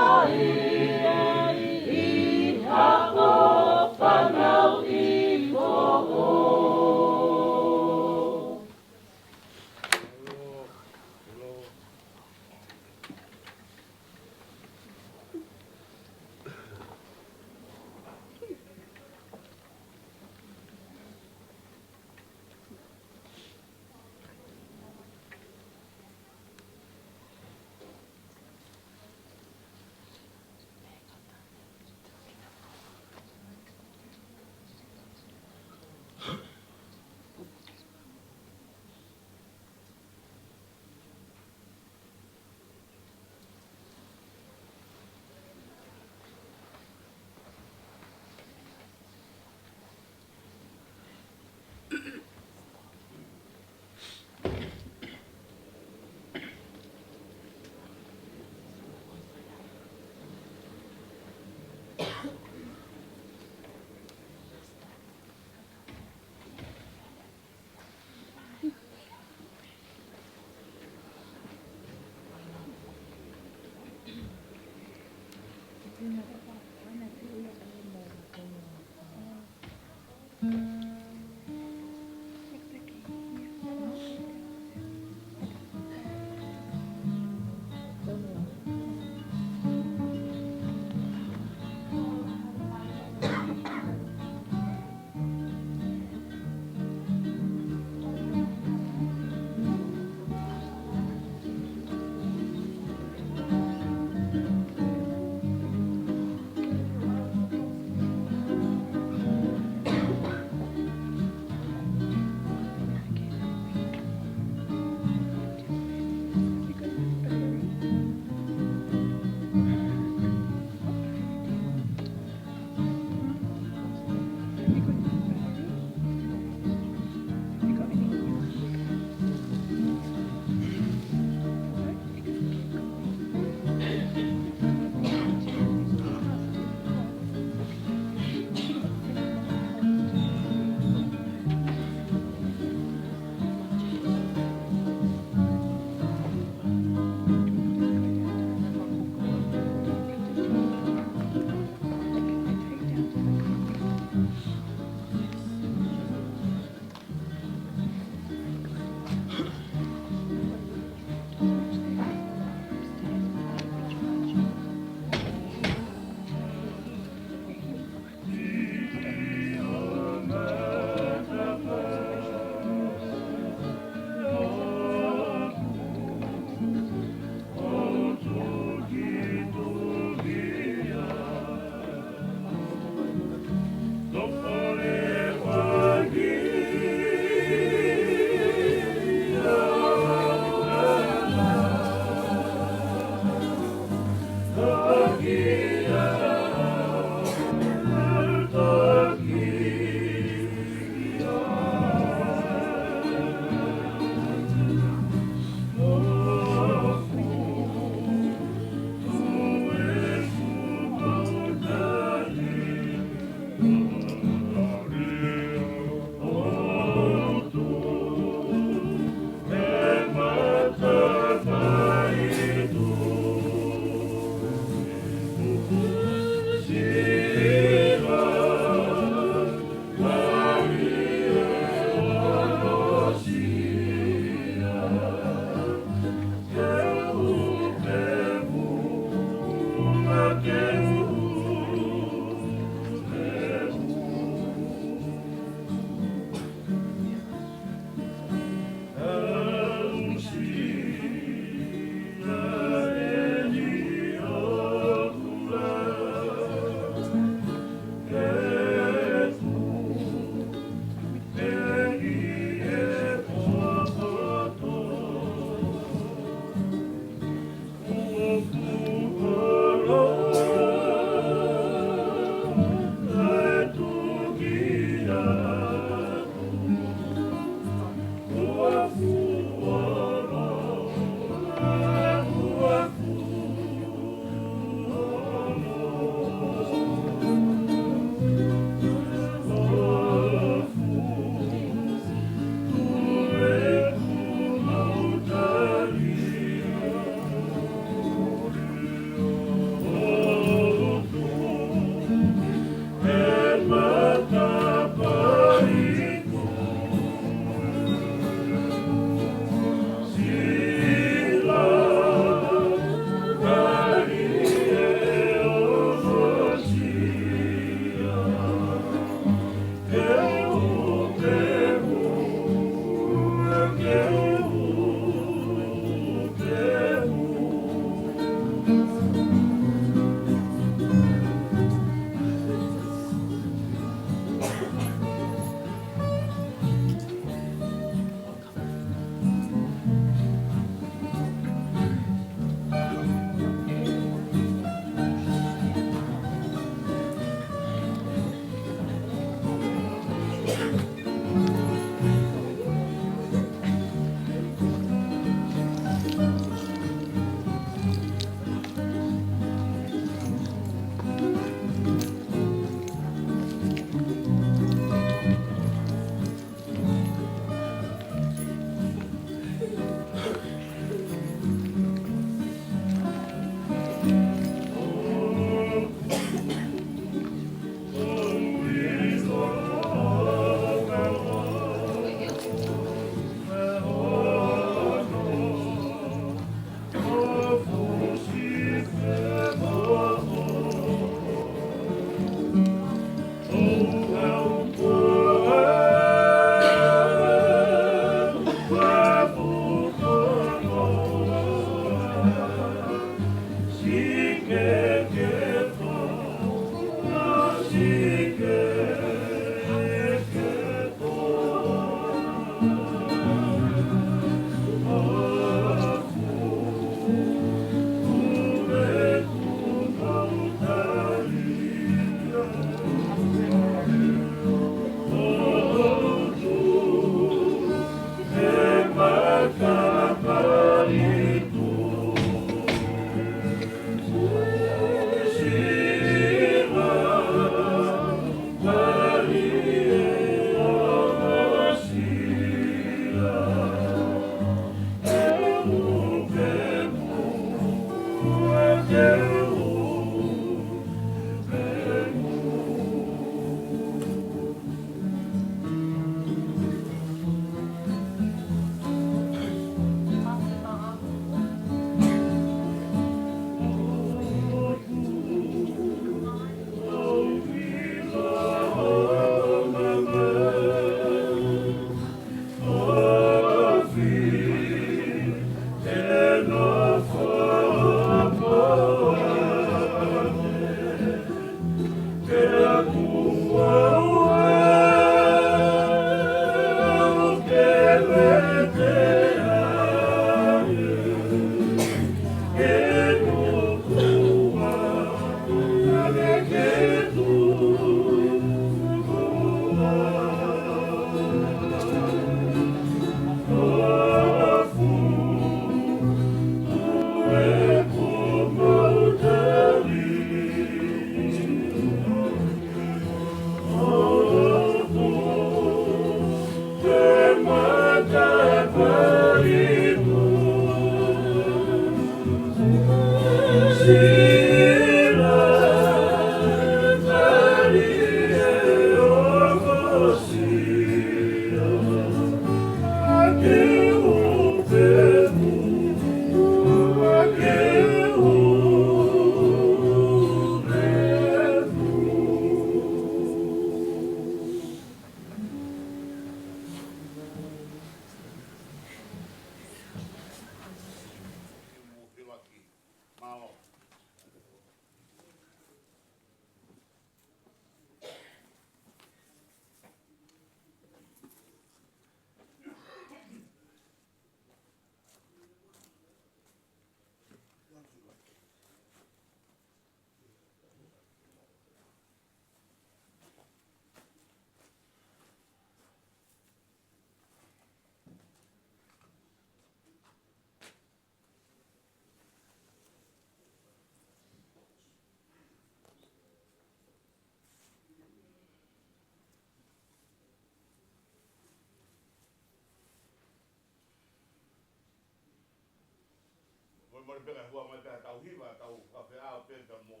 Mo le pega hua mai tau hiva tau kafe a pe ka mo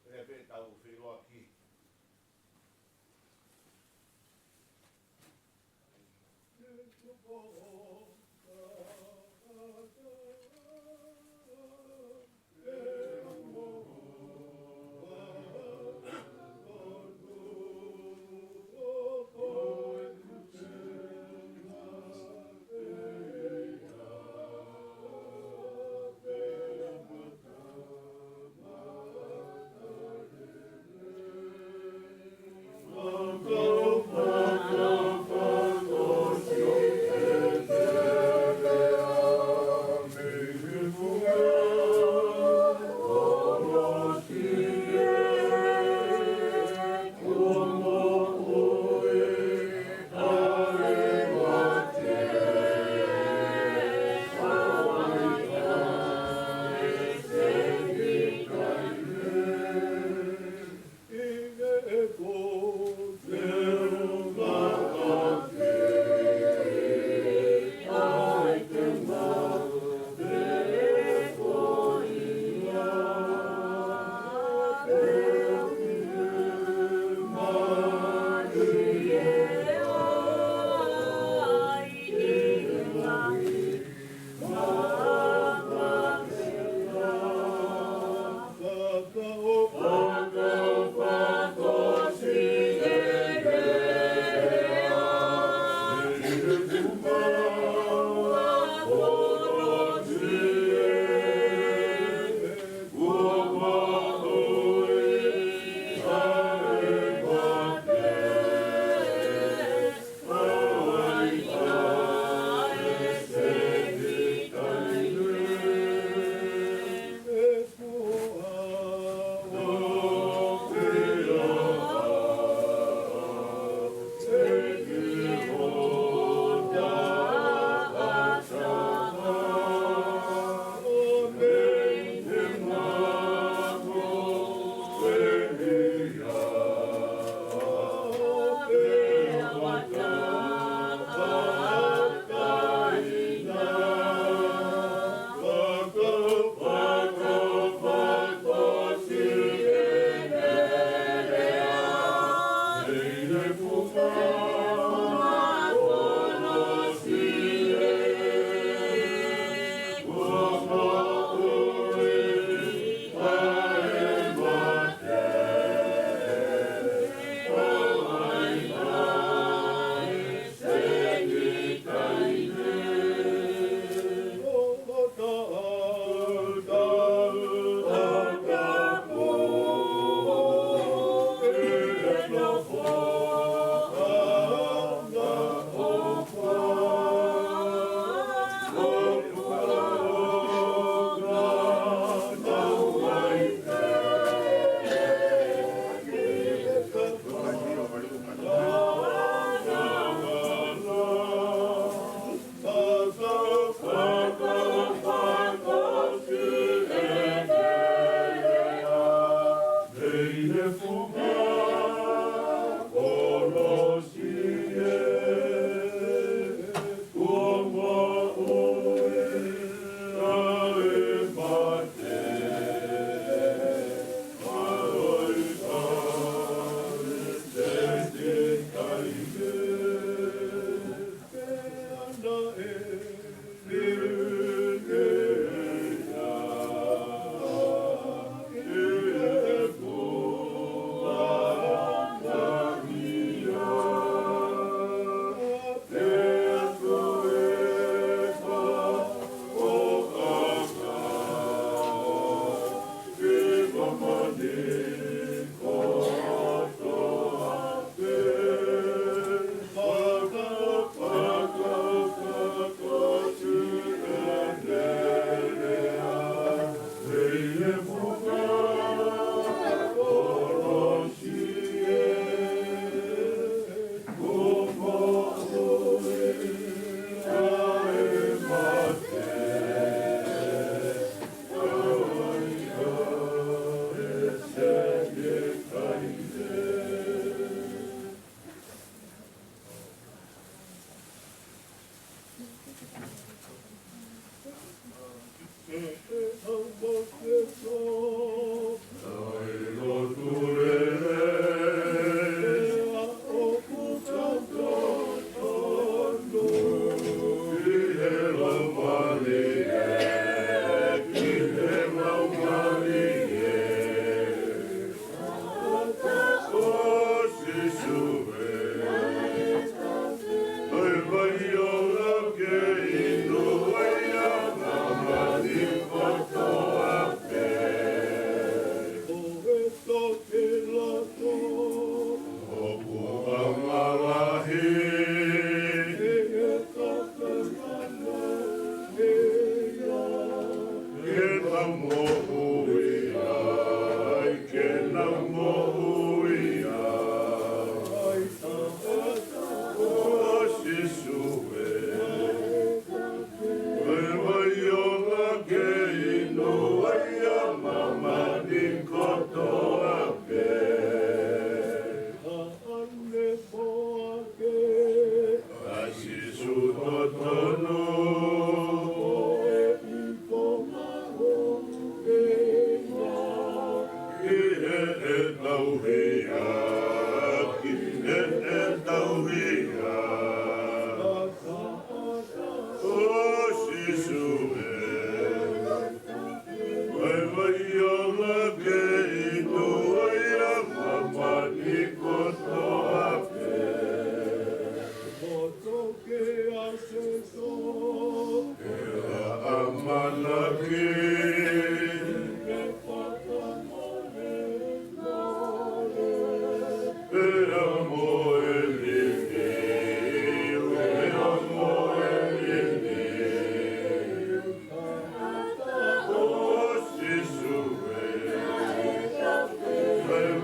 e pe tau whiroa ki.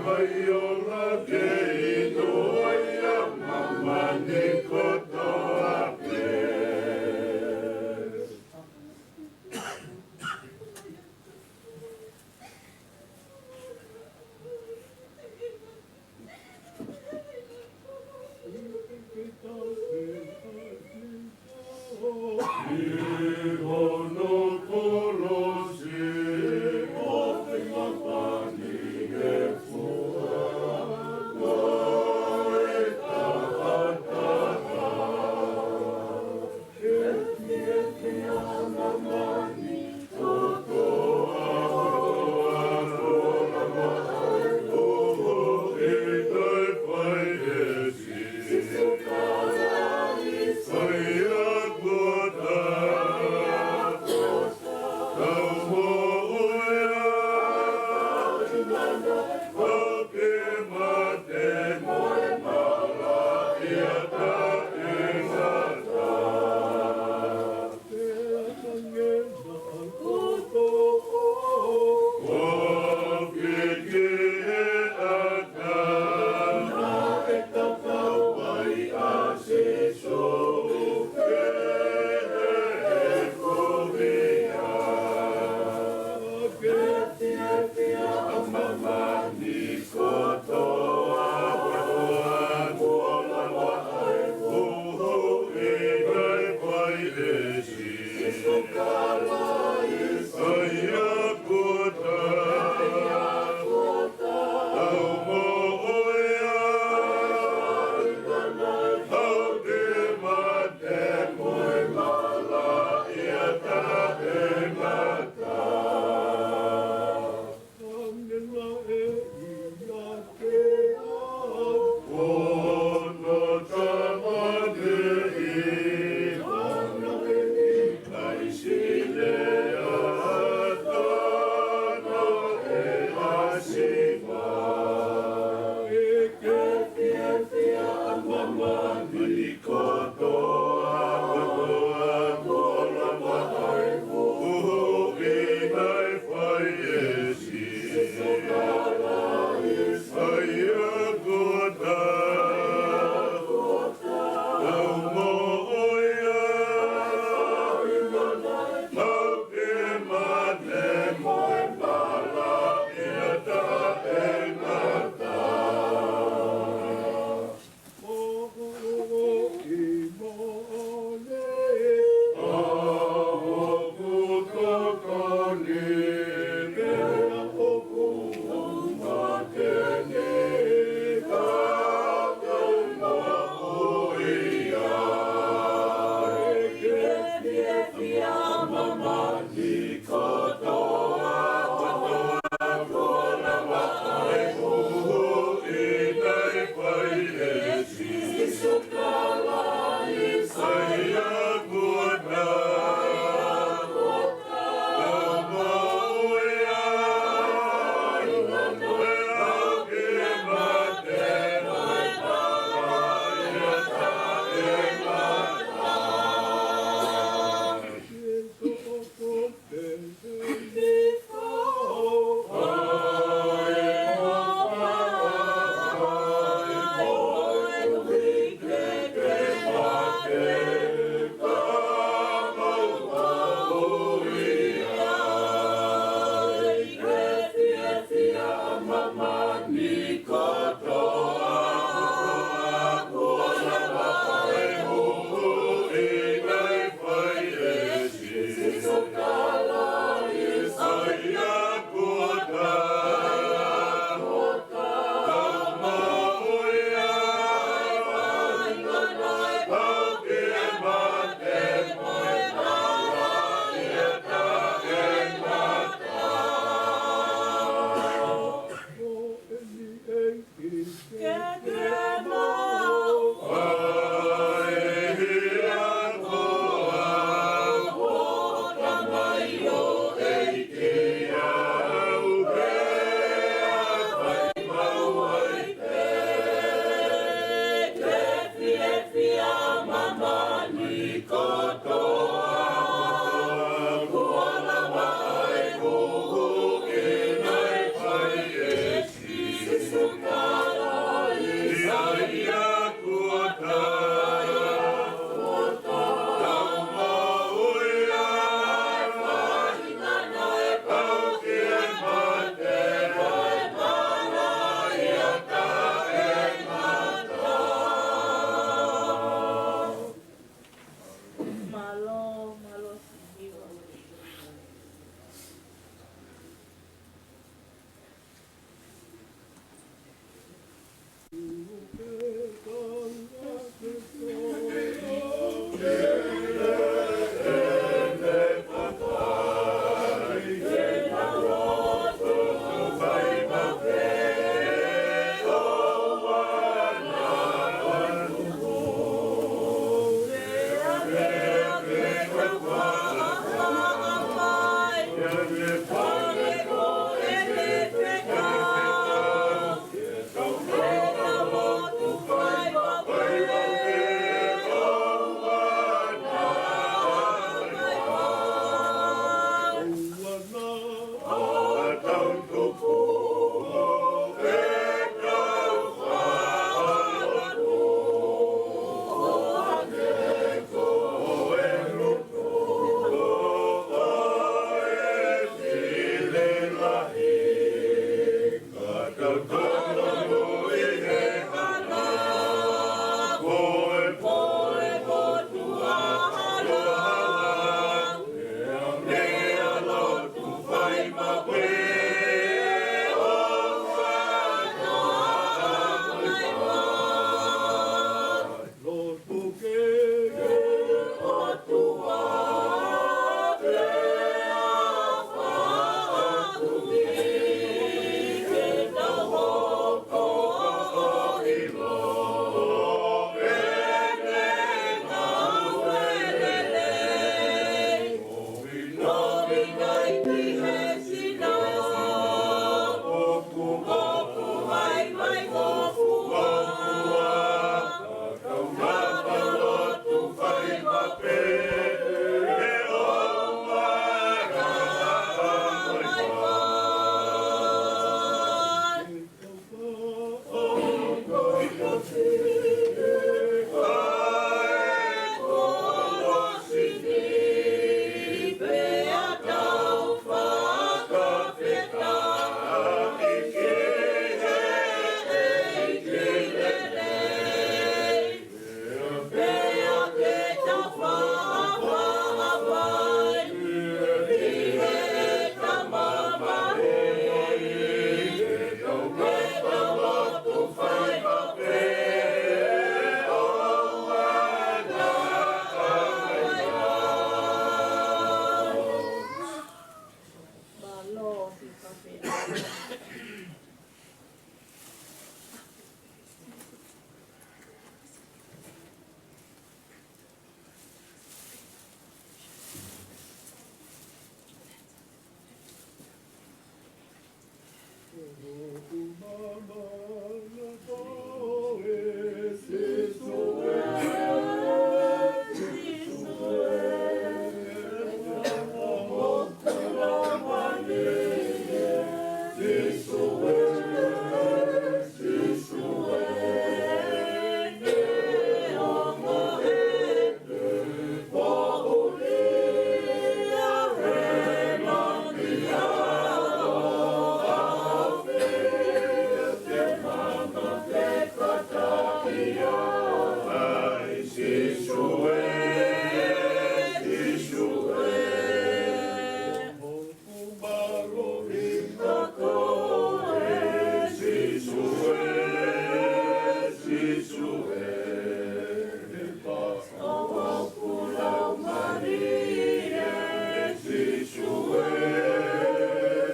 Vai olla che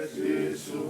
Sisu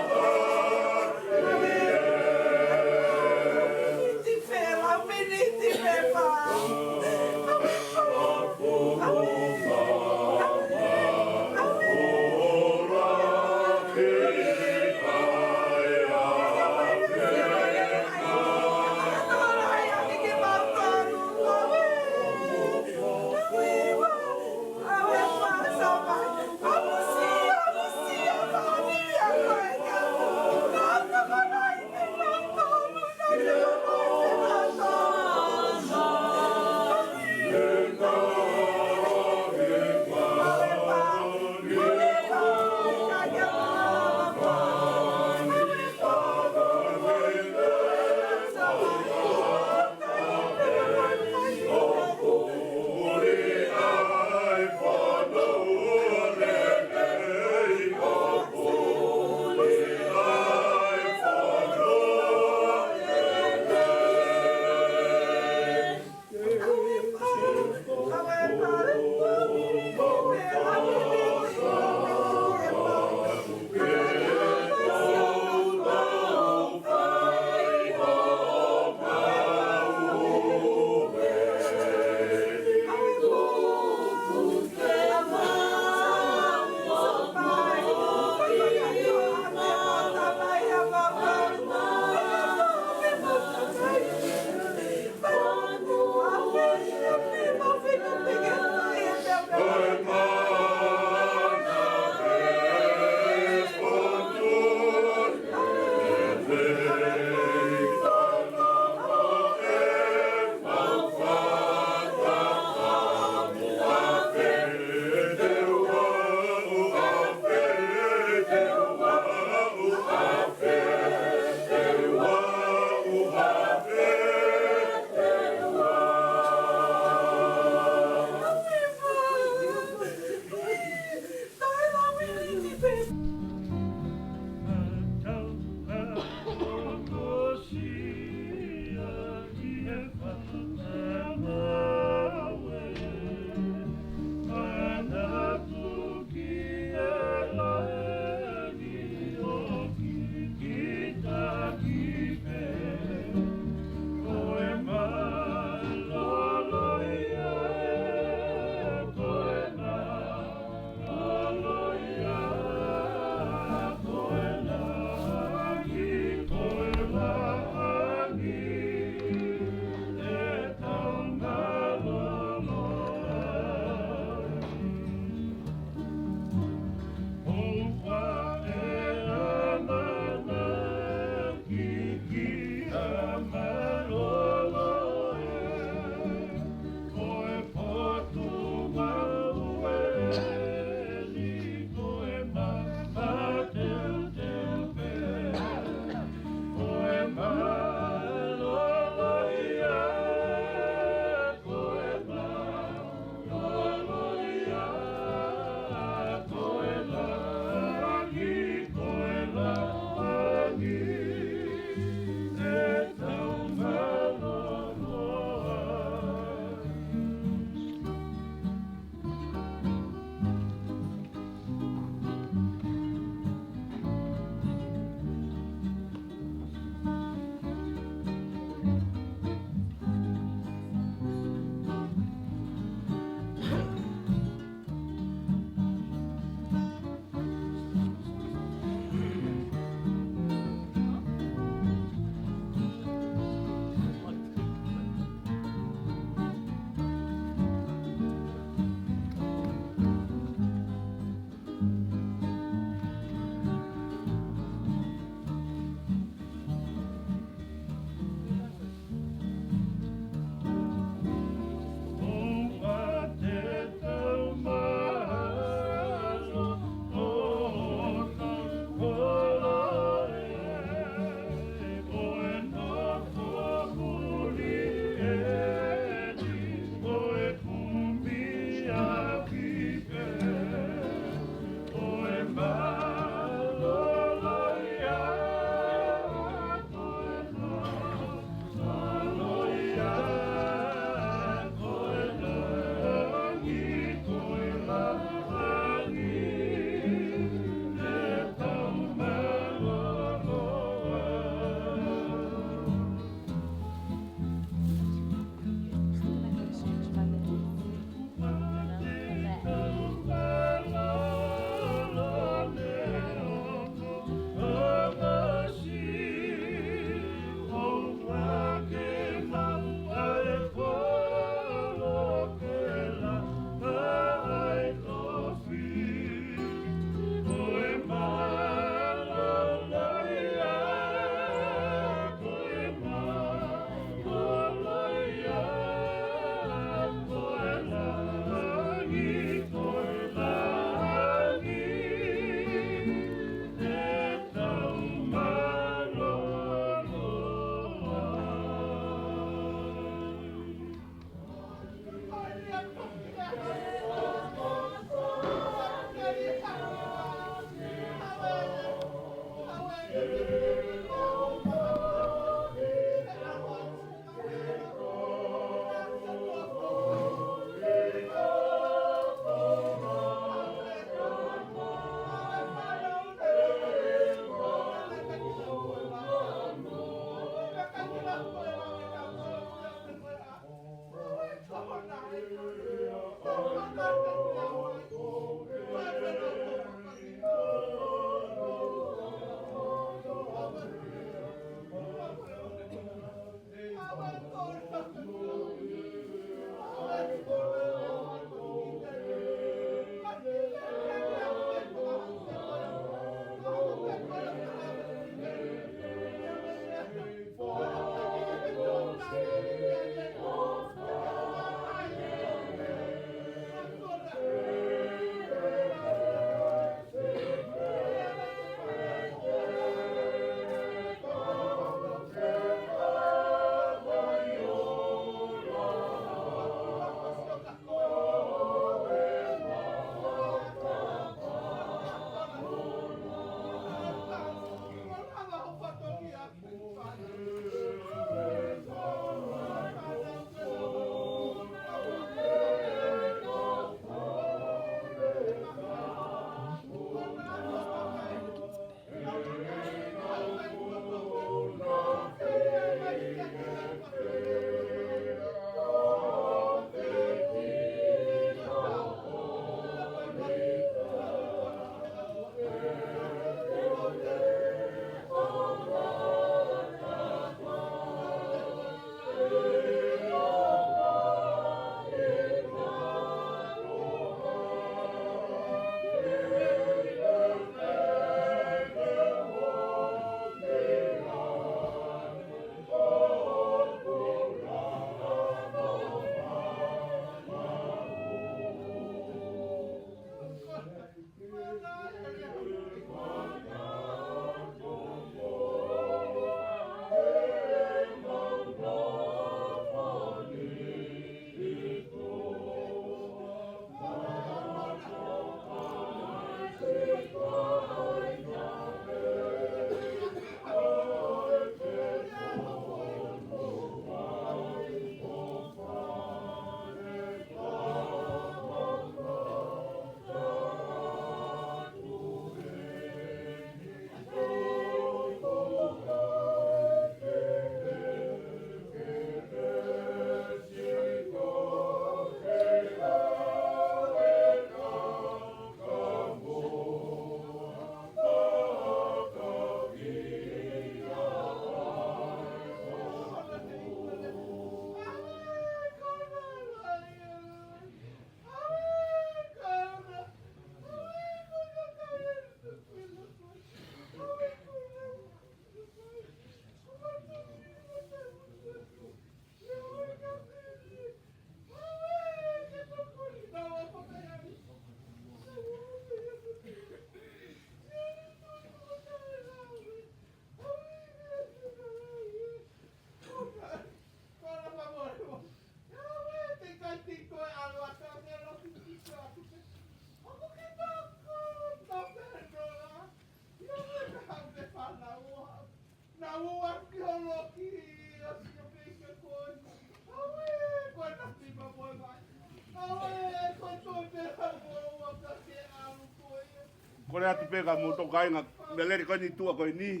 Kore atu peka mo to kai nga meleri ko ni tua ko ni.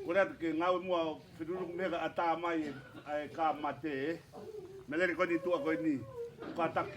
Kore atu ke ngau mo fidulu mega ata mai ai ka mate. Meleri ko ni tua ko ni. Ka tak.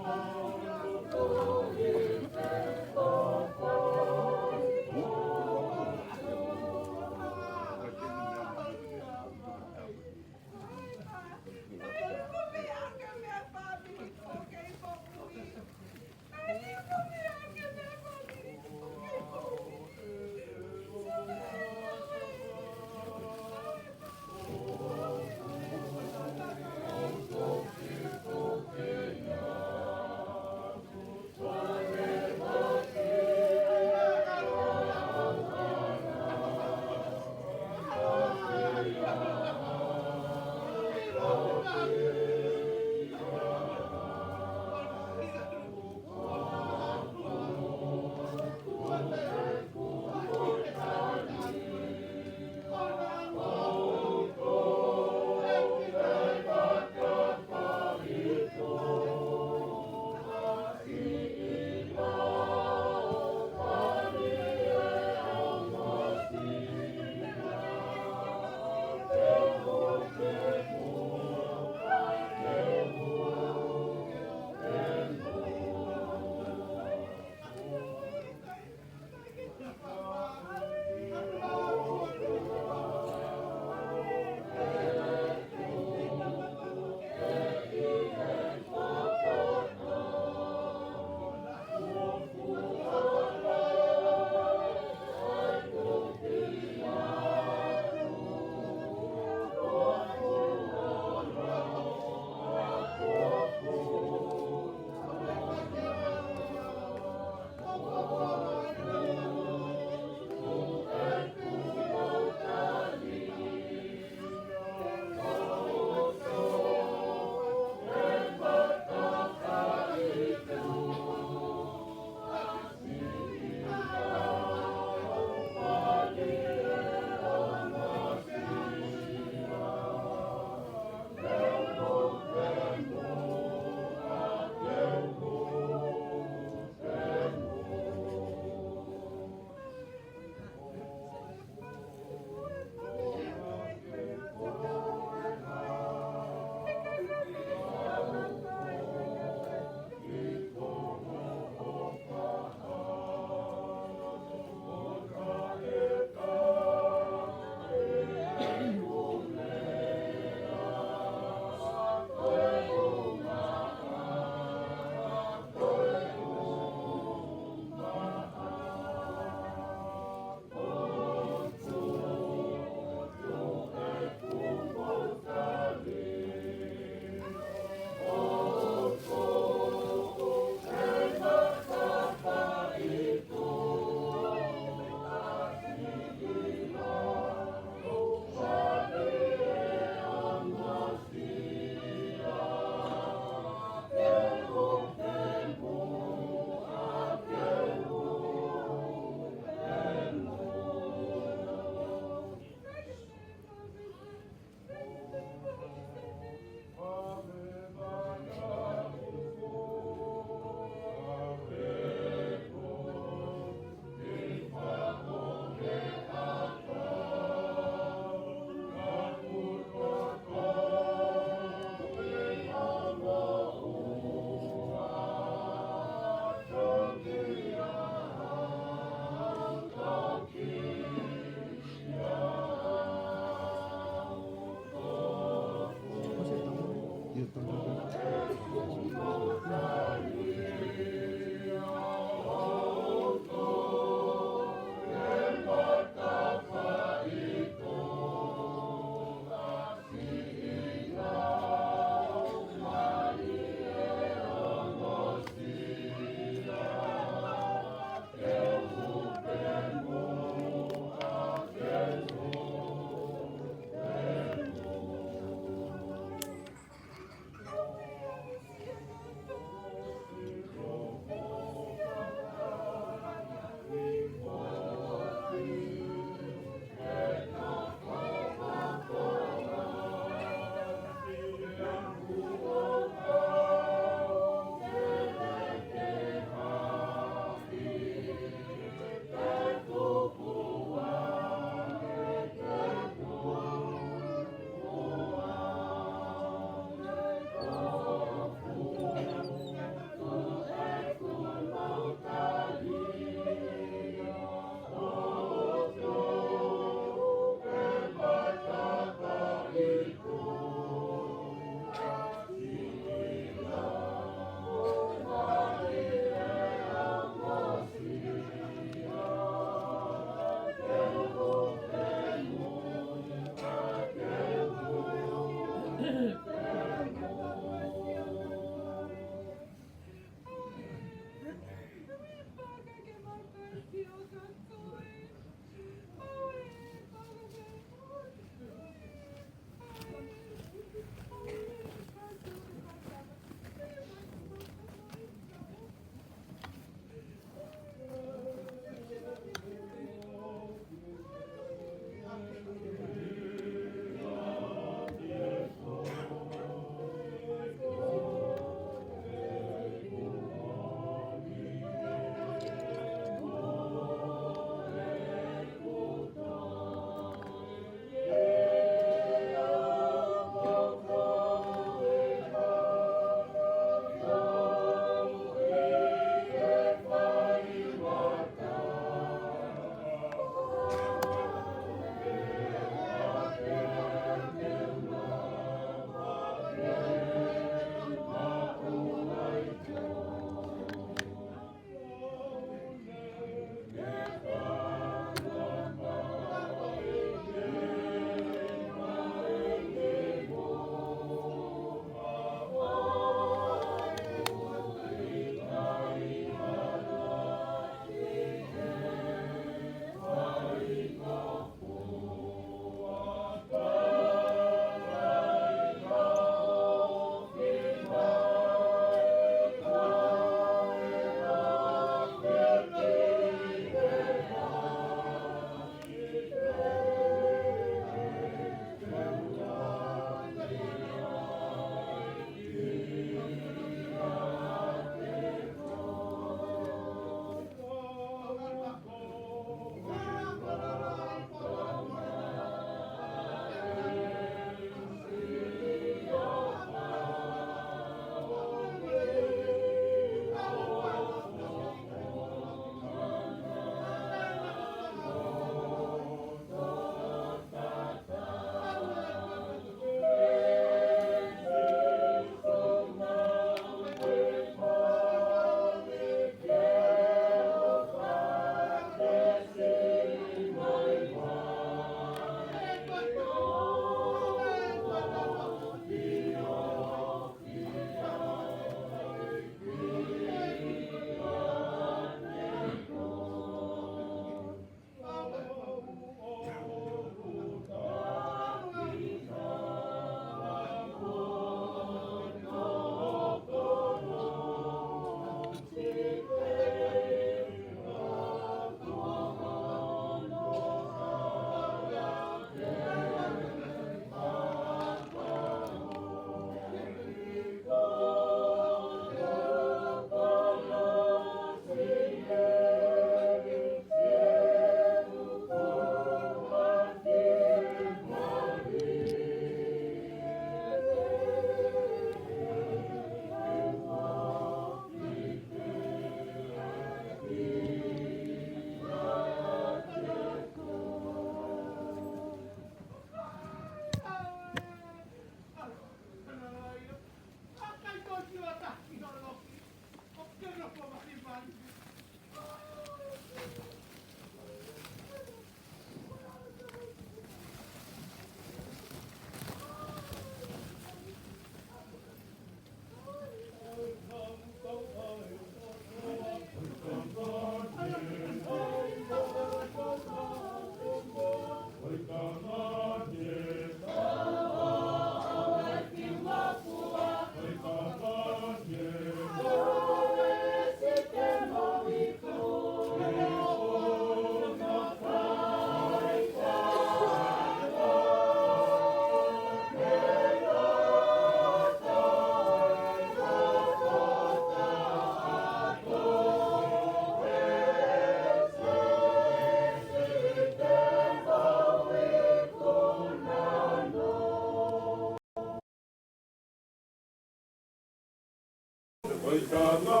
kanga